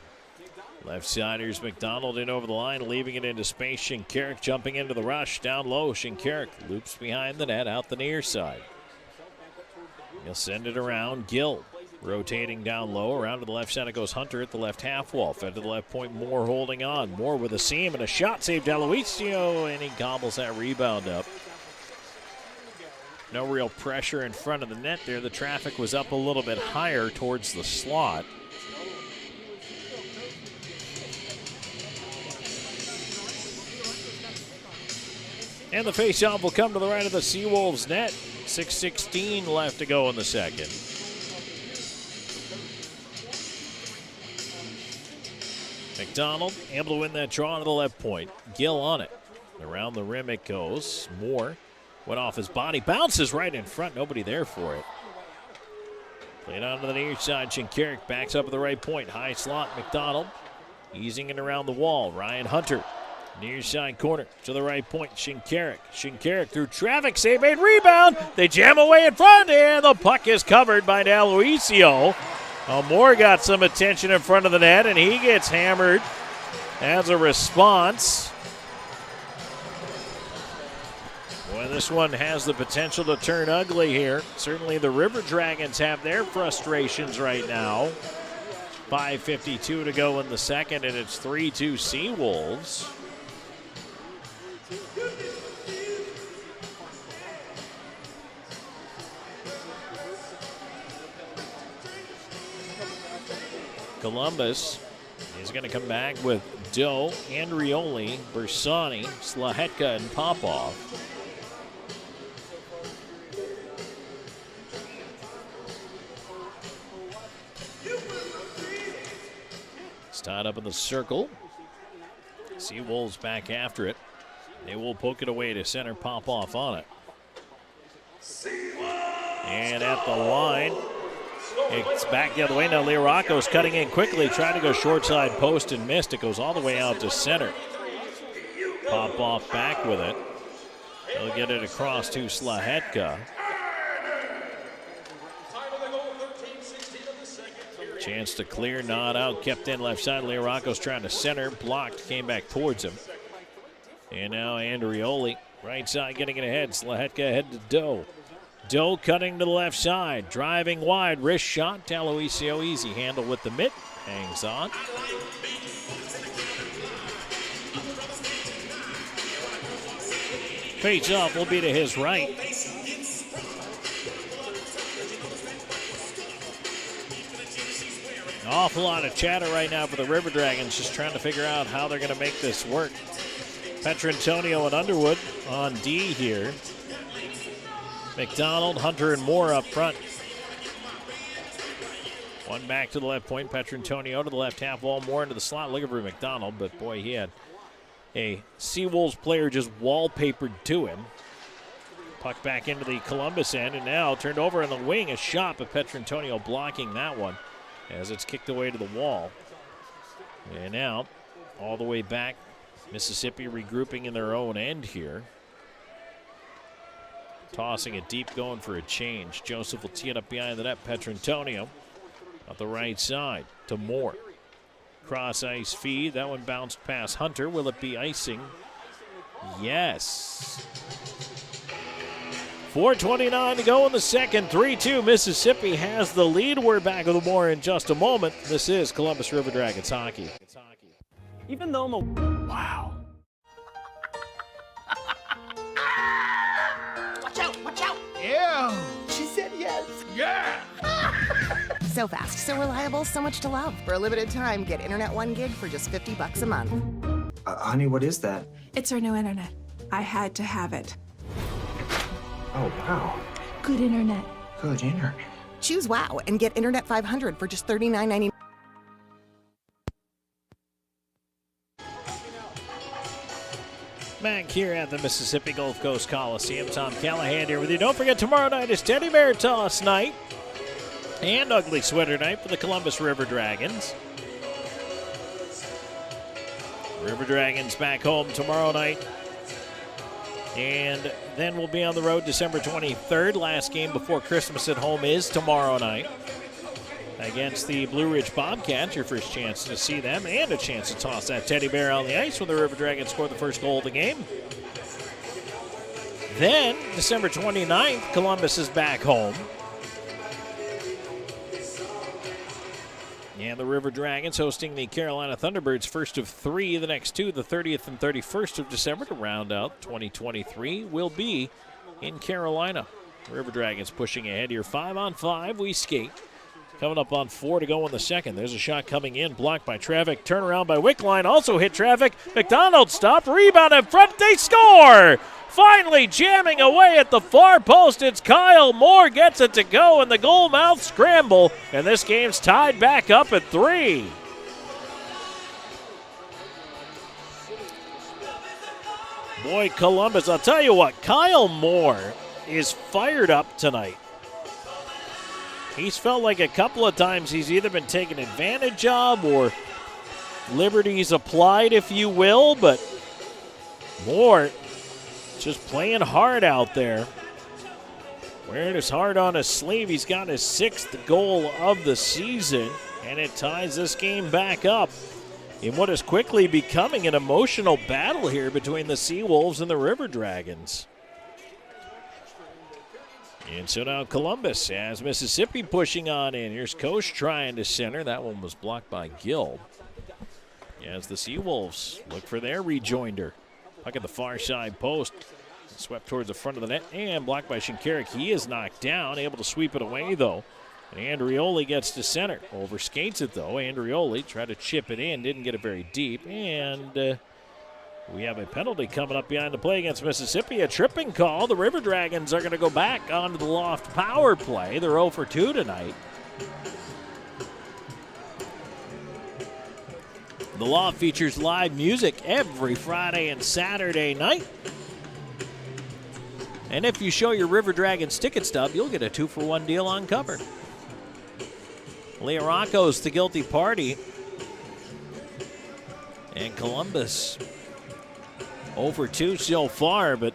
Left-siders, McDonald in over the line, leaving it into space. Shinkarik jumping into the rush. Down low, Shinkarik loops behind the net, out the near side. He'll send it around. Gill rotating down low. Around to the left side, it goes Hunter at the left half wall. Fed to the left point, Moore holding on. Moore with a seam and a shot saved Aloisio, and he gobbles that rebound up. No real pressure in front of the net there. The traffic was up a little bit higher towards the slot. And the faceoff will come to the right of the Seawolves net. 6:16 left to go in the second. McDonald able to win that draw to the left point. Gill on it. Around the rim it goes. Moore went off his body. Bounces right in front. Nobody there for it. Played on to the near side. Shinkarik backs up at the right point. High slot. McDonald easing it around the wall. Ryan Hunter. Near side corner to the right point. Shinkarik through traffic. Save made. Rebound. They jam away in front. And the puck is covered by Aloisio. Moore got some attention in front of the net. And he gets hammered as a response. Boy, this one has the potential to turn ugly here. Certainly the River Dragons have their frustrations right now. 5:52 to go in the second. And it's 3-2 Seawolves. Columbus is going to come back with Doe, Andrioli, Bersani, Slahetka, and Popov. It's tied up in the circle. Seawolves back after it. They will poke it away to center. Popov on it. And at the line, it's back the other way. Now Lioracco's cutting in quickly, trying to go short side post and missed. It goes all the way out to center. Popov back with it. He'll get it across to Slahetka. Chance to clear, not out, kept in left side. Lioracco's trying to center, blocked, came back towards him. And now Andrioli, right side getting it ahead. Slahetka ahead to Doe. Doe cutting to the left side, driving wide, wrist shot. Aloisio, easy handle with the mitt, hangs on. Face off will be to his right. An awful lot of chatter right now for the River Dragons, just trying to figure out how they're going to make this work. Petrantonio and Underwood on D here. McDonald, Hunter, and Moore up front. One back to the left point. Petrantonio to the left half wall. Moore into the slot looking for McDonald, but boy, he had a Seawolves player just wallpapered to him. Puck back into the Columbus end, and now turned over in the wing. A shot, but Petrantonio blocking that one as it's kicked away to the wall. And now, all the way back, Mississippi regrouping in their own end here. Tossing it deep, going for a change. Joseph will tee it up behind the net. Petrantonio up the right side to Moore. Cross ice feed. That one bounced past Hunter. Will it be icing? Yes. 4:29 to go in the second. 3-2. Mississippi has the lead. We're back with more in just a moment. This is Columbus River Dragons hockey. Even though Wow. Watch out! Ew. She said yes. Yeah. So fast, so reliable, so much to love. For a limited time, get Internet 1 gig for just $50 a month. Honey, what is that? It's our new internet. I had to have it. Oh, wow. Good internet. Good internet. Choose WOW and get Internet 500 for just $39.99. Back here at the Mississippi Gulf Coast Coliseum, Tom Callahan here with you. Don't forget, tomorrow night is Teddy Bear Toss night and Ugly Sweater night for the Columbus River Dragons. River Dragons back home tomorrow night. And then we'll be on the road December 23rd. Last game before Christmas at home is tomorrow night against the Blue Ridge Bobcats. Your first chance to see them and a chance to toss that teddy bear on the ice when the River Dragons score the first goal of the game. Then, December 29th, Columbus is back home. And the River Dragons hosting the Carolina Thunderbirds, first of three. The next two, the 30th and 31st of December, to round out 2023, will be in Carolina. The River Dragons pushing ahead here. 5-on-5, we skate. Coming up on 4 to go in the second. There's a shot coming in, blocked by traffic. Turnaround by Wickline, also hit traffic. McDonald stopped, rebound in front, they score! Finally jamming away at the far post. It's Kyle Moore, gets it to go in the goal mouth scramble, and this game's tied back up at 3. Boy, Columbus, I'll tell you what, Kyle Moore is fired up tonight. He's felt like a couple of times he's either been taken advantage of or liberties applied, if you will, but Moore just playing hard out there. Wearing his heart on his sleeve. He's got his 6th goal of the season, and it ties this game back up in what is quickly becoming an emotional battle here between the Seawolves and the River Dragons. And so now Columbus has Mississippi pushing on in. Here's Koch trying to center. That one was blocked by Gill. As the Seawolves look for their rejoinder. Puck at the far side post. Swept towards the front of the net and blocked by Shinkarik. He is knocked down, able to sweep it away though. And Andrioli gets to center. Overskates it though. Andrioli tried to chip it in, didn't get it very deep. And we have a penalty coming up behind the play against Mississippi. A tripping call. The River Dragons are going to go back onto the loft power play. They're 0 for 2 tonight. The Loft features live music every Friday and Saturday night. And if you show your River Dragons ticket stub, you'll get a 2-for-1 deal on cover. Leah Rocco's the guilty party. And Columbus 0 for 2 so far, but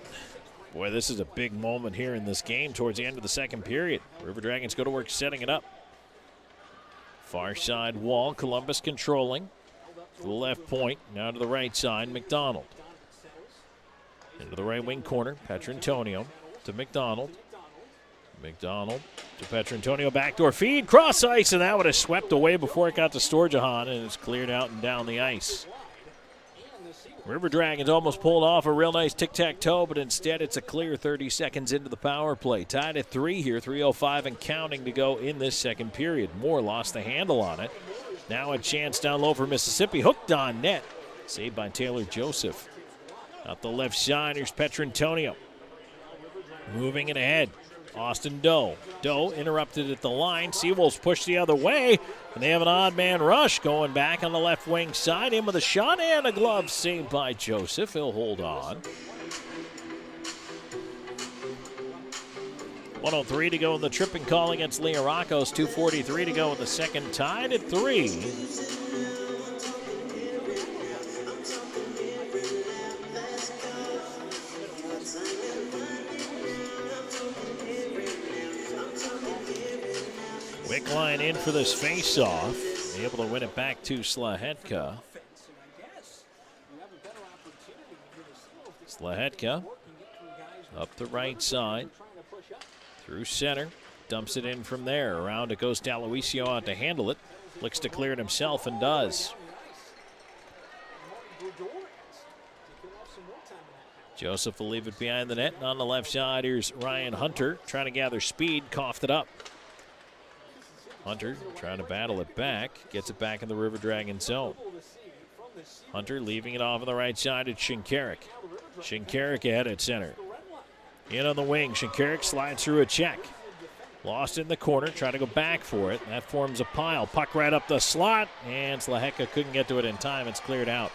boy, this is a big moment here in this game towards the end of the second period. River Dragons go to work setting it up. Far side wall, Columbus controlling. To the left point, now to the right side, McDonald. Into the right wing corner, Petrantonio to McDonald. McDonald to Petrantonio, backdoor feed, cross ice, and that would have swept away before it got to Storjahan, and it's cleared out and down the ice. River Dragons almost pulled off a real nice tic-tac-toe, but instead it's a clear 30 seconds into the power play. Tied at 3 here, 3:05 and counting to go in this second period. Moore lost the handle on it. Now a chance down low for Mississippi. Hooked on net. Saved by Taylor Joseph. Out the left side, here's Petrantonio. Moving it ahead. Austin Doe. Doe interrupted at the line. Seawolves push the other way, and they have an odd man rush going back on the left wing side. In with a shot and a glove saved by Joseph. He'll hold on. 1:03 to go in the tripping call against Leah Rocco's. 2:43 to go in the second, tied at 3. Wickline in for this face-off. Able to win it back to Slahetka. Slahetka up the right side. Through center. Dumps it in from there. Around it goes D'Aloisio out to handle it. Looks to clear it himself and does. Joseph will leave it behind the net. And on the left side, here's Ryan Hunter trying to gather speed. Coughed it up. Hunter trying to battle it back. Gets it back in the River Dragon zone. Hunter leaving it off on the right side at Shinkarik. Shinkarik ahead at center. In on the wing, Shinkarik slides through a check. Lost in the corner, trying to go back for it. That forms a pile. Puck right up the slot, and Slaheka couldn't get to it in time. It's cleared out.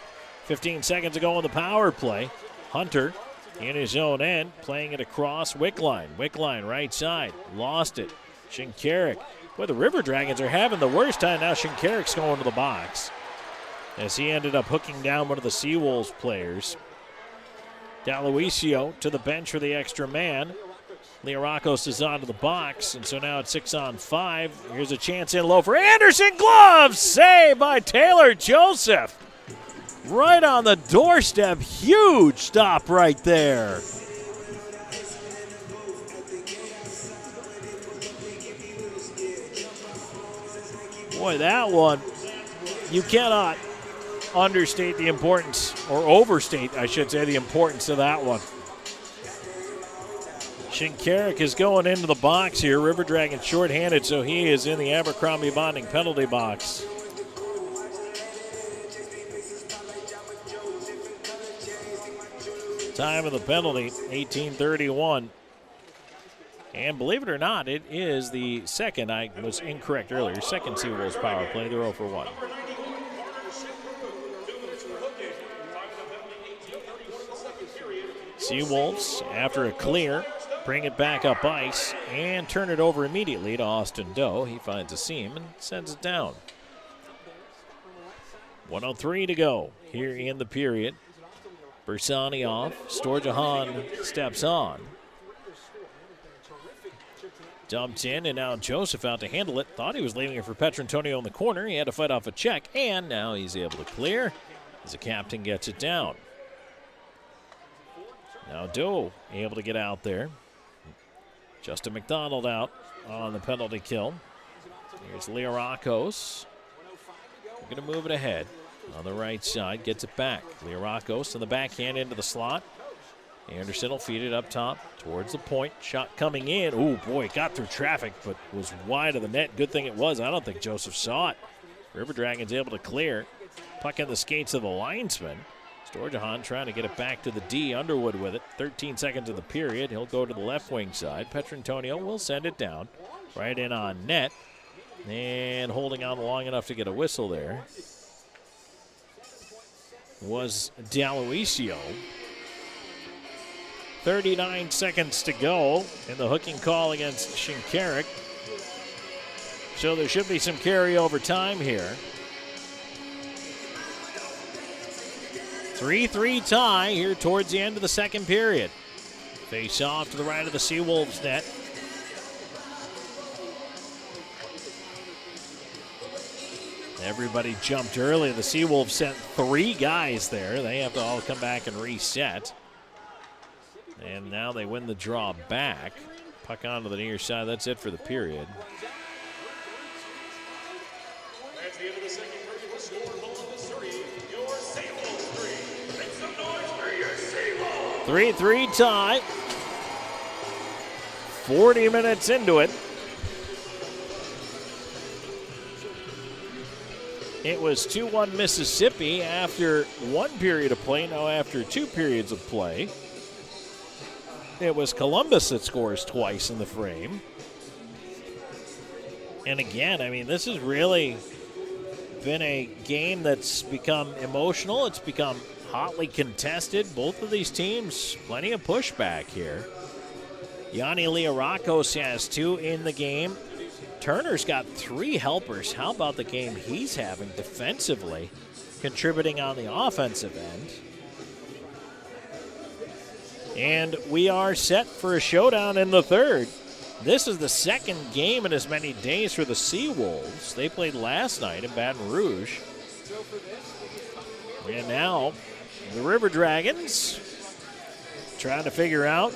15 seconds ago on the power play. Hunter in his own end, playing it across Wickline. Wickline right side, lost it. Shinkarik. Boy, the River Dragons are having the worst time now. Shinkarik's going to the box. as he ended up hooking down one of the Seawolves players. D'Aloisio to the bench for the extra man. Leorakos is onto the box, and so now it's 6-on-5. Here's a chance in low for Anderson. Glove save by Taylor Joseph. Right on the doorstep. Huge stop right there. Boy, that one, you cannot understate the importance, or overstate, I should say, the importance of that one. Shinkarik is going into the box here. River Dragon shorthanded, so he is in the Abercrombie Bonding penalty box. Time of the penalty, 18:31. And believe it or not, it is the second, I was incorrect earlier, second Seawolves power play. They're 0 for 1. Seawolves, after a clear, bring it back up ice and turn it over immediately to Austin Doe. He finds a seam and sends it down. 1:03 to go here in the period. Bersani off. Storjahan steps on. Dumped in, and now Joseph out to handle it. Thought he was leaving it for Petrantonio in the corner. He had to fight off a check, and now he's able to clear as the captain gets it down. Now Doe able to get out there. Justin McDonald out on the penalty kill. Here's Leorakos. We're going to move it ahead. On the right side, gets it back. Leorakos in the backhand into the slot. Anderson will feed it up top towards the point. Shot coming in. Oh, boy, got through traffic, but was wide of the net. Good thing it was. I don't think Joseph saw it. River Dragons able to clear. Puck in the skates of the linesman. Storjahan trying to get it back to the D. Underwood with it. 13 seconds of the period. He'll go to the left wing side. Petrantonio will send it down. Right in on net. And holding on long enough to get a whistle there was D'Aloisio. 39 seconds to go in the hooking call against Shinkarik. So there should be some carryover time here. 3-3 tie here towards the end of the second period. Face off to the right of the Seawolves net. Everybody jumped early. The Seawolves sent 3 guys there. They have to all come back and reset. And now they win the draw back. Puck onto the near side. That's it for the period. That's the end of the second period. The score Columbus 3, your Seawolves 3. Make some noise for your Seawolves. 3-3 tie. 40 minutes into it. It was 2-1 Mississippi after 1 period of play. Now after 2 periods of play. It was Columbus that scores twice in the frame. And again, I mean, this has really been a game that's become emotional. It's become hotly contested. Both of these teams, plenty of pushback here. Yanni Leorakos has 2 in the game. Turner's got 3 helpers. How about the game he's having defensively, contributing on the offensive end? And we are set for a showdown in the third. This is the second game in as many days for the Seawolves. They played last night in Baton Rouge. And now the River Dragons trying to figure out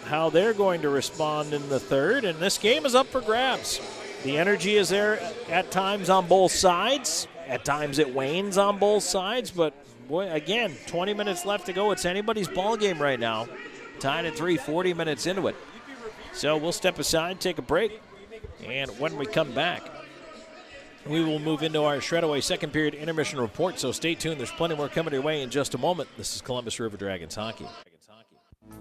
how they're going to respond in the third. And this game is up for grabs. The energy is there at times on both sides. At times it wanes on both sides, but boy, again, 20 minutes left to go. It's anybody's ball game right now. Tied at 3, 40 minutes into it. So we'll step aside, take a break, and when we come back, we will move into our Shredaway second period intermission report. So stay tuned. There's plenty more coming your way in just a moment. This is Columbus River Dragons Hockey.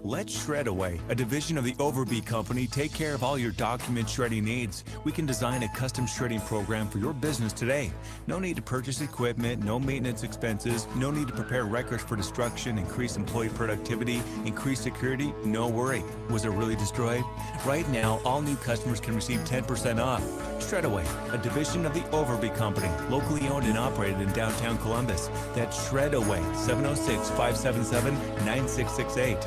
Let Shredaway, a division of the Overby Company, take care of all your document shredding needs. We can design a custom shredding program for your business today. No need to purchase equipment, no maintenance expenses, no need to prepare records for destruction, increase employee productivity, increase security, no worry. Was it really destroyed? Right now, all new customers can receive 10% off. Shredaway, a division of the Overby Company, locally owned and operated in downtown Columbus. That's Shredaway, 706-577-9668.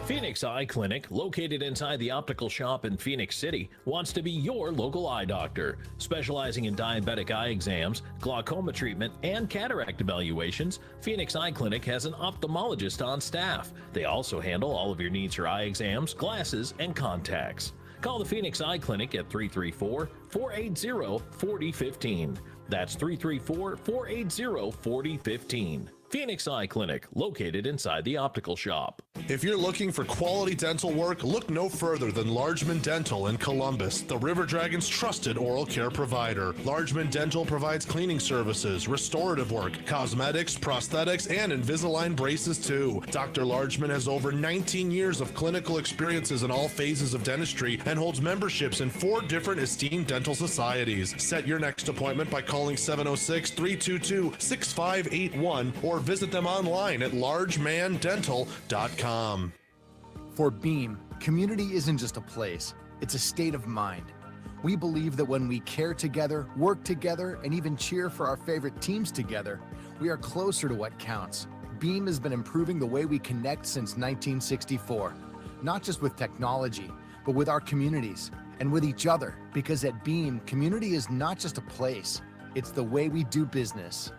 Phoenix Eye Clinic, located inside the optical shop in Phoenix City, wants to be your local eye doctor. Specializing in diabetic eye exams, glaucoma treatment, and cataract evaluations, Phoenix Eye Clinic has an ophthalmologist on staff. They also handle all of your needs for eye exams, glasses, and contacts. Call the Phoenix Eye Clinic at 334-480-4015. That's 334-480-4015. Phoenix Eye Clinic, located inside the optical shop. If you're looking for quality dental work, look no further than Largeman Dental in Columbus, the River Dragon's trusted oral care provider. Largeman Dental provides cleaning services, restorative work, cosmetics, prosthetics, and Invisalign braces too. Dr. Largeman has over 19 years of clinical experiences in all phases of dentistry and holds memberships in 4 different esteemed dental societies. Set your next appointment by calling 706-322-6581 or visit them online at largemandental.com. For Beam, community isn't just a place, it's a state of mind. We believe that when we care together, work together, and even cheer for our favorite teams together, we are closer to what counts. Beam has been improving the way we connect since 1964, not just with technology, but with our communities and with each other, because at Beam, community is not just a place, it's the way we do business.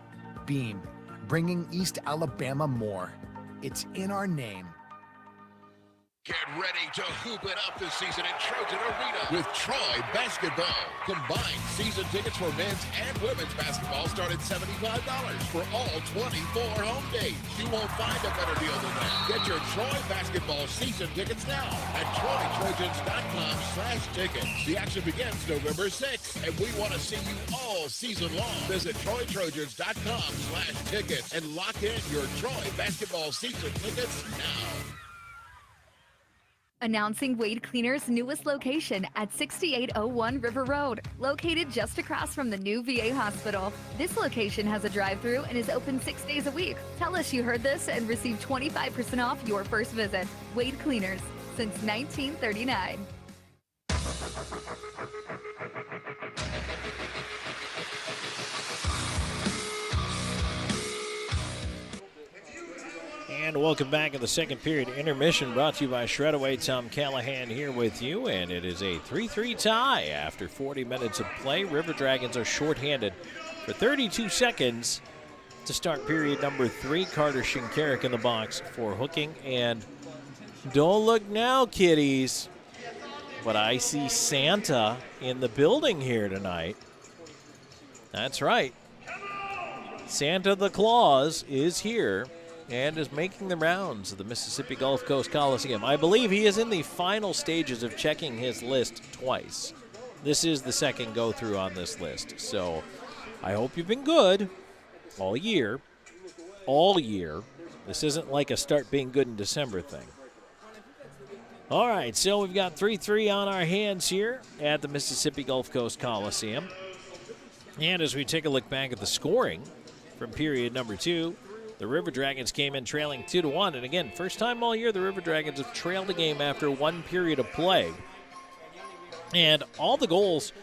Beam, bringing East Alabama more. It's in our name. Get ready to hoop it up this season in Trojan Arena with Troy Basketball. Combined season tickets for men's and women's basketball start at $75 for all 24 home days. You won't find a better deal than that. Get your Troy Basketball season tickets now at TroyTrojans.com/tickets. The action begins November 6th, and we want to see you all season long. Visit TroyTrojans.com/tickets and lock in your Troy Basketball season tickets now. Announcing Wade Cleaner's newest location at 6801 River Road, located just across from the new VA hospital. This location has a drive-thru and is open 6 days a week. Tell us you heard this and receive 25% off your first visit. Wade Cleaners, since 1939. And welcome back in the second period. Intermission brought to you by Shredaway. Tom Callahan here with you, and it is a 3-3 tie after 40 minutes of play. River Dragons are shorthanded for 32 seconds to start period number 3. Carter Shinkarik in the box for hooking, and don't look now, kiddies, but I see Santa in the building here tonight. That's right. Santa the Claus is here and is making the rounds of the Mississippi Gulf Coast Coliseum. I believe he is in the final stages of checking his list twice. This is the second go-through on this list. So I hope you've been good all year. All year. This isn't like a start being good in December thing. All right, so we've got 3-3 on our hands here at the Mississippi Gulf Coast Coliseum. And as we take a look back at the scoring from period number 2, the River Dragons came in trailing 2-1. And again, first time all year the River Dragons have trailed the game after one period of play. And all the goals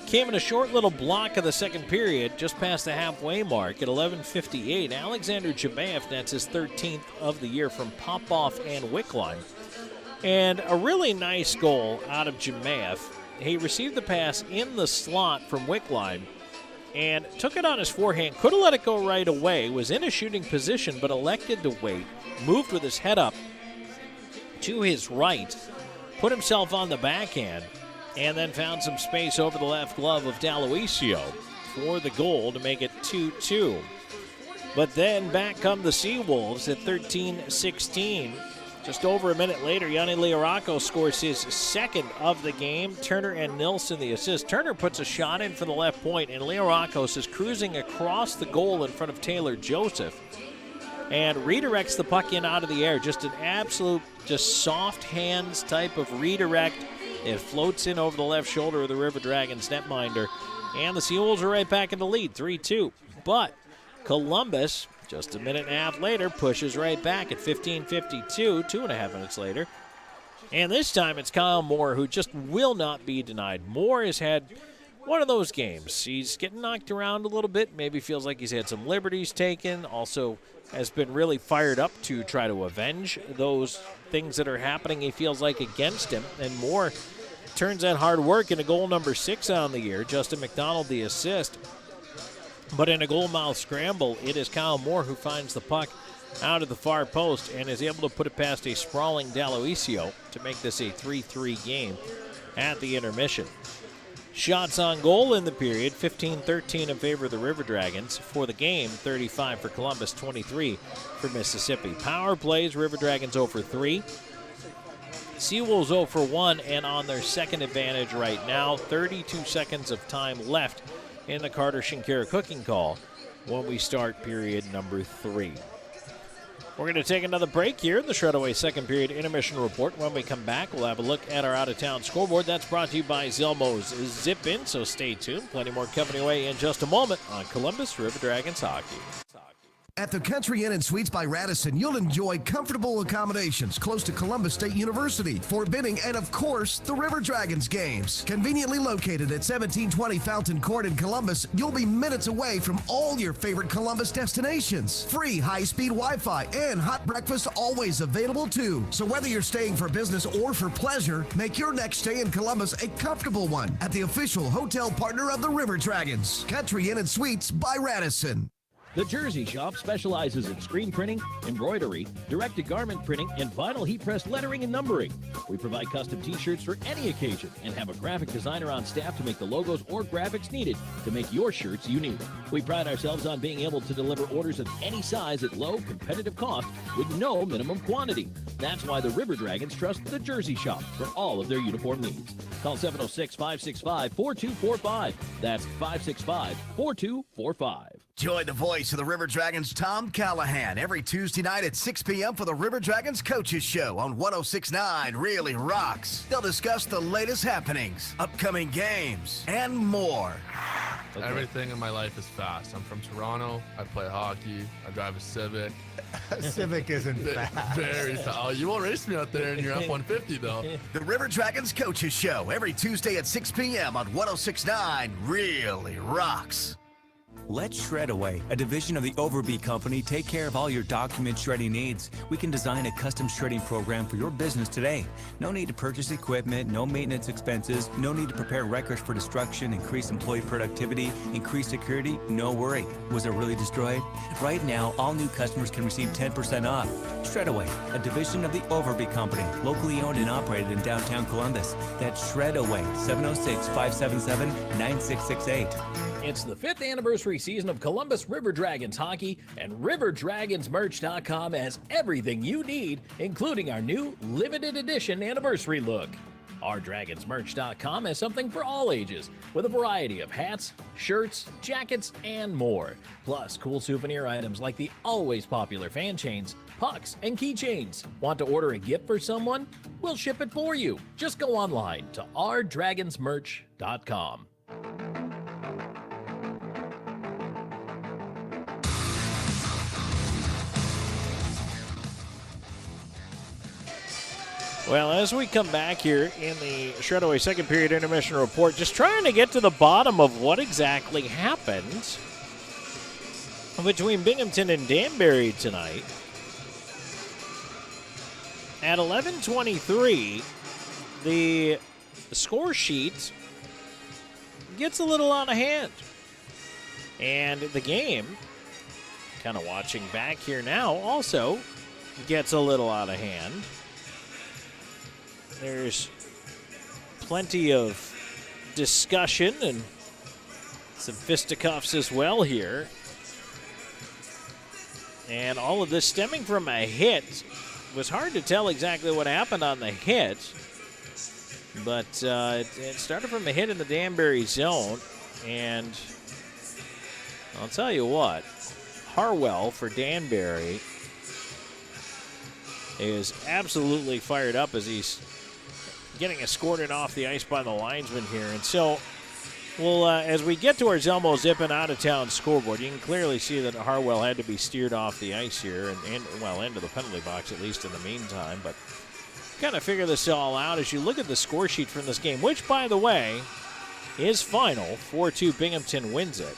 came in a short little block of the second period, just past the halfway mark at 11:58. Alexander Jemaev nets his 13th of the year from pop-off and Wickline. And a really nice goal out of Jemaev. He received the pass in the slot from Wickline and took it on his forehand. Could have let it go right away. Was in a shooting position, but elected to wait. Moved with his head up to his right. Put himself on the backhand. And then found some space over the left glove of D'Aloisio for the goal to make it 2-2. But then back come the Seawolves at 13-16. Just over a minute later, Yanni Leoraco scores his second of the game. Turner and Nilsson the assist. Turner puts a shot in for the left point, and Leoraco is cruising across the goal in front of Taylor Joseph. and redirects the puck in out of the air. Just an absolute, just soft hands type of redirect. It floats in over the left shoulder of the River Dragons netminder, and the Seawolves are right back in the lead, 3-2. But Columbus, just a minute and a half later, pushes right back at 15:52, 2.5 minutes later. And this time it's Kyle Moore who just will not be denied. Moore has had one of those games. He's getting knocked around a little bit, maybe feels like he's had some liberties taken, also has been really fired up to try to avenge those things that are happening, he feels like, against him. And Moore turns that hard work into goal number 6 on the year. Justin McDonald the assist. But in a goal-mouth scramble, it is Kyle Moore who finds the puck out of the far post and is able to put it past a sprawling D'Aloisio to make this a 3-3 game at the intermission. Shots on goal in the period, 15-13 in favor of the River Dragons. For the game, 35 for Columbus, 23 for Mississippi. Power plays, River Dragons 0 for 3. Seawolves 0 for 1 and on their second advantage right now. 32 seconds of time left in the Carter Shinkara cooking call when we start period number 3. We're going to take another break here in the Shredaway second period intermission report. When we come back, we'll have a look at our out-of-town scoreboard. That's brought to you by Zelmo's Zip In, so stay tuned. Plenty more coming away in just a moment on Columbus River Dragons Hockey. At the Country Inn & Suites by Radisson, you'll enjoy comfortable accommodations close to Columbus State University, Fort Benning, and of course, the River Dragons games. Conveniently located at 1720 Fountain Court in Columbus, you'll be minutes away from all your favorite Columbus destinations. Free high-speed Wi-Fi and hot breakfast always available too. So whether you're staying for business or for pleasure, make your next stay in Columbus a comfortable one at the official hotel partner of the River Dragons, Country Inn & Suites by Radisson. The Jersey Shop specializes in screen printing, embroidery, direct-to-garment printing, and vinyl heat-press lettering and numbering. We provide custom t-shirts for any occasion and have a graphic designer on staff to make the logos or graphics needed to make your shirts unique. We pride ourselves on being able to deliver orders of any size at low, competitive cost with no minimum quantity. That's why the River Dragons trust the Jersey Shop for all of their uniform needs. Call 706-565-4245. That's 565-4245. Join the voice of the River Dragons, Tom Callahan, every Tuesday night at 6 p.m. for the River Dragons Coaches Show on 106.9 Really Rocks. They'll discuss the latest happenings, upcoming games, and more. Everything in my life is fast. I'm from Toronto. I play hockey. I drive a Civic. Civic isn't fast. Very fast. Oh, you won't race me out there in your F-150, though. The River Dragons Coaches Show every Tuesday at 6 p.m. on 106.9 Really Rocks. Let Shredaway, a division of the Overby Company, take care of all your document shredding needs. We can design a custom shredding program for your business today. No need to purchase equipment, no maintenance expenses, no need to prepare records for destruction, increase employee productivity, increase security, no worry. Was it really destroyed? Right now, all new customers can receive 10% off. Shredaway, a division of the Overby Company, locally owned and operated in downtown Columbus. That's Shredaway, 706-577-9668. It's the 5th anniversary season of Columbus River Dragons hockey, and RiverDragonsMerch.com has everything you need, including our new limited edition anniversary look. Our DragonsMerch.com has something for all ages, with a variety of hats, shirts, jackets, and more. Plus, cool souvenir items like the always popular fan chains, pucks, and keychains. Want to order a gift for someone? We'll ship it for you. Just go online to OurDragonsMerch.com. Well, as we come back here in the Shredaway second period intermission report, just trying to get to the bottom of what exactly happened between Binghamton and Danbury tonight. At 11:23, the score sheet gets a little out of hand. And the game, kind of watching back here now, also gets a little out of hand. There's plenty of discussion and some fisticuffs as well here. And all of this stemming from a hit. It was hard to tell exactly what happened on the hit. But it started from a hit in the Danbury zone. And I'll tell you what, Harwell for Danbury is absolutely fired up as he's getting escorted off the ice by the linesman here. And so, well, as we get towards Elmo Zippin out-of-town scoreboard, you can clearly see that Harwell had to be steered off the ice here and into the penalty box, at least in the meantime. But kind of figure this all out as you look at the score sheet from this game, which, by the way, is final. 4-2 Binghamton wins it.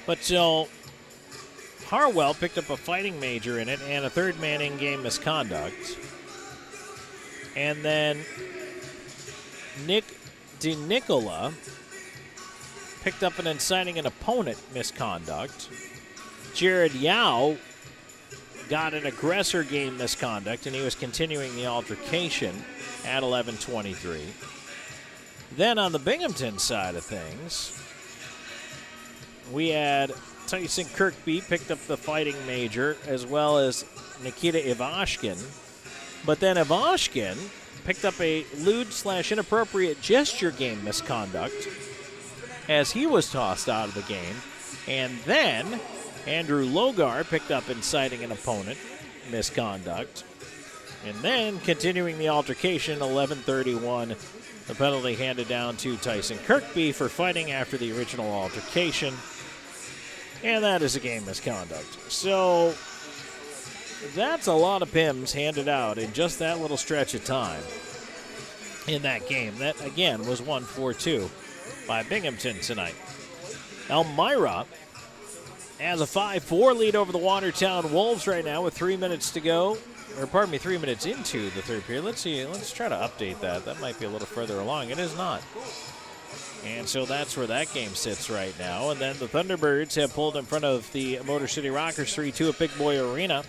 But so Harwell picked up a fighting major in it and a third-man in-game misconduct. And then Nick DeNicola picked up an inciting an opponent misconduct. Jared Yao got an aggressor game misconduct, and he was continuing the altercation at 11:23. Then on the Binghamton side of things, we had Tyson Kirkby picked up the fighting major, as well as Nikita Ivashkin. But then Ivashkin picked up a lewd/inappropriate gesture game misconduct as he was tossed out of the game. And then Andrew Logar picked up inciting an opponent misconduct. And then continuing the altercation, 11:31, the penalty handed down to Tyson Kirkby for fighting after the original altercation. And that is a game misconduct. So that's a lot of PIMs handed out in just that little stretch of time in that game. That, again, was won 4-2 by Binghamton tonight. Elmira has a 5-4 lead over the Watertown Wolves right now with 3 minutes to go. Or, pardon me, 3 minutes into the third period. Let's see. Let's try to update that. That might be a little further along. It is not. And so that's where that game sits right now. And then the Thunderbirds have pulled in front of the Motor City Rockers 3-2 at Big Boy Arena.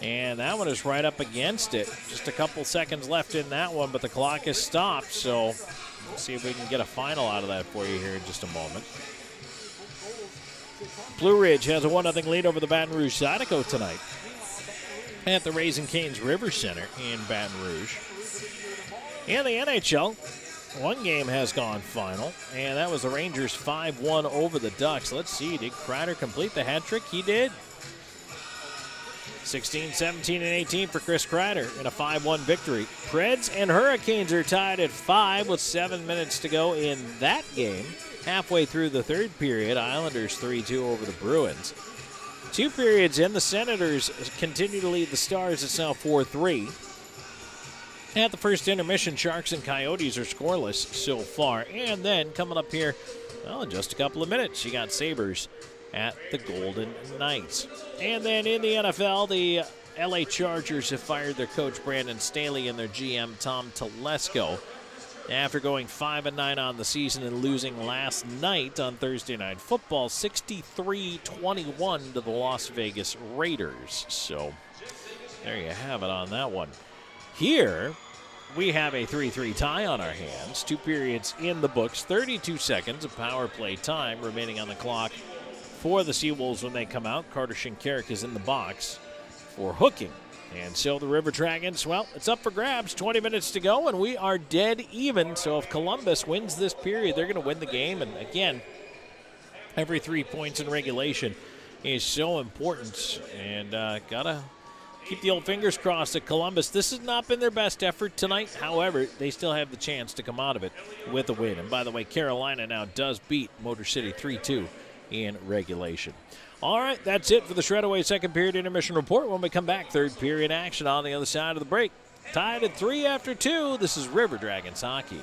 And that one is right up against it. Just a couple seconds left in that one, but the clock is stopped. So we'll see if we can get a final out of that for you here in just a moment. Blue Ridge has a 1-0 lead over the Baton Rouge Zydeco tonight at the Raising Cane's River Center in Baton Rouge. In the NHL, one game has gone final, and that was the Rangers 5-1 over the Ducks. Let's see, did Kreider complete the hat trick? He did. 16, 17, and 18 for Chris Kreider in a 5-1 victory. Preds and Hurricanes are tied at 5 with 7 minutes to go in that game. Halfway through the third period, Islanders 3-2 over the Bruins. 2 periods in, the Senators continue to lead the Stars. It's now 4-3. At the first intermission, Sharks and Coyotes are scoreless so far. And then coming up here, well, in just a couple of minutes, you got Sabres at the Golden Knights. And then in the NFL, the LA Chargers have fired their coach Brandon Staley and their GM Tom Telesco after going 5-9 on the season and losing last night on Thursday Night Football, 63-21 to the Las Vegas Raiders. So there you have it on that one. Here we have a 3-3 tie on our hands. 2 periods in the books, 32 seconds of power play time remaining on the clock for the Seawolves when they come out. Carter Shinkarik is in the box for hooking. And so the River Dragons, well, it's up for grabs. 20 minutes to go, and we are dead even. So if Columbus wins this period, they're going to win the game. And again, every 3 points in regulation is so important. And got to keep the old fingers crossed at Columbus. This has not been their best effort tonight. However, they still have the chance to come out of it with a win. And by the way, Carolina now does beat Motor City 3-2 in regulation. All right, that's it for the Shredaway second period intermission report. When we come back, third period action on the other side of the break. Tied at 3 after 2. This is River Dragons hockey.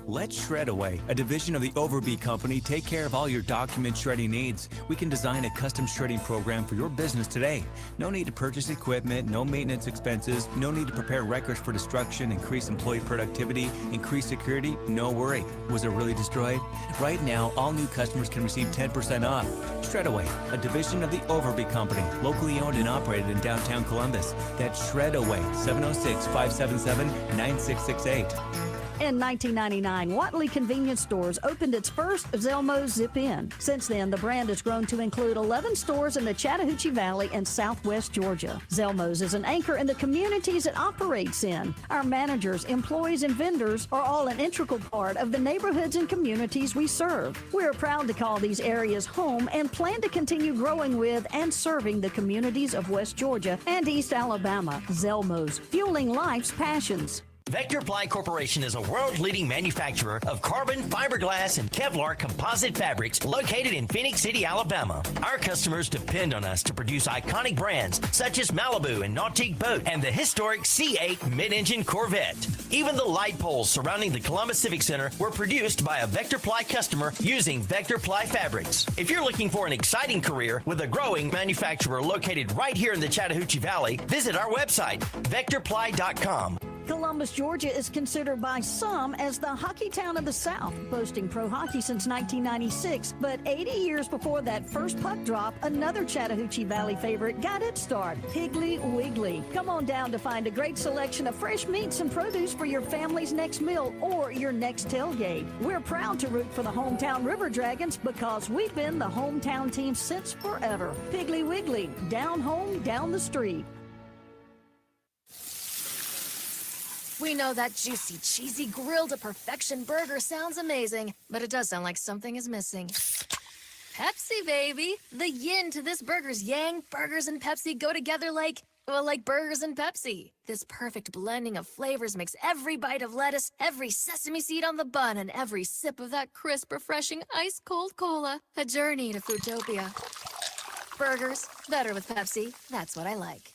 Let Shredaway, a division of the Overby Company, take care of all your document shredding needs. We can design a custom shredding program for your business today. No need to purchase equipment, no maintenance expenses, no need to prepare records for destruction, increase employee productivity, increase security, no worry. Was it really destroyed? Right now, all new customers can receive 10% off. Shredaway, a division of the Overby Company, locally owned and operated in downtown Columbus. That's Shredaway, 706-577-9668. In 1999, Watley Convenience Stores opened its first Zelmo's Zip-In. Since then, the brand has grown to include 11 stores in the Chattahoochee Valley and southwest Georgia. Zelmo's is an anchor in the communities it operates in. Our managers, employees, and vendors are all an integral part of the neighborhoods and communities we serve. We are proud to call these areas home and plan to continue growing with and serving the communities of West Georgia and East Alabama. Zelmo's, fueling life's passions. Vector Ply Corporation is a world-leading manufacturer of carbon, fiberglass, and Kevlar composite fabrics located in Phoenix City, Alabama. Our customers depend on us to produce iconic brands such as Malibu and Nautique Boat and the historic C8 mid-engine Corvette. Even the light poles surrounding the Columbus Civic Center were produced by a Vector Ply customer using Vector Ply fabrics. If you're looking for an exciting career with a growing manufacturer located right here in the Chattahoochee Valley, visit our website, vectorply.com. Columbus, Georgia is considered by some as the hockey town of the South, boasting pro hockey since 1996. But 80 years before that first puck drop, another Chattahoochee Valley favorite got its start, Piggly Wiggly. Come on down to find a great selection of fresh meats and produce for your family's next meal or your next tailgate. We're proud to root for the hometown River Dragons because we've been the hometown team since forever. Piggly Wiggly, down home, down the street. We know that juicy, cheesy, grilled to perfection burger sounds amazing, but it does sound like something is missing. Pepsi, baby! The yin to this burger's yang. Burgers and Pepsi go together like burgers and Pepsi. This perfect blending of flavors makes every bite of lettuce, every sesame seed on the bun, and every sip of that crisp, refreshing, ice-cold cola a journey to Foodtopia. Burgers, better with Pepsi. That's what I like.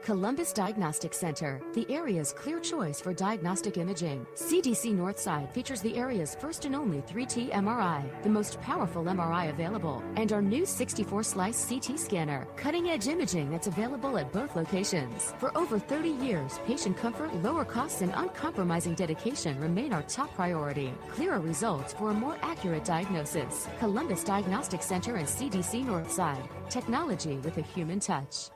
Columbus Diagnostic Center, the area's clear choice for diagnostic imaging. CDC Northside features the area's first and only 3T MRI, the most powerful MRI available, and our new 64-slice CT scanner, cutting-edge imaging that's available at both locations. For over 30 years, patient comfort, lower costs, and uncompromising dedication remain our top priority. Clearer results for a more accurate diagnosis. Columbus Diagnostic Center and CDC Northside. Technology with a human touch.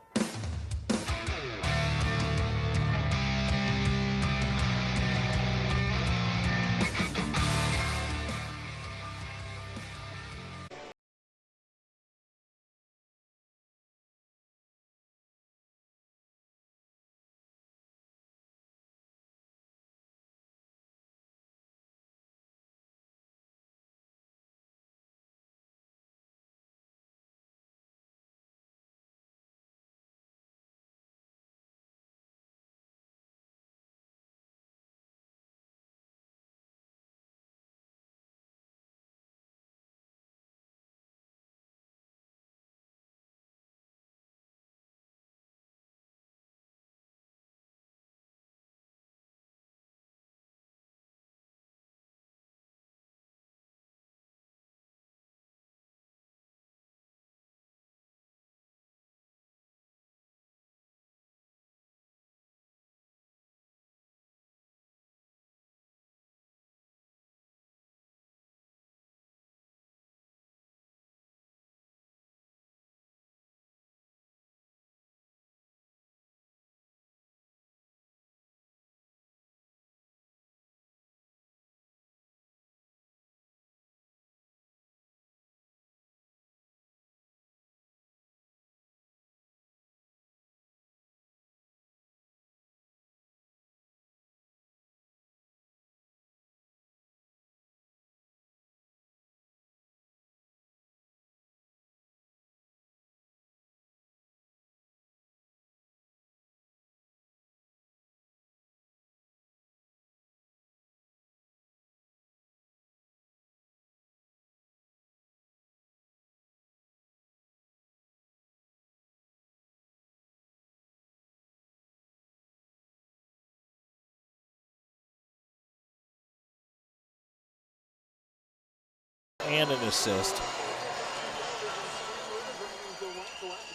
And an assist.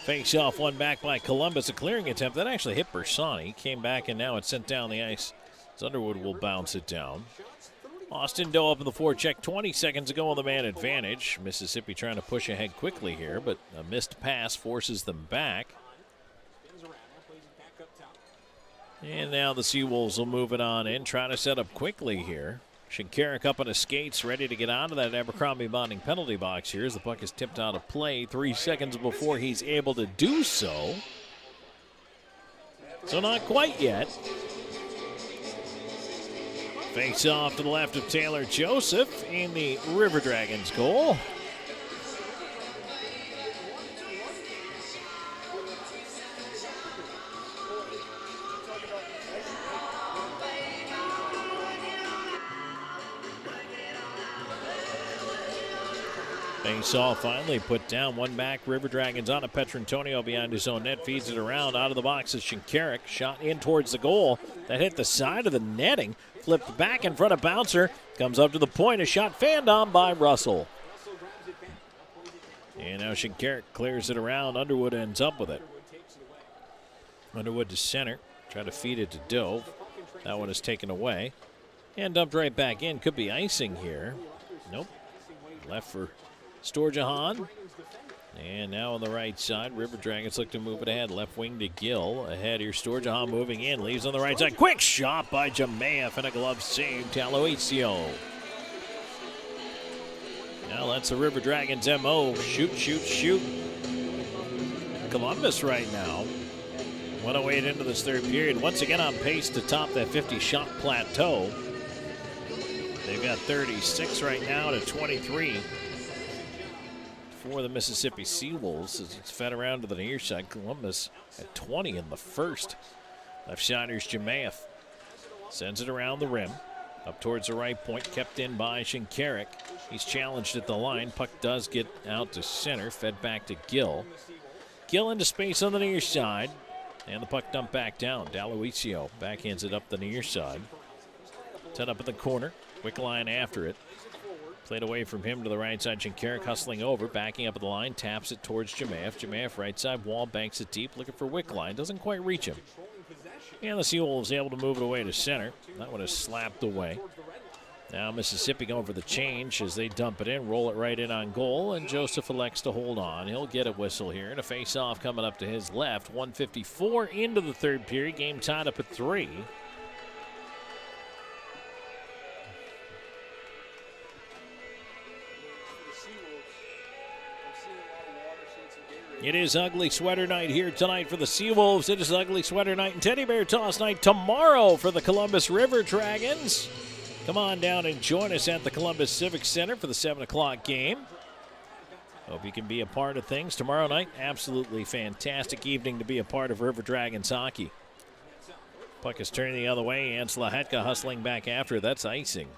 Face off, one back by Columbus. A clearing attempt that actually hit Bersani. Came back and now it's sent down the ice. Underwood will bounce it down. Austin Doe up in the forecheck 20 seconds ago on the man advantage. Mississippi trying to push ahead quickly here, but a missed pass forces them back. And now the Seawolves will move it on in, trying to set up quickly here. Shinkarik up on his skates, ready to get onto that Abercrombie bonding penalty box here as the puck is tipped out of play 3 seconds before he's able to do so. So not quite yet. Face off to the left of Taylor Joseph in the River Dragons goal. Face-off finally put down. One back. River Dragons on a Petrantonio behind his own net. Feeds it around. Out of the box is Shinkarik. Shot in towards the goal. That hit the side of the netting. Flipped back in front of Bouncer. Comes up to the point. A shot fanned on by Russell. And now Shinkarik clears it around. Underwood ends up with it. Underwood to center. Try to feed it to Dove. That one is taken away. And dumped right back in. Could be icing here. Nope. Left for Storjahan. And now on the right side, River Dragons look to move it ahead. Left wing to Gill. Ahead here, Storjahan moving in. Leaves on the right side. Quick shot by Jamaev and a glove save. Taloisio. Now that's the River Dragons' MO. Shoot, shoot, shoot. Columbus right now. 1:08 into this third period. Once again on pace to top that 50-shot plateau. They've got 36 right now to 23 for the Mississippi Seawolves as it's fed around to the near side. Columbus at 20 in the first. Left sider's Jamaev. Sends it around the rim. Up towards the right point, kept in by Shinkarik. He's challenged at the line. Puck does get out to center. Fed back to Gill. Gill into space on the near side. And the puck dumped back down. D'Aloisio backhands it up the near side. Set up in the corner. Quick line after it. Played away from him to the right side. Shinkarik hustling over, backing up at the line, taps it towards Jamaev. Jamaev right side wall, banks it deep, looking for Wickline. Doesn't quite reach him. And the Seawolves able to move it away to center. That one is slapped away. Now Mississippi going for the change as they dump it in, roll it right in on goal, and Joseph elects to hold on. He'll get a whistle here, and a face-off coming up to his left. 1:54 into the third period. Game tied up at 3. It is ugly sweater night here tonight for the Seawolves. It is ugly sweater night and teddy bear toss night tomorrow for the Columbus River Dragons. Come on down and join us at the Columbus Civic Center for the 7 o'clock game. Hope you can be a part of things tomorrow night. Absolutely fantastic evening to be a part of River Dragons hockey. Puck is turning the other way. Ansela Hetka hustling back after. That's icing.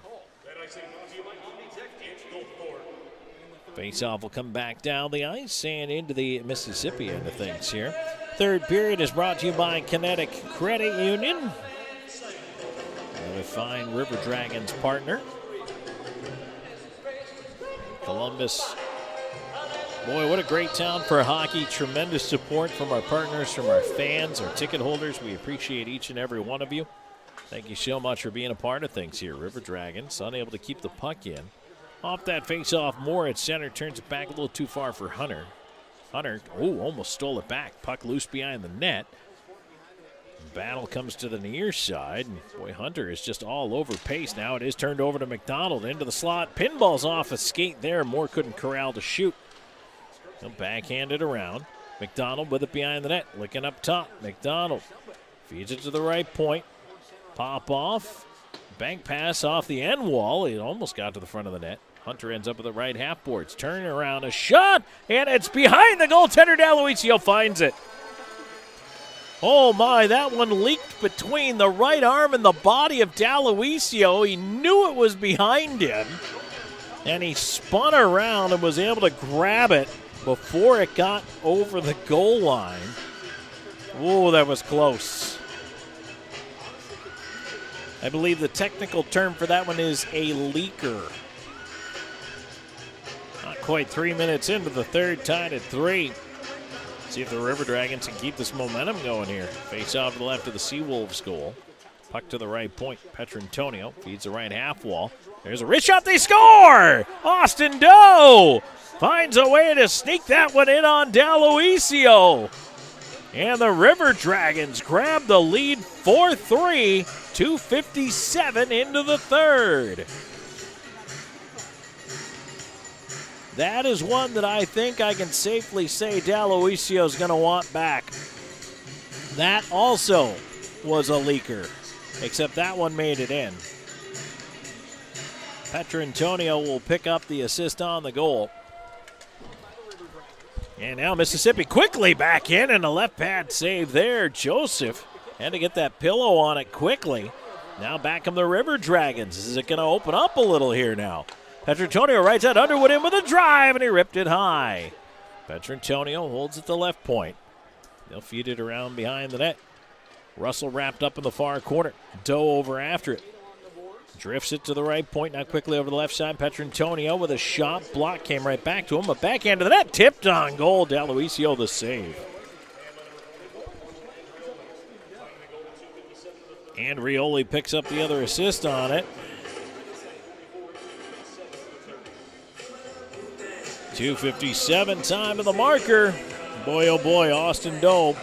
Faceoff will come back down the ice and into the Mississippi end of things here. Third period is brought to you by Kinetic Credit Union. Another fine River Dragons partner. Columbus. Boy, what a great town for hockey. Tremendous support from our partners, from our fans, our ticket holders. We appreciate each and every one of you. Thank you so much for being a part of things here. River Dragons unable to keep the puck in. Off that face-off, Moore at center, turns it back a little too far for Hunter. Hunter, almost stole it back. Puck loose behind the net. Battle comes to the near side. And boy, Hunter is just all over pace. Now it is turned over to McDonald into the slot. Pinball's off a skate there. Moore couldn't corral to shoot. He'll backhand it around. McDonald with it behind the net. Looking up top. McDonald feeds it to the right point. Pop off. Bank pass off the end wall. It almost got to the front of the net. Hunter ends up with the right half boards. Turn around, a shot, and it's behind the goaltender. D'Aloisio finds it. Oh my, that one leaked between the right arm and the body of D'Aloisio. He knew it was behind him, and he spun around and was able to grab it before it got over the goal line. Oh, that was close. I believe the technical term for that one is a leaker. Not quite 3 minutes into the third, tied at 3. See if the River Dragons can keep this momentum going here. Face off to the left of the Seawolves goal. Puck to the right point. Petrantonio feeds the right half wall. There's a wrist shot. They score! Austin Doe finds a way to sneak that one in on D'Aloisio. And the River Dragons grab the lead 4-3, 2:57 into the third. That is one that I think I can safely say D'Aloisio's going to want back. That also was a leaker, except that one made it in. Petrantonio will pick up the assist on the goal. And now Mississippi quickly back in, and a left pad save there. Joseph had to get that pillow on it quickly. Now back come the River Dragons. Is it going to open up a little here now? Petrantonio right side, Underwood in with a drive, and he ripped it high. Petrantonio holds at the left point. They'll feed it around behind the net. Russell wrapped up in the far corner. Doe over after it. Drifts it to the right point, now quickly over the left side. Petrantonio with a shot. Block came right back to him. A backhand to the net. Tipped on goal. D'Aloisio the save. And Rioli picks up the other assist on it. 2:57 time of the marker. Boy, oh boy, Austin Doe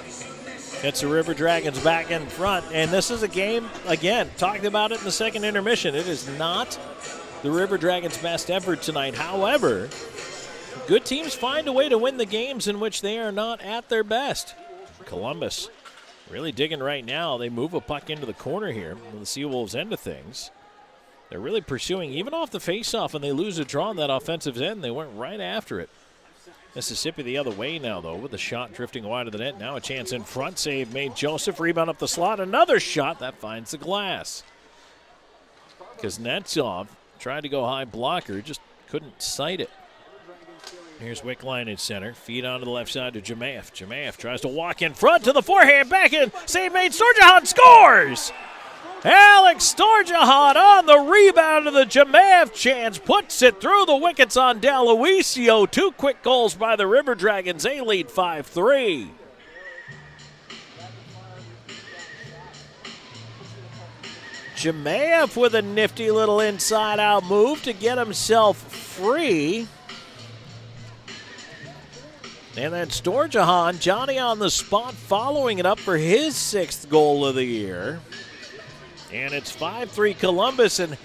gets the River Dragons back in front. And this is a game, again, talked about it in the second intermission. It is not the River Dragons' best effort tonight. However, good teams find a way to win the games in which they are not at their best. Columbus really digging right now. They move a puck into the corner here on the Seawolves' end of things. They're really pursuing, even off the faceoff, and they lose a draw on that offensive end. They went right after it. Mississippi the other way now, though, with the shot drifting wide of the net. Now a chance in front. Save made. Joseph. Rebound up the slot. Another shot that finds the glass. Kuznetsov tried to go high blocker, just couldn't sight it. Here's Wickline in center. Feed onto the left side to Jemaev. Jemaev tries to walk in front to the forehand. Back in. Save made. Storjahan scores! Alex Storjahan on the rebound to the Jemaev chance. Puts it through the wickets on D'Aloisio. 2 quick goals by the River Dragons. They lead 5-3. Jemaev with a nifty little inside-out move to get himself free. And then Storjahan, Johnny on the spot, following it up for his 6th goal of the year. And it's 5-3 Columbus, and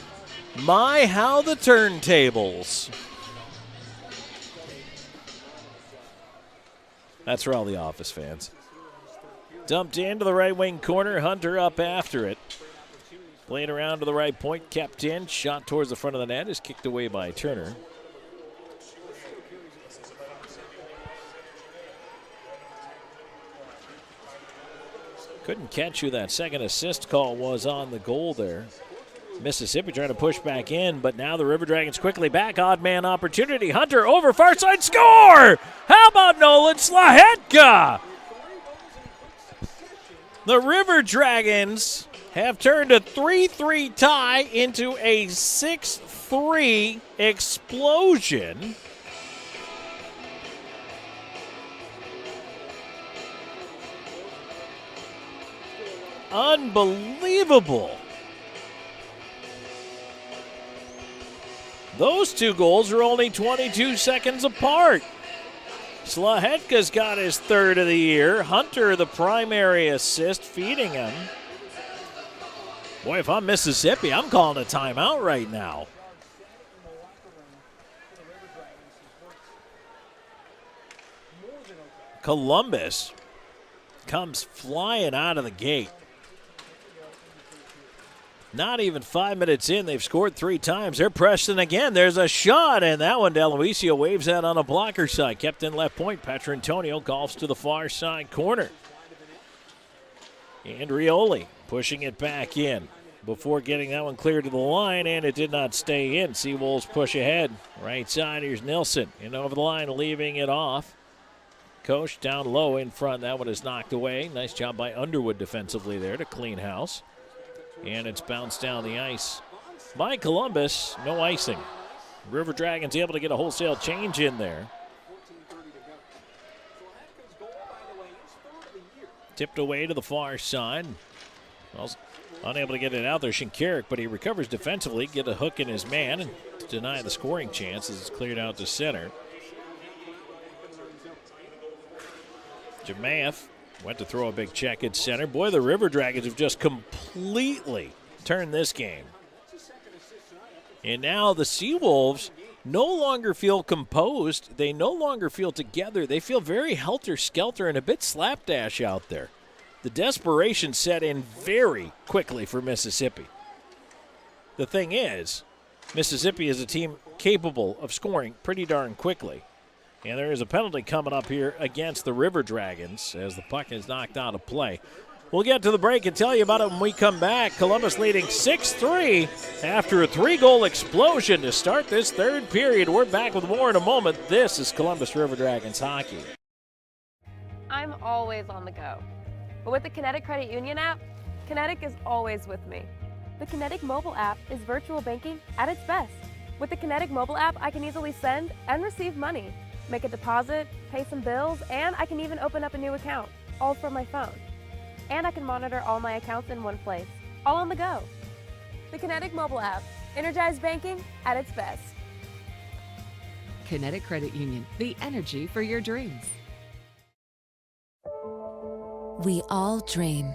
my, how the turntables. That's for all the Office fans. Dumped into the right wing corner, Hunter up after it. Played around to the right point, kept in, shot towards the front of the net, is kicked away by Turner. Couldn't catch who that second assist call was on the goal there. Mississippi trying to push back in, but now the River Dragons quickly back. Odd man opportunity. Hunter over far side. Score! How about Nolan Slahetka? The River Dragons have turned a 3-3 tie into a 6-3 explosion. Unbelievable. Those 2 goals are only 22 seconds apart. Slahetka's got his 3rd of the year. Hunter, the primary assist, feeding him. Boy, if I'm Mississippi, I'm calling a timeout right now. Columbus comes flying out of the gate. Not even 5 minutes in, they've scored 3 times. They're pressing again. There's a shot, and that one, D'Aloisio waves that on a blocker side. Kept in left point. Petrantonio golfs to the far side corner. And Rioli pushing it back in before getting that one cleared to the line, and it did not stay in. Seawolves push ahead. Right side, here's Nilsson. In over the line, leaving it off. Koch down low in front. That one is knocked away. Nice job by Underwood defensively there to clean house. And it's bounced down the ice by Columbus. No icing. River Dragons able to get a wholesale change in there. Tipped away to the far side. Well, unable to get it out there, Shinkarik, but he recovers defensively, get a hook in his man, and deny the scoring chance as it's cleared out to center. Jemaev Went to throw a big check at center. Boy, the River Dragons have just completely turned this game. And now the Seawolves no longer feel composed. They no longer feel together. They feel very helter-skelter and a bit slapdash out there. The desperation set in very quickly for Mississippi. The thing is, Mississippi is a team capable of scoring pretty darn quickly. And there is a penalty coming up here against the River Dragons as the puck is knocked out of play. We'll get to the break and tell you about it when we come back. Columbus leading 6-3 after a 3-goal explosion to start this third period. We're back with more in a moment. This is Columbus River Dragons hockey. I'm always on the go. But with the Kinetic Credit Union app, Kinetic is always with me. The Kinetic mobile app is virtual banking at its best. With the Kinetic mobile app, I can easily send and receive money, make a deposit, pay some bills, and I can even open up a new account, all from my phone. And I can monitor all my accounts in one place, all on the go. The Kinetic mobile app, energized banking at its best. Kinetic Credit Union, the energy for your dreams. We all dream,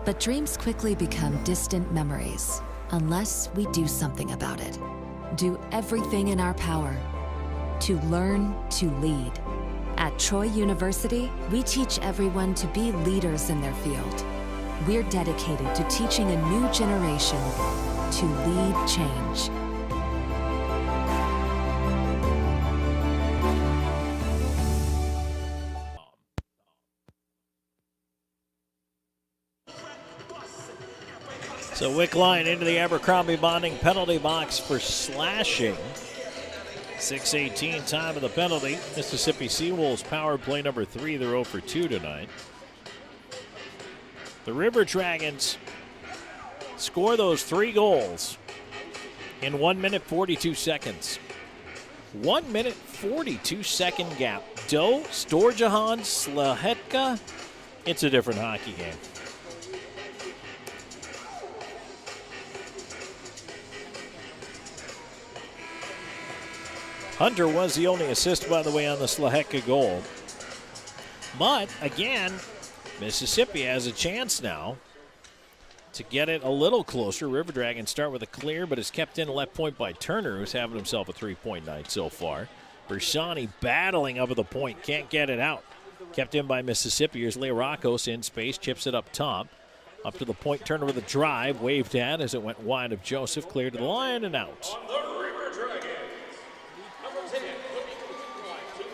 but dreams quickly become distant memories unless we do something about it. Do everything in our power to learn to lead. At Troy University, we teach everyone to be leaders in their field. We're dedicated to teaching a new generation to lead change. So Wickline into the Abercrombie Bonding penalty box for slashing. 6:18 time of the penalty. Mississippi Seawolves power play number 3. They're 0 for 2 tonight. The River Dragons score those 3 goals in 1 minute 42 seconds. 1 minute 42 second gap. Doe, Storjahan, Slahetka. It's a different hockey game. Hunter was the only assist, by the way, on the Slahetka goal. But, again, Mississippi has a chance now to get it a little closer. River Dragons start with a clear, but is kept in left point by Turner, who's having himself a 3-point night so far. Bersani battling up at the point, can't get it out. Kept in by Mississippi. Here's Learakos in space, chips it up top. Up to the point, Turner with a drive, waved at as it went wide of Joseph, cleared to the line and out.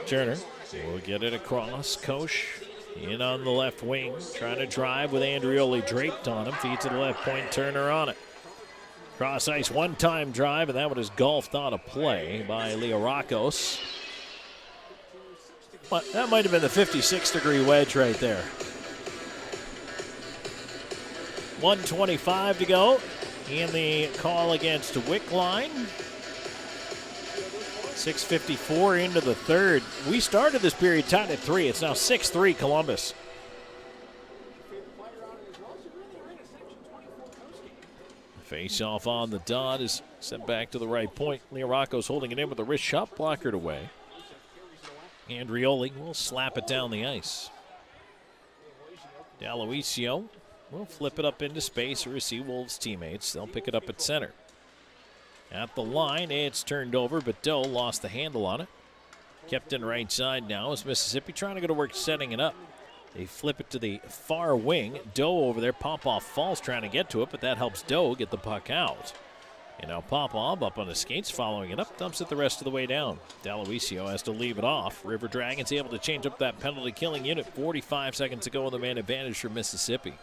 Turner will get it across. Koch in on the left wing, trying to drive with Andrioli draped on him. Feed to the left point, Turner on it. Cross ice, one-time drive, and that one is golfed out of play by Learakos. But that might have been the 56-degree wedge right there. 1:25 to go in the call against Wickline. 6:54 into the third. We started this period tied at 3. It's now 6-3 Columbus. Face off on the dot is sent back to the right point. Learakos holding it in with a wrist shot, blockered away. Andrioli will slap it down the ice. D'Aloisio will flip it up into space or receive Wolves teammates. They'll pick it up at center. At the line, it's turned over, but Doe lost the handle on it. Kept in right side now is Mississippi trying to go to work setting it up. They flip it to the far wing. Doe over there, Popov falls trying to get to it, but that helps Doe get the puck out. And now Popov up on his skates, following it up, dumps it the rest of the way down. D'Aloisio has to leave it off. River Dragons able to change up that penalty-killing unit. 45 seconds to go with the man advantage for Mississippi.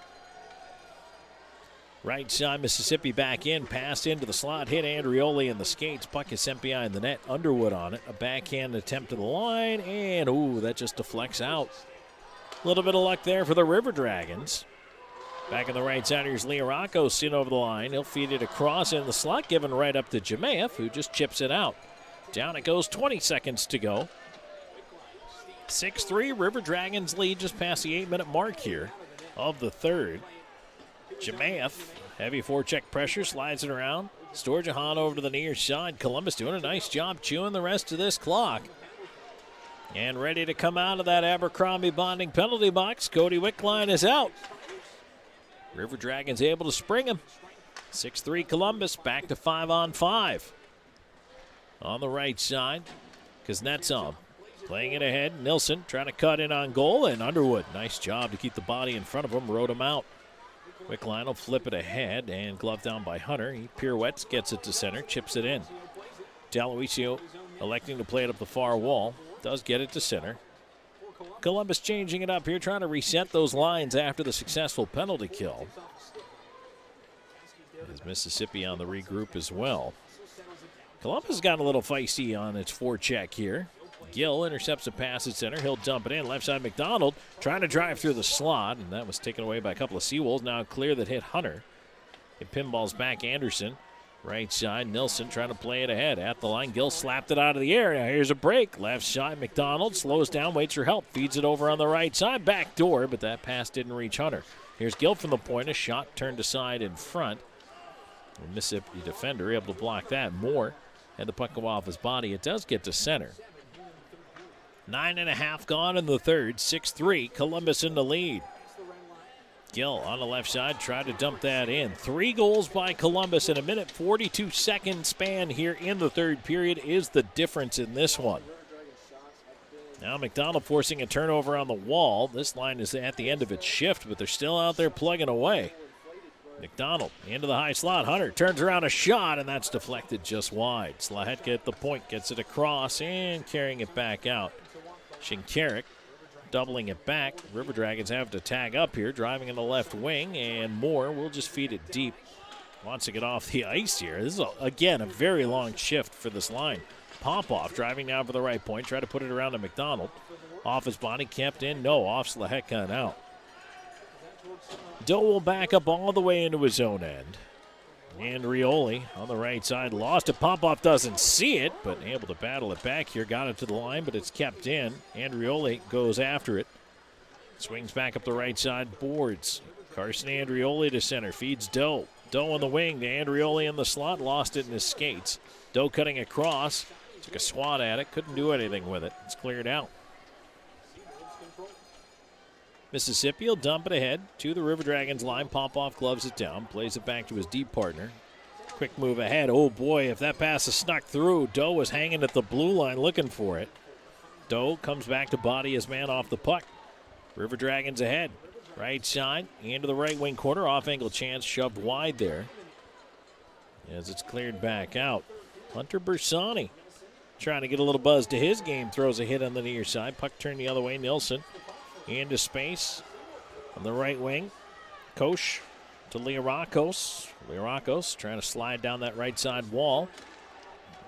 Right side, Mississippi back in, pass into the slot, hit Andrioli in the skates. Puck is sent behind the net, Underwood on it. A backhand attempt to the line, and ooh, that just deflects out. A little bit of luck there for the River Dragons. Back in the right side, here's Learakos in over the line. He'll feed it across in the slot, given right up to Jemayev, who just chips it out. Down it goes, 20 seconds to go. 6-3, River Dragons lead just past the 8-minute mark here of the third. Jemayev, heavy forecheck pressure, slides it around. Storjahan over to the near side. Columbus doing a nice job chewing the rest of this clock. And ready to come out of that Abercrombie bonding penalty box. Cody Wickline is out. River Dragons able to spring him. 6-3 Columbus, back to 5-on-5. On the right side, Kuznetsov playing it ahead. Nilsson trying to cut in on goal, and Underwood, nice job to keep the body in front of him, rode him out. Wickline will flip it ahead, and glove down by Hunter. He pirouettes, gets it to center, chips it in. D'Aloisio electing to play it up the far wall, does get it to center. Columbus changing it up here, trying to reset those lines after the successful penalty kill. As Mississippi on the regroup as well. Columbus got a little feisty on its forecheck here. Gill intercepts a pass at center. He'll dump it in. Left side McDonald trying to drive through the slot, and that was taken away by a couple of Seawolves. Now clear that hit Hunter. It pinballs back Anderson. Right side, Nilsson trying to play it ahead. At the line, Gill slapped it out of the air. Now here's a break. Left side, McDonald slows down, waits for help. Feeds it over on the right side. Back door, but that pass didn't reach Hunter. Here's Gill from the point. A shot turned aside in front. The Mississippi defender able to block that. Moore had the puck go off his body. It does get to center. 9.5 gone in the third. 6-3, Columbus in the lead. Gill on the left side, tried to dump that in. 3 goals by Columbus in a minute 42-second span here in the third period is the difference in this one. Now McDonald forcing a turnover on the wall. This line is at the end of its shift, but they're still out there plugging away. McDonald into the high slot. Hunter turns around a shot, and that's deflected just wide. Slahetka at the point, gets it across and carrying it back out. Shinkarik doubling it back. River Dragons have to tag up here, driving in the left wing, and Moore will just feed it deep. Wants to get off the ice here. This is, again, a very long shift for this line. Popoff driving down for the right point, try to put it around to McDonald. Off his body, kept in, no, off Slahetka and out. Doe will back up all the way into his own end. And Rioli on the right side lost it. Popoff doesn't see it, but able to battle it back here. Got it to the line, but it's kept in. And Rioli goes after it. Swings back up the right side, boards. Carson Andrioli to center, feeds Doe. Doe on the wing to Andrioli in the slot, lost it in his skates. Doe cutting across, took a swat at it, couldn't do anything with it. It's cleared out. Mississippi will dump it ahead to the River Dragons line. Popoff gloves it down, plays it back to his deep partner. Quick move ahead. Oh boy, if that pass is snuck through, Doe was hanging at the blue line looking for it. Doe comes back to body his man off the puck. River Dragons ahead. Right side, into the right wing corner. Off angle chance, shoved wide there. As it's cleared back out. Hunter Bersani trying to get a little buzz to his game. Throws a hit on the near side. Puck turned the other way. Nilsson into space on the right wing. Koch to Learakos. Learakos trying to slide down that right side wall.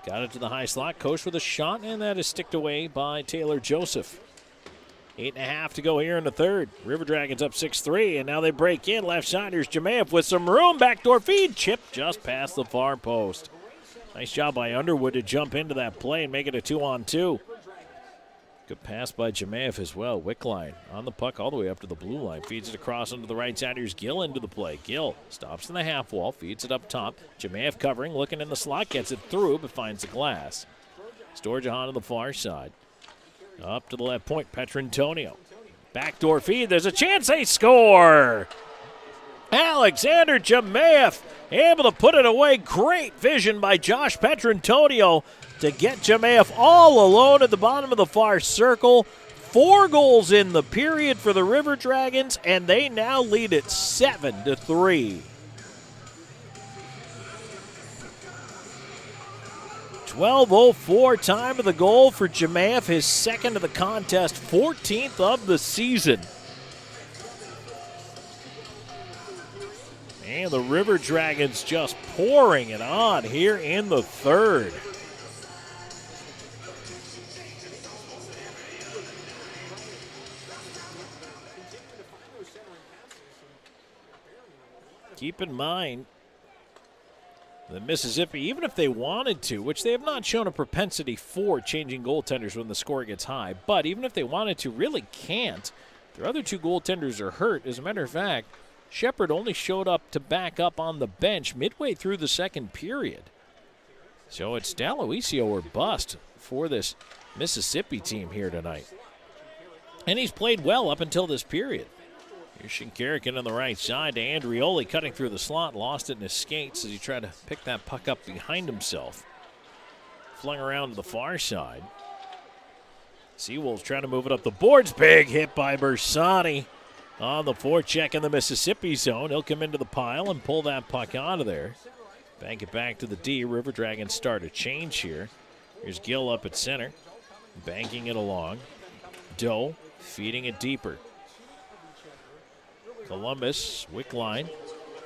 Got it to the high slot. Koch with a shot, and that is sticked away by Taylor Joseph. 8.5 to go here in the third. River Dragons up 6-3, and now they break in. Left side, here's Jemayev with some room. Backdoor feed. Chip just past the far post. Nice job by Underwood to jump into that play and make it a 2-on-2. Good pass by Jemayev as well. Wickline on the puck all the way up to the blue line. Feeds it across onto the right side. Here's Gill into the play. Gill stops in the half wall. Feeds it up top. Jemayev covering, looking in the slot. Gets it through, but finds the glass. Storjahan on the far side. Up to the left point. Petrantonio. Backdoor feed. There's a chance they score. Alexander Jemayev able to put it away. Great vision by Josh Petrantonio to get Jemayev all alone at the bottom of the far circle. 4 goals in the period for the River Dragons, and they now lead it 7-3. 12:04 time of the goal for Jemayev, his second of the contest, 14th of the season. And the River Dragons just pouring it on here in the third. Keep in mind that Mississippi, even if they wanted to, which they have not shown a propensity for changing goaltenders when the score gets high, but even if they wanted to, really can't. Their other 2 goaltenders are hurt. As a matter of fact, Shepard only showed up to back up on the bench midway through the second period. So it's D'Aloisio or bust for this Mississippi team here tonight. And he's played well up until this period. Here's Shinkarikin on the right side to Andrioli, cutting through the slot, lost it in his skates as he tried to pick that puck up behind himself. Flung around to the far side. Seawolves trying to move it up the boards. Big hit by Bersani on the forecheck in the Mississippi zone. He'll come into the pile and pull that puck out of there. Bank it back to the D. River Dragons start a change here. Here's Gill up at center, banking it along. Doe feeding it deeper. Columbus, Wickline,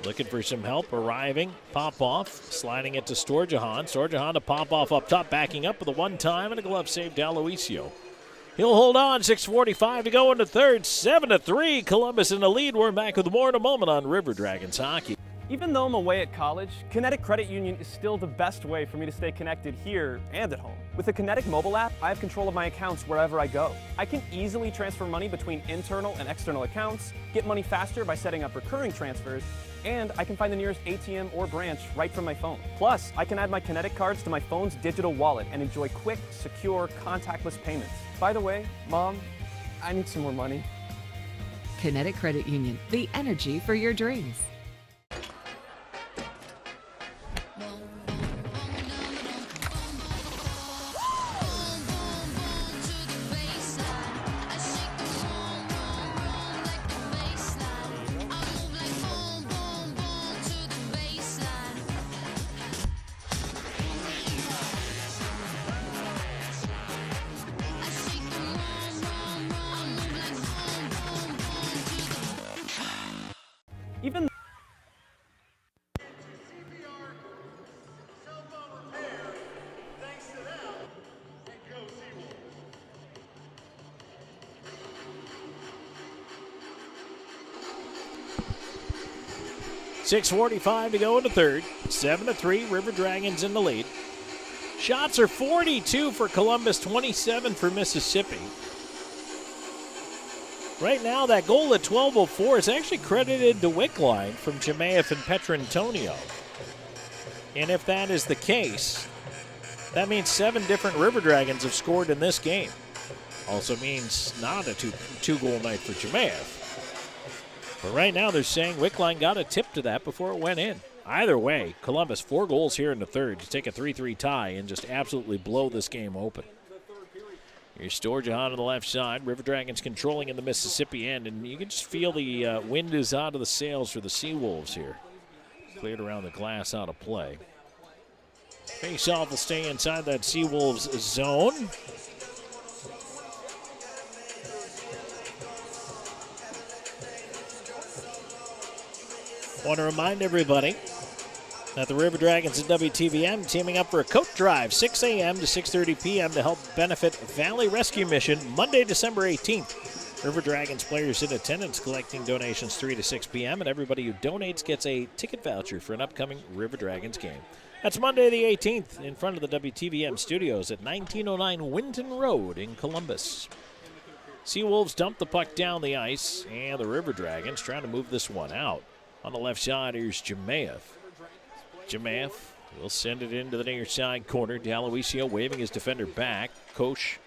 looking for some help, arriving. Popoff, sliding it to Storjahan. Storjahan to Popoff up top, backing up with a one-time and a glove save to Aloisio. He'll hold on, 6:45 to go in the third, 7-3. Columbus in the lead. We're back with more in a moment on River Dragons Hockey. Even though I'm away at college, Kinetic Credit Union is still the best way for me to stay connected here and at home. With the Kinetic mobile app, I have control of my accounts wherever I go. I can easily transfer money between internal and external accounts, get money faster by setting up recurring transfers, and I can find the nearest ATM or branch right from my phone. Plus, I can add my Kinetic cards to my phone's digital wallet and enjoy quick, secure, contactless payments. By the way, Mom, I need some more money. Kinetic Credit Union, the energy for your dreams. Even 6:45 to go in the third. 7-3, River Dragons in the lead. Shots are 42 for Columbus, 27 for Mississippi. Right now, that goal at 12:04 is actually credited to Wickline from Jemaev and Petrantonio. And if that is the case, that means 7 different River Dragons have scored in this game. Also means not a two-goal night for Jemaev. But right now they're saying Wickline got a tip to that before it went in. Either way, Columbus 4 goals here in the third to take a 3-3 tie and just absolutely blow this game open. Here's Storjahan on the left side. River Dragons controlling in the Mississippi end, and you can just feel the wind is out of the sails for the Seawolves here. Cleared around the glass out of play. Face-off will stay inside that Seawolves zone. Want to remind everybody that the River Dragons and WTVM teaming up for a coat drive, 6 a.m. to 6:30 p.m. to help benefit Valley Rescue Mission, Monday, December 18th. River Dragons players in attendance collecting donations 3 to 6 p.m., and everybody who donates gets a ticket voucher for an upcoming River Dragons game. That's Monday the 18th in front of the WTVM studios at 1909 Winton Road in Columbus. Seawolves dump the puck down the ice, and the River Dragons trying to move this one out. On the left side, here's Jemaev. Jemaev will send it into the near side corner. D'Aloisio waving his defender back. Koch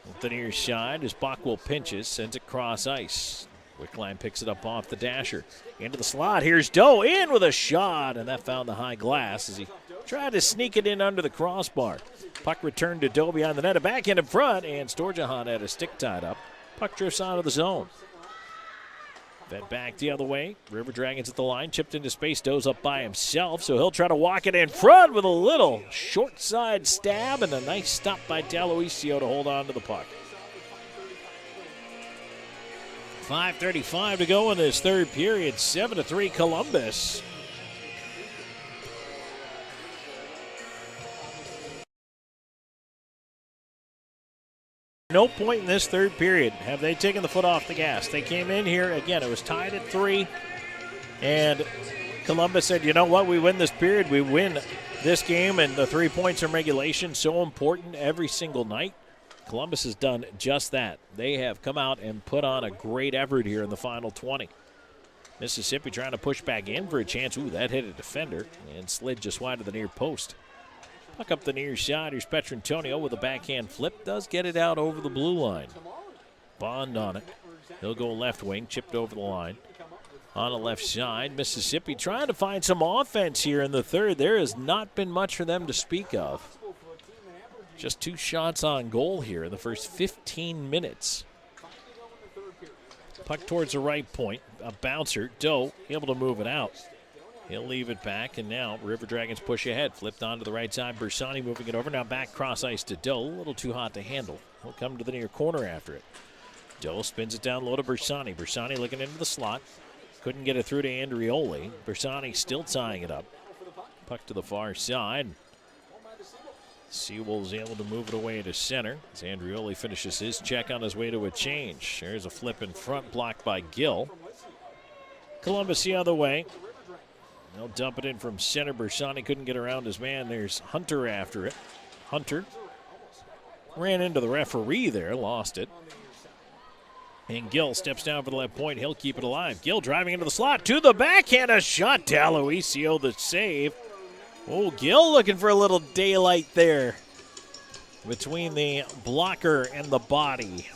with the near side as Bockwell pinches, sends it cross ice. Wickline picks it up off the dasher. Into the slot, here's Doe in with a shot, and that found the high glass as he tried to sneak it in under the crossbar. Puck returned to Doe behind the net, a backhand in front, and Storjahan had a stick tied up. Puck drifts out of the zone. Fed back the other way. River Dragons at the line. Chipped into space. Doe's up by himself, so he'll try to walk it in front with a little short side stab and a nice stop by D'Aloisio to hold on to the puck. 5:35 to go in this third period. 7-3 Columbus. No point in this third period have they taken the foot off the gas. They came in here, again, it was tied at 3, and Columbus said, you know what, we win this period, we win this game, and the 3 points in regulation, so important every single night. Columbus has done just that. They have come out and put on a great effort here in the final 20. Mississippi trying to push back in for a chance. Ooh, that hit a defender and slid just wide of the near post. Puck up the near side. Here's Petrantonio with a backhand flip. Does get it out over the blue line. Bond on it. He'll go left wing, chipped over the line. On the left side, Mississippi trying to find some offense here in the third. There has not been much for them to speak of. Just 2 shots on goal here in the first 15 minutes. Puck towards the right point. A bouncer. Doe able to move it out. He'll leave it back, and now River Dragons push ahead. Flipped onto the right side. Bersani moving it over. Now back cross ice to Doe. A little too hot to handle. He'll come to the near corner after it. Doe spins it down low to Bersani. Bersani looking into the slot. Couldn't get it through to Andrioli. Bersani still tying it up. Puck to the far side. Seawolves able to move it away to center as Andrioli finishes his check on his way to a change. There's a flip in front, blocked by Gill. Columbus the other way. They'll dump it in from center. Bersani couldn't get around his man. There's Hunter after it. Hunter ran into the referee there, lost it. And Gill steps down for the left point. He'll keep it alive. Gill driving into the slot to the backhand. A shot. D'Aloisio the save. Oh, Gill looking for a little daylight there between the blocker and the body.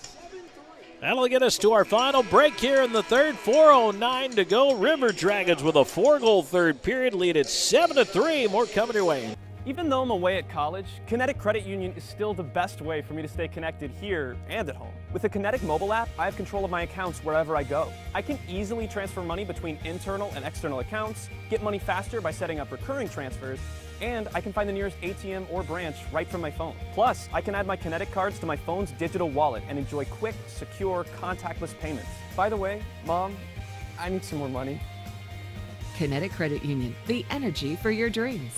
That'll get us to our final break here in the third. 4:09 to go. River Dragons with a 4-goal third period lead at 7-3. More coming your way. Even though I'm away at college, Kinetic Credit Union is still the best way for me to stay connected here and at home. With the Kinetic mobile app, I have control of my accounts wherever I go. I can easily transfer money between internal and external accounts, get money faster by setting up recurring transfers, and I can find the nearest ATM or branch right from my phone. Plus, I can add my Kinetic cards to my phone's digital wallet and enjoy quick, secure, contactless payments. By the way, Mom, I need some more money. Kinetic Credit Union, the energy for your dreams.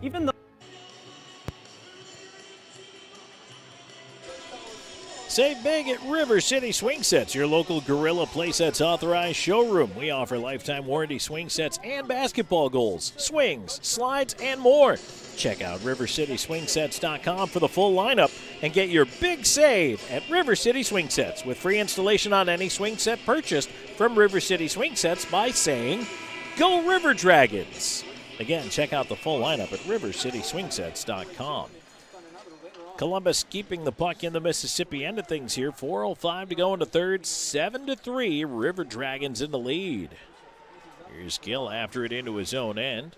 Even though Save big at River City Swing Sets, your local Gorilla Playsets authorized showroom. We offer lifetime warranty swing sets and basketball goals, swings, slides, and more. Check out rivercityswingsets.com for the full lineup and get your big save at River City Swing Sets with free installation on any swing set purchased from River City Swing Sets by saying, "Go River Dragons." Again, check out the full lineup at rivercityswingsets.com. Columbus keeping the puck in the Mississippi end of things here. 4:05 to go into third. 7-3. River Dragons in the lead. Here's Gill after it into his own end.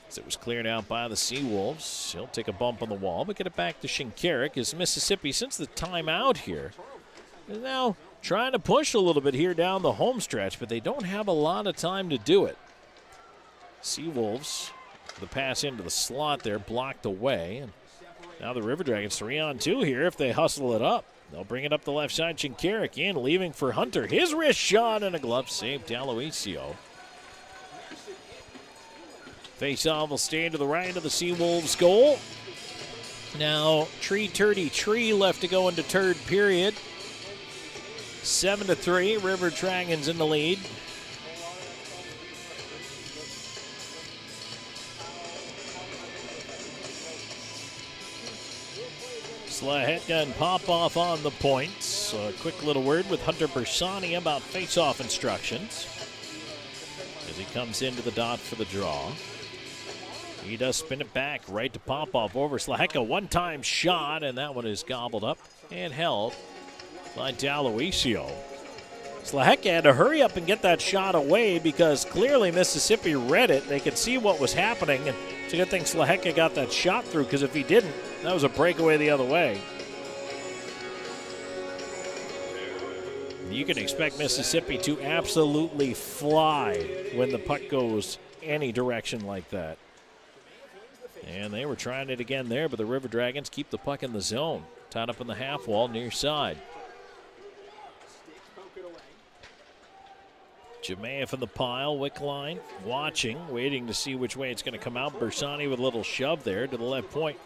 As it was cleared out by the Seawolves. He'll take a bump on the wall, but get it back to Shinkarik as Mississippi, since the timeout here, is now trying to push a little bit here down the home stretch, but they don't have a lot of time to do it. Seawolves, the pass into the slot there, blocked away. And now the River Dragons 3-on-2 here if they hustle it up. They'll bring it up the left side. Shinkarik in, leaving for Hunter. His wrist shot and a glove save. D'Aloisio. Face-off will stay to the right of the Seawolves goal. Now, Tree left to go into third period. 7-3. River Dragons in the lead. Slahetta and Popoff on the points. A quick little word with Hunter Bersani about face-off instructions as he comes into the dot for the draw. He does spin it back right to Popoff over Slahetta. One-time shot, and that one is gobbled up and held by D'Aloisio. Slahetta had to hurry up and get that shot away because clearly Mississippi read it. They could see what was happening, and it's a good thing Slahetta got that shot through because if he didn't, that was a breakaway the other way. You can expect Mississippi to absolutely fly when the puck goes any direction like that. And they were trying it again there, but the River Dragons keep the puck in the zone. Tied up in the half wall near side. Jemea from the pile, Wickline watching, waiting to see which way it's going to come out. Bersani with a little shove there to the left point.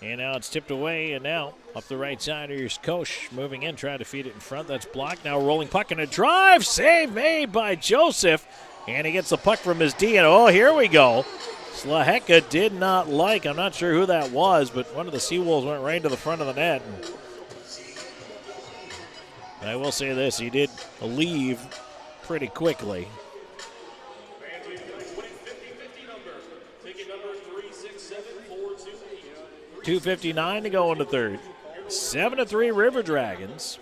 And now it's tipped away, and now up the right side, here's Koch moving in, trying to feed it in front. That's blocked. Now rolling puck and a drive. Save made by Joseph. And he gets the puck from his D, and oh, here we go. Slaheka did not like, I'm not sure who that was, but one of the Seawolves went right to the front of the net. And I will say this, he did leave pretty quickly. 2:59 to go in the third. 7-3 River Dragons.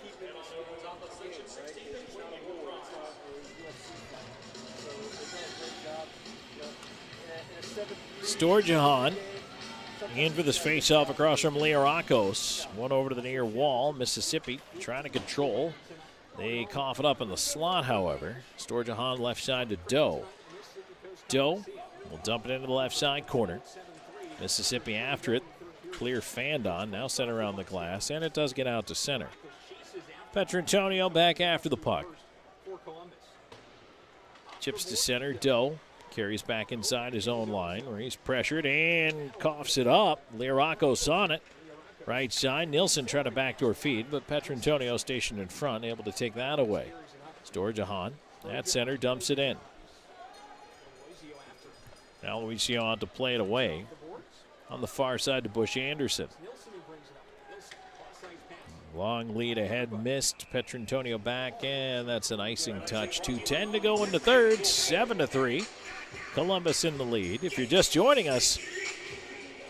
Storjahan in for this face-off across from Liarakos. One over to the near wall. Mississippi trying to control. They cough it up in the slot, however. Storjahan left side to Doe. Doe will dump it into the left side corner. Mississippi after it. Clear Fandon, now sent around the glass, and it does get out to center. Petrantonio back after the puck. Chips to center, Doe carries back inside his own line where he's pressured and coughs it up. Liarakos on it. Right side, Nielsen trying to backdoor feed, but Petrantonio stationed in front, able to take that away. Storjahan at center, dumps it in. Now Luisio on to play it away. On the far side to Bush Anderson. Long lead ahead, missed. Petrantonio back, and that's an icing touch. 2:10 to go in the third, 7-3. Columbus in the lead. If you're just joining us,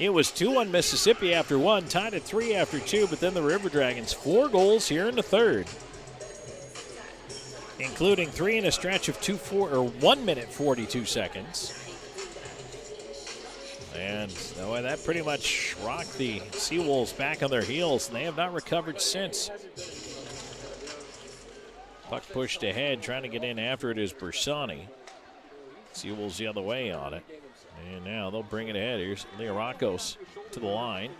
it was 2-1 Mississippi after one, tied at 3 after 2, but then the River Dragons 4 goals here in the third, including 3 in a stretch of 1 minute 42 seconds. And that pretty much rocked the Seawolves back on their heels, and they have not recovered since. Puck pushed ahead, trying to get in after it is Bersani. Seawolves the other way on it. And now they'll bring it ahead. Here's Liarakos to the line.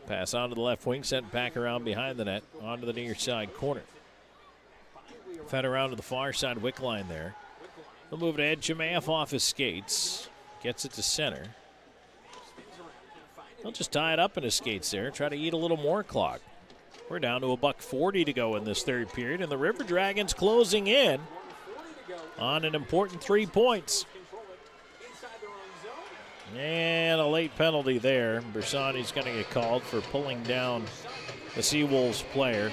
Pass on to the left wing, sent back around behind the net, onto the near side corner. Fed around to the far side, Wickline there. They'll move it ahead. Jemaev off his skates. Gets it to center. He'll just tie it up in his skates there. Try to eat a little more clock. We're down to $1:40 to go in this third period, and the River Dragons closing in on an important 3 points. And a late penalty there. Bersani's going to get called for pulling down the Seawolves player.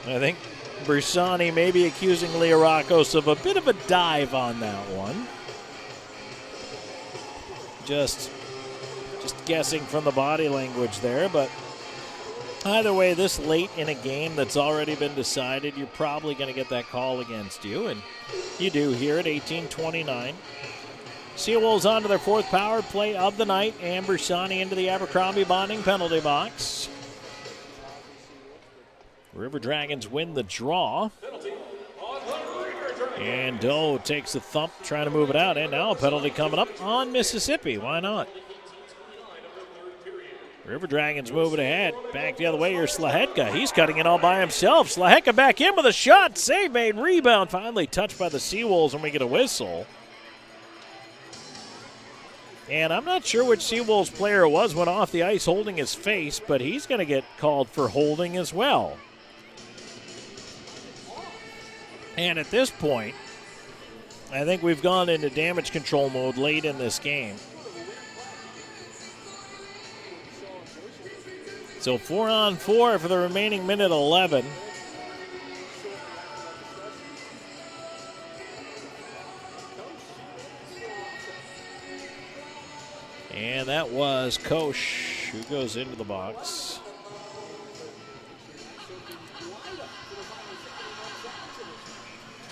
I think Bersani may be accusing Liarakos of a bit of a dive on that one. Just guessing from the body language there, but either way, this late in a game that's already been decided, you're probably going to get that call against you, and you do here at 18:29. Seawolves on to their 4th power play of the night, and Bersani into the Abercrombie Bonding penalty box. River Dragons win the draw. And Doe takes a thump, trying to move it out. And now a penalty coming up on Mississippi. Why not? River Dragons move it ahead. Back the other way, here's Slaheka. He's cutting it all by himself. Slaheka back in with a shot. Save made, rebound. Finally touched by the Seawolves, and we get a whistle. And I'm not sure which Seawolves player it was, went off the ice holding his face, but he's going to get called for holding as well. And at this point, I think we've gone into damage control mode late in this game. So 4-on-4 for the remaining minute 11. And that was Koch who goes into the box.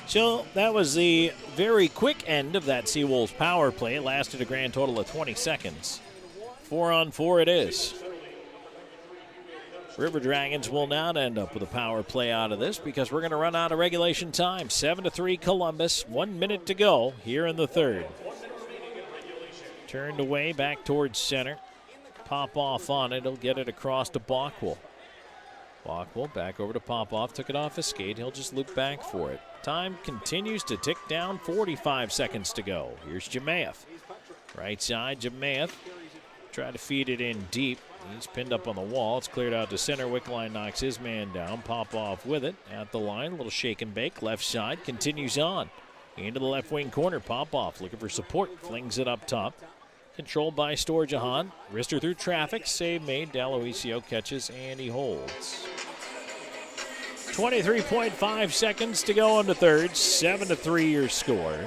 So that was the very quick end of that Seawolves power play. It lasted a grand total of 20 seconds. 4-on-4 it is. River Dragons will not end up with a power play out of this because we're going to run out of regulation time. 7-3 Columbus, 1 minute to go here in the third. Turned away, back towards center. Popoff on it. He'll get it across to Bockwell. Bockwell back over to Popoff. Took it off his skate. He'll just loop back for it. Time continues to tick down. 45 seconds to go. Here's Jemaeth. Right side, Jemaeth. Try to feed it in deep. He's pinned up on the wall. It's cleared out to center. Wickline knocks his man down. Popoff with it at the line. A little shake and bake. Left side continues on. Into the left wing corner. Popoff looking for support. Flings it up top. Controlled by Storjahan. Wrister through traffic. Save made. D'Aloisio catches and he holds. 23.5 seconds to go in the third. 7-3 your score.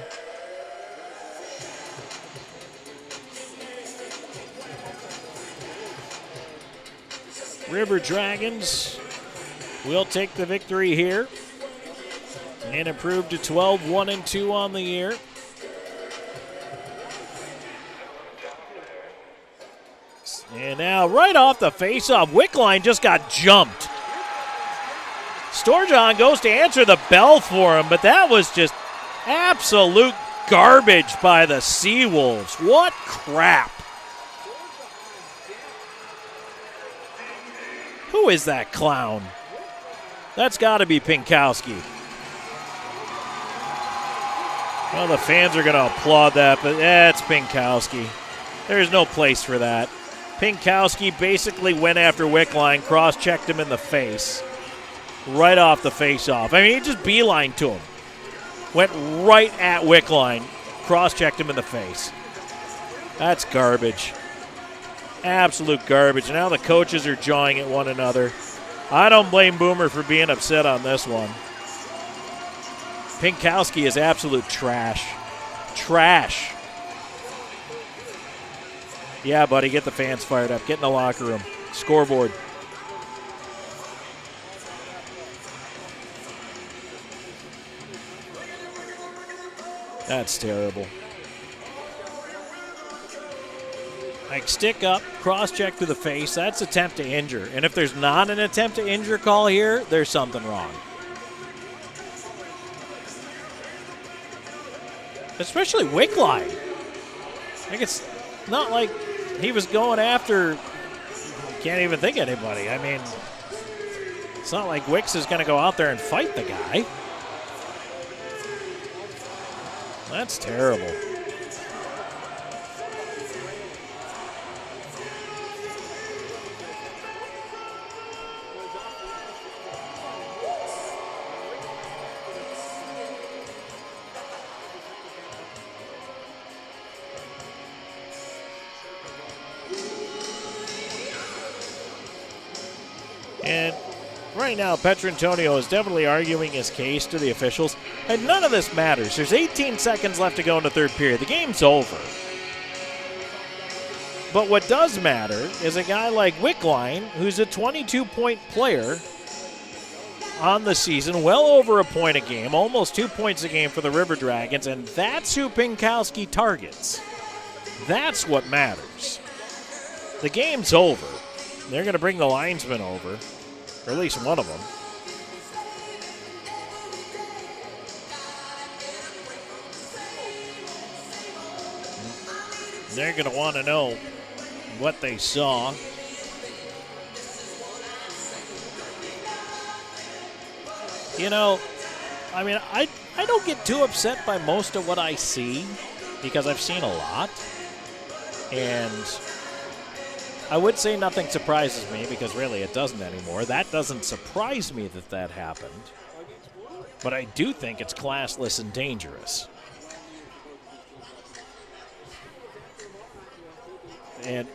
River Dragons will take the victory here and improve to 12-1-2 on the year. And now right off the face-off, Wickline just got jumped. Storjahan goes to answer the bell for him, but that was just absolute garbage by the Seawolves. What crap. Who is that clown? That's got to be Pinkowski. Well, the fans are going to applaud that, but that's Pinkowski. There's no place for that. Pinkowski basically went after Wickline, cross-checked him in the face. Right off the face-off. I mean, he just beeline to him. Went right at Wickline, cross-checked him in the face. That's garbage. Absolute garbage. Now the coaches are jawing at one another. I don't blame Boomer for being upset on this one. Pinkowski is absolute trash. Trash. Yeah, buddy, get the fans fired up. Get in the locker room. Scoreboard. That's terrible. Like stick up, cross-check to the face. That's attempt to injure. And if there's not an attempt to injure call here, there's something wrong. Especially Wickline. Like it's not like he was going after, can't even think of anybody. I mean, it's not like Wicks is going to go out there and fight the guy. That's terrible. And right now, Petrantonio is definitely arguing his case to the officials, and none of this matters. There's 18 seconds left to go in the third period. The game's over. But what does matter is a guy like Wickline, who's a 22-point player on the season, well over a point a game, almost 2 points a game for the River Dragons, and that's who Pinkowski targets. That's what matters. The game's over. They're going to bring the linesman over, or at least one of them. They're going to want to know what they saw. You know, I mean, I don't get too upset by most of what I see because I've seen a lot. And I would say nothing surprises me because really it doesn't anymore. That doesn't surprise me that that happened. But I do think it's classless and dangerous. And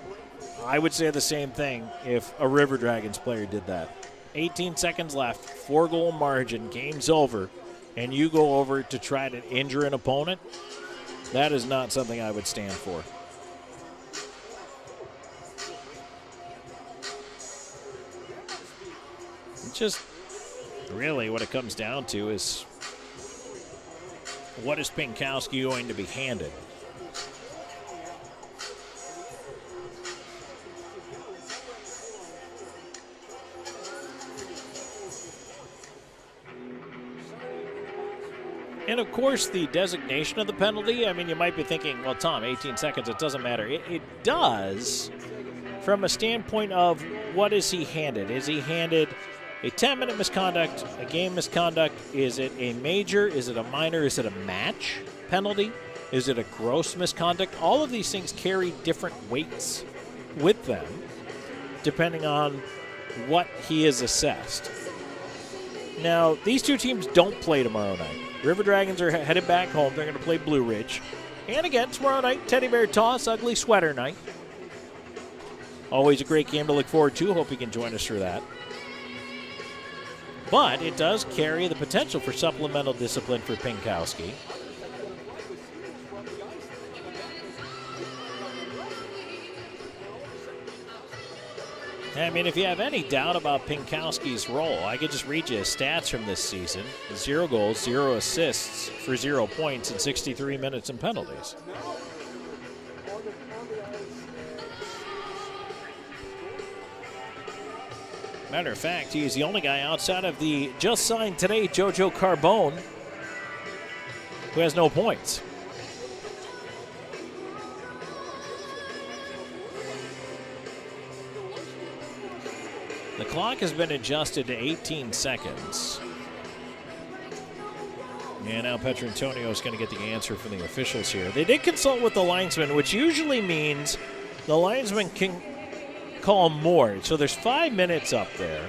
I would say the same thing if a River Dragons player did that. 18 seconds left, 4-goal margin, game's over, and you go over to try to injure an opponent. That is not something I would stand for. Just really what it comes down to is what is Pinkowski going to be handed? And of course, the designation of the penalty, I mean, you might be thinking, well, Tom, 18 seconds, it doesn't matter. It does from a standpoint of what is he handed? Is he handed a 10-minute misconduct, a game misconduct? Is it a major? Is it a minor? Is it a match penalty? Is it a gross misconduct? All of these things carry different weights with them, depending on what he is assessed. Now, these two teams don't play tomorrow night. River Dragons are headed back home. They're going to play Blue Ridge. And again, tomorrow night, Teddy Bear Toss, Ugly Sweater Night. Always a great game to look forward to. Hope you can join us for that. But it does carry the potential for supplemental discipline for Pinkowski. I mean, if you have any doubt about Pinkowski's role, I could just read you his stats from this season. 0 goals, 0 assists for 0 points in 63 minutes and penalties. Matter of fact, he is the only guy outside of the just signed today Jojo Carbone who has no points. The clock has been adjusted to 18 seconds. And now Petrantonio is going to get the answer from the officials here. They did consult with the linesman, which usually means the linesman can call more. So there's 5 minutes up there.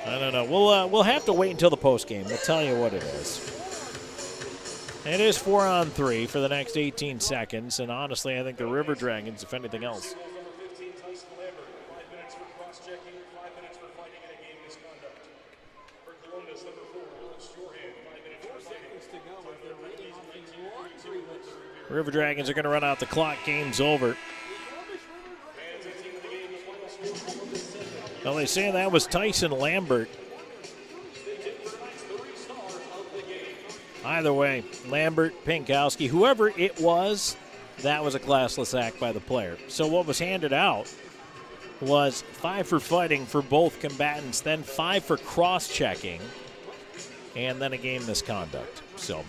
I don't know. We'll have to wait until the postgame. We'll tell you what it is. It is 4-on-3 for the next 18 seconds, and honestly, I think the River Dragons, if anything else. River Dragons are going to run out the clock. Game's over. Well, they say that was Tyson Lambert. Either way, Lambert, Pinkowski, whoever it was, that was a classless act by the player. So what was handed out was 5 for fighting for both combatants, then 5 for cross-checking, and then a game misconduct. So,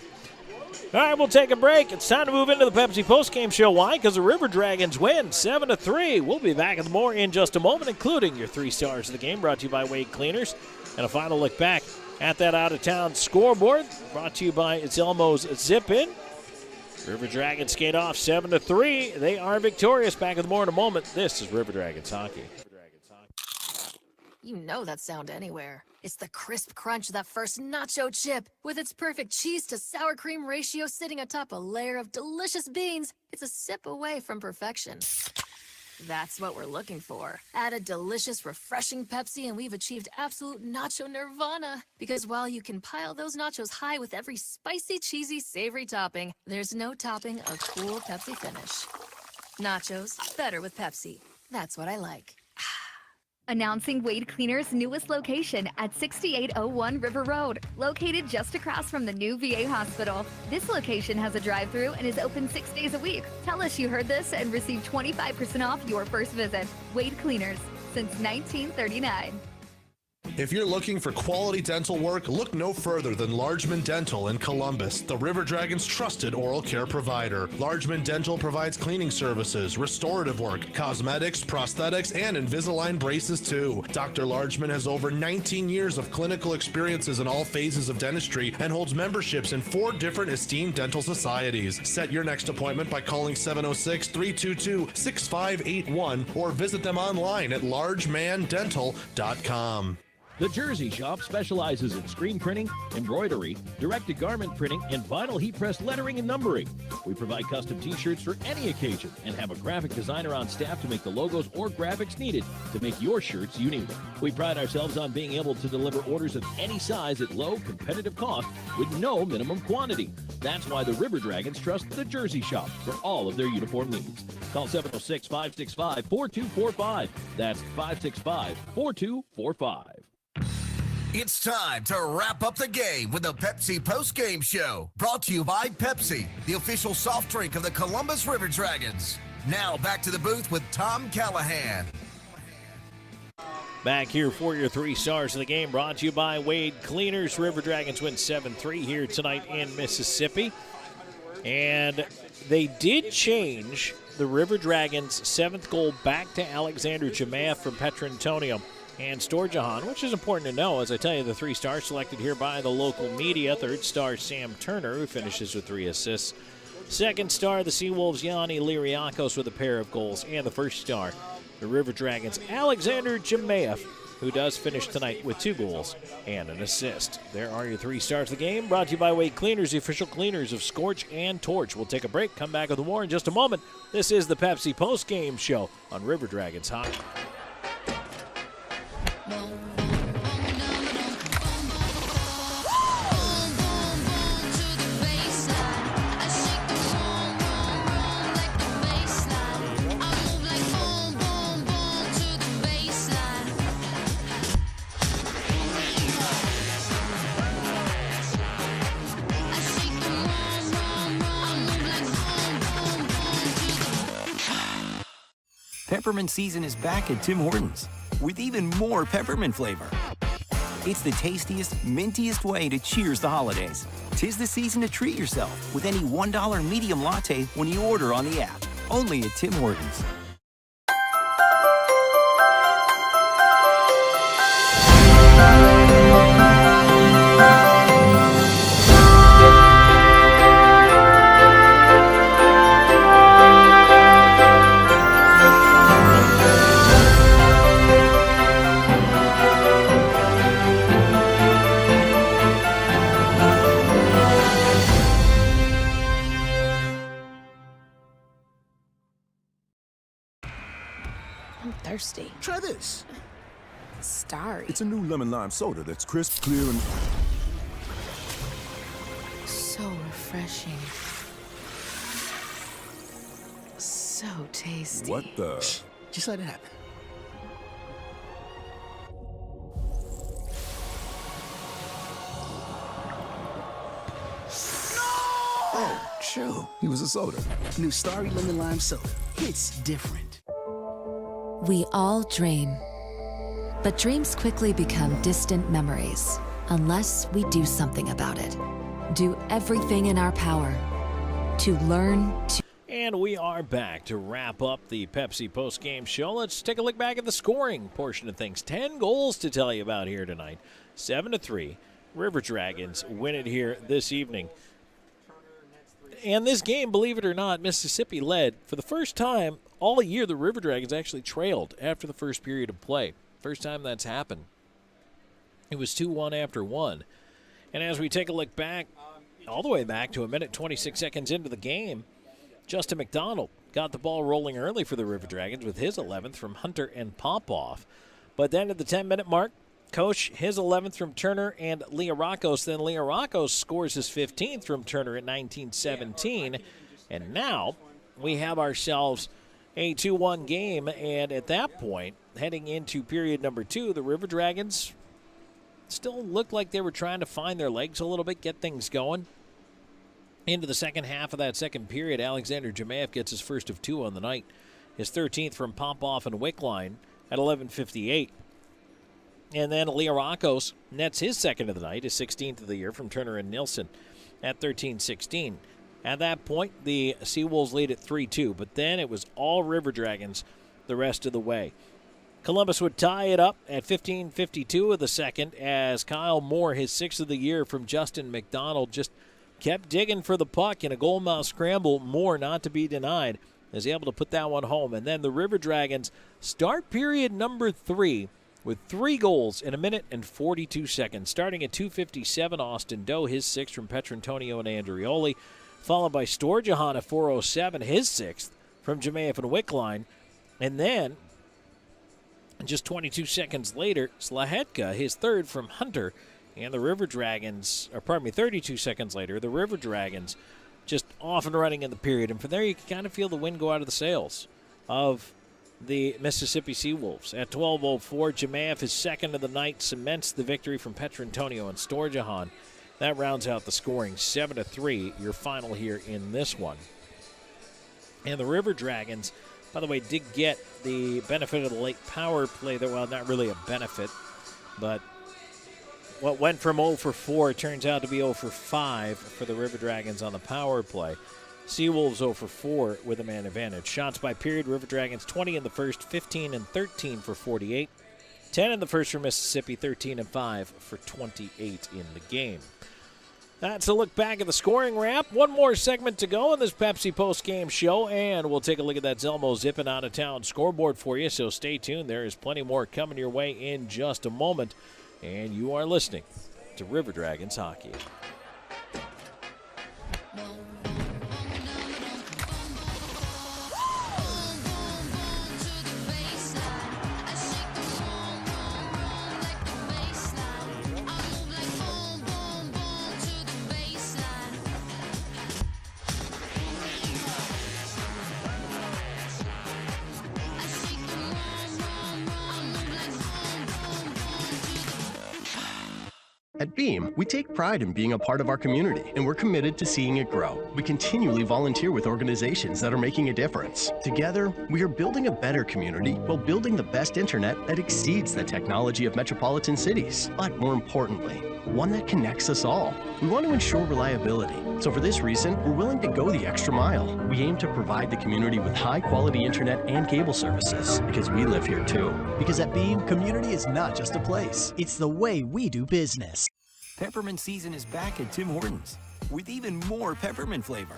all right, we'll take a break. It's time to move into the Pepsi postgame show. Why? Because the River Dragons win 7-3. We'll be back with more in just a moment, including your 3 stars of the game, brought to you by Wade Cleaners, and a final look back at that out-of-town scoreboard, brought to you by Zelmo's Zip-In. River Dragons skate off 7-3. They are victorious. Back with more in a moment. This is River Dragons Hockey. You know that sound anywhere. It's the crisp crunch of that first nacho chip. With its perfect cheese to sour cream ratio sitting atop a layer of delicious beans, it's a sip away from perfection. That's what we're looking for. Add a delicious, refreshing Pepsi and we've achieved absolute nacho nirvana. Because while you can pile those nachos high with every spicy, cheesy, savory topping, there's no topping a cool Pepsi finish. Nachos, better with Pepsi. That's what I like. Announcing Wade Cleaner's newest location at 6801 River Road, located just across from the new VA hospital. This location has a drive-thru and is open 6 days a week. Tell us you heard this and receive 25% off your first visit. Wade Cleaners, since 1939. If you're looking for quality dental work, look no further than Largeman Dental in Columbus, the River Dragons' trusted oral care provider. Largeman Dental provides cleaning services, restorative work, cosmetics, prosthetics, and Invisalign braces too. Dr. Largeman has over 19 years of clinical experiences in all phases of dentistry and holds memberships in 4 different esteemed dental societies. Set your next appointment by calling 706-322-6581 or visit them online at largemandental.com. The Jersey Shop specializes in screen printing, embroidery, direct-to-garment printing, and vinyl heat-press lettering and numbering. We provide custom t-shirts for any occasion and have a graphic designer on staff to make the logos or graphics needed to make your shirts unique. We pride ourselves on being able to deliver orders of any size at low, competitive cost with no minimum quantity. That's why the River Dragons trust the Jersey Shop for all of their uniform needs. Call 706-565-4245. That's 565-4245. It's time to wrap up the game with the Pepsi Postgame Show, brought to you by Pepsi, the official soft drink of the Columbus River Dragons. Now back to the booth with Tom Callahan. Back here for your 3 stars of the game, brought to you by Wade Cleaners. River Dragons win 7-3 here tonight in Mississippi. And they did change the River Dragons' 7th goal back to Alexander Jemayeff from Petrantonio and Storjahan, which is important to know. As I tell you, the 3 stars selected here by the local media. 3rd star, Sam Turner, who finishes with 3 assists. 2nd star, the Seawolves' Yanni Liriakos with a pair of goals. And the 1st star, the River Dragons' Alexander Jemayeff, who does finish tonight with 2 goals and an assist. There are your 3 stars of the game, brought to you by Wade Cleaners, the official cleaners of Scorch and Torch. We'll take a break, come back with more in just a moment. This is the Pepsi Postgame Show on River Dragons Hockey. Peppermint season is back at Tim Hortons with even more peppermint flavor. It's the tastiest, mintiest way to cheers the holidays. 'Tis the season to treat yourself with any $1 medium latte when you order on the app. Only at Tim Hortons. Thirsty. Try this. Starry. It's a new lemon lime soda that's crisp, clear, and So refreshing. So tasty. what the? Shh, just let it happen. Oh, true. He was a soda. New Starry lemon lime soda. It's different. We all dream, but dreams quickly become distant memories unless we do something about it. Do everything in our power to learn to. And we are back to wrap up the Pepsi Postgame Show. Let's take a look back at the scoring portion of things. 10 goals to tell you about here tonight. 7-3. River Dragons win it here this evening. And this game, believe it or not, Mississippi led. For the first time all year, the River Dragons actually trailed after the first period of play. First time that's happened. It was 2-1 after 1. And as we take a look back, all the way back to 1:26 into the game, Justin McDonald got the ball rolling early for the River Dragons with his 11th from Hunter and Popoff. But then at the 10-minute mark, Koch, his 11th from Turner and Liriakos. Then Liriakos scores his 15th from Turner at 19:17. And now we have ourselves a 2-1 game. And at that point, heading into period number 2, the River Dragons still looked like they were trying to find their legs a little bit, get things going. Into the second half of that second period, Alexander Jemayeff gets his first of 2 on the night. His 13th from Popoff and Wickline at 11:58. And then Liriakos nets his second of the night, his 16th of the year from Turner and Nilsson at 13:16. At that point, the Seawolves lead at 3-2, but then it was all River Dragons the rest of the way. Columbus would tie it up at 15:52 of the second as Kyle Moore, his 6th of the year from Justin McDonald, just kept digging for the puck in a goalmouth scramble. Moore, not to be denied, is able to put that one home. And then the River Dragons start period number 3 with 3 goals in 1:42. Starting at 2:57, Austin Doe, his 6th from Petrantonio and Andrioli, followed by Storjahan at 4:07, his 6th from Jemayeff and Wickline. And then just 22 seconds later, Slahetka, his 3rd from Hunter. And the River Dragons, 32 seconds later, the River Dragons just off and running in the period. And from there, you can kind of feel the wind go out of the sails of the Mississippi Seawolves. At 12:04, Jemayeff, his 2nd of the night, cements the victory from Petrantonio and Storjahan. That rounds out the scoring. 7-3, your final here in this one. And the River Dragons, by the way, did get the benefit of the late power play there. Well, not really a benefit, but what went from 0 for 4 turns out to be 0 for 5 for the River Dragons on the power play. Seawolves 0 for 4 with a man advantage. Shots by period, River Dragons 20 in the first, 15 and 13 for 48. 10 in the first for Mississippi, 13 and 5 for 28 in the game. That's a look back at the scoring wrap. One more segment to go in this Pepsi post-game show, and we'll take a look at that Zelmo zipping out of town scoreboard for you, so stay tuned. There is plenty more coming your way in just a moment, and you are listening to River Dragons Hockey. At Beam, we take pride in being a part of our community, and we're committed to seeing it grow. We continually volunteer with organizations that are making a difference. Together, we are building a better community while building the best internet that exceeds the technology of metropolitan cities. But more importantly, one that connects us all. We want to ensure reliability, so for this reason, we're willing to go the extra mile. We aim to provide the community with high-quality internet and cable services, because we live here too. Because at Beam, community is not just a place, it's the way we do business. Peppermint season is back at Tim Hortons with even more peppermint flavor.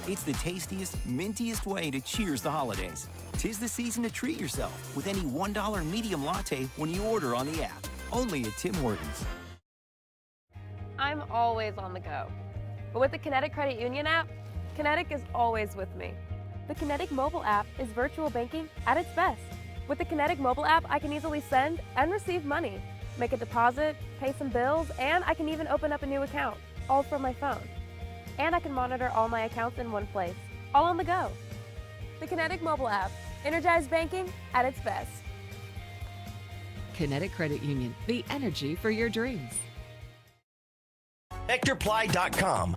It's the tastiest, mintiest way to cheers the holidays. 'Tis the season to treat yourself with any $1 medium latte when you order on the app. Only at Tim Hortons. I'm always on the go. But with the Kinetic Credit Union app, Kinetic is always with me. The Kinetic mobile app is virtual banking at its best. With the Kinetic mobile app, I can easily send and receive money, make a deposit, pay some bills, and I can even open up a new account, all from my phone. And I can monitor all my accounts in one place, all on the go. The Kinetic mobile app, energized banking at its best. Kinetic Credit Union, the energy for your dreams. VectorPly.com.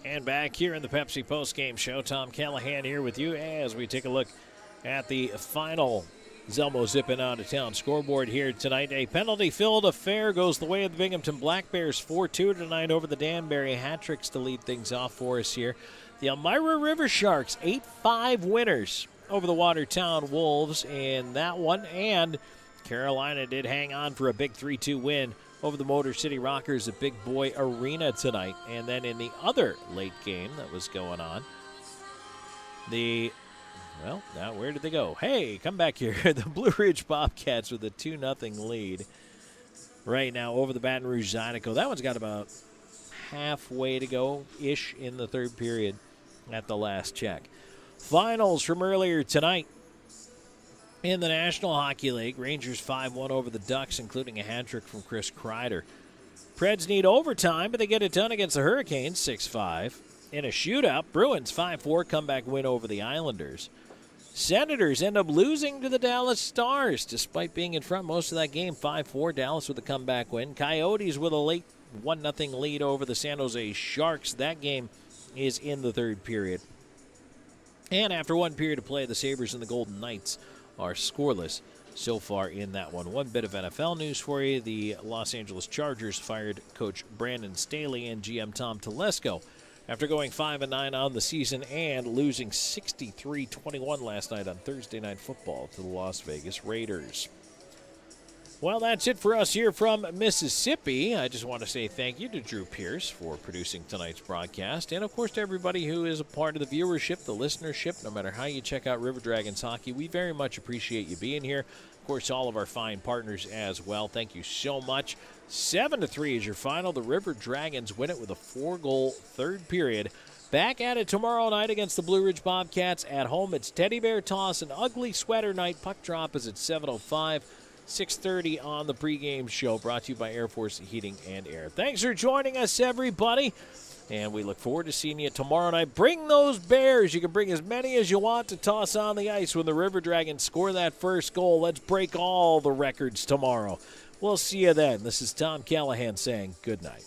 And back here in the Pepsi postgame show, Tom Callahan here with you as we take a look at the final Zelmo zipping out of town scoreboard here tonight. A penalty-filled affair goes the way of the Binghamton Black Bears, 4-2 tonight over the Danbury. Hat-tricks to lead things off for us here. The Elmira River Sharks, 8-5 winners over the Watertown Wolves in that one. And Carolina did hang on for a big 3-2 win over the Motor City Rockers at Big Boy Arena tonight. And then in the other late game that was going on, now where did they go? Hey, come back here. The Blue Ridge Bobcats with a 2-0 lead right now over the Baton Rouge Zydeco. That one's got about halfway to go-ish in the third period at the last check. Finals from earlier tonight. In the National Hockey League, Rangers 5-1 over the Ducks, including a hat-trick from Chris Kreider. Preds need overtime, but they get it done against the Hurricanes, 6-5. In a shootout, Bruins 5-4 comeback win over the Islanders. Senators end up losing to the Dallas Stars, despite being in front most of that game, 5-4. Dallas with a comeback win. Coyotes with a late 1-0 lead over the San Jose Sharks. That game is in the third period. And after one period of play, the Sabres and the Golden Knights are scoreless so far in that one. One bit of NFL news for you. The Los Angeles Chargers fired coach Brandon Staley and GM Tom Telesco after going 5-9 on the season and losing 63-21 last night on Thursday Night Football to the Las Vegas Raiders. Well, that's it for us here from Mississippi. I just want to say thank you to Drew Pierce for producing tonight's broadcast, and of course to everybody who is a part of the viewership, the listenership. No matter how you check out River Dragons Hockey, we very much appreciate you being here. Of course, all of our fine partners as well. Thank you so much. 7-3 is your final. The River Dragons win it with a 4-goal third period. Back at it tomorrow night against the Blue Ridge Bobcats at home. It's Teddy Bear Toss and Ugly Sweater Night. Puck drop is at 7:05. 6:30 on the pregame show, brought to you by Air Force Heating and Air. Thanks for joining us, everybody. And we look forward to seeing you tomorrow night. Bring those Bears. You can bring as many as you want to toss on the ice when the River Dragons score that first goal. Let's break all the records tomorrow. We'll see you then. This is Tom Callahan saying good night.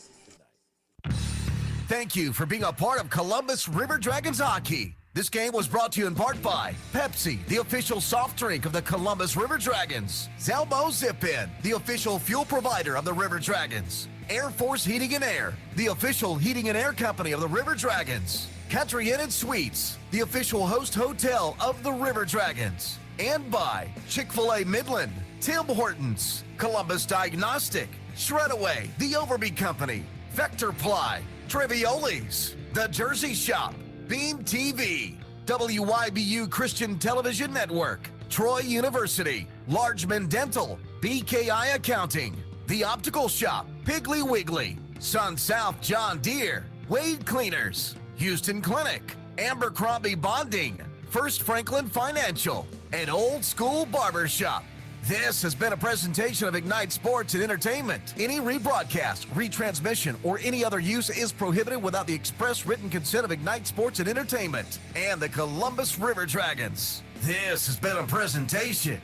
Thank you for being a part of Columbus River Dragons hockey. This game was brought to you in part by Pepsi, the official soft drink of the Columbus River Dragons. Zelmo Zip-In, the official fuel provider of the River Dragons. Air Force Heating and Air, the official heating and air company of the River Dragons. Country Inn & Suites, the official host hotel of the River Dragons. And by Chick-fil-A Midland, Tim Hortons, Columbus Diagnostic, Shredaway, the Overby Company, Vector Ply, Trivioli's, The Jersey Shop, Beam TV, WYBU Christian Television Network, Troy University, Largeman Dental, BKI Accounting, The Optical Shop, Piggly Wiggly, Sun South John Deere, Wade Cleaners, Houston Clinic, Abercrombie Bonding, First Franklin Financial, and Old School Barber Shop. This has been a presentation of Ignite Sports and Entertainment. Any rebroadcast, retransmission, or any other use is prohibited without the express written consent of Ignite Sports and Entertainment and the Columbus River Dragons. This has been a presentation of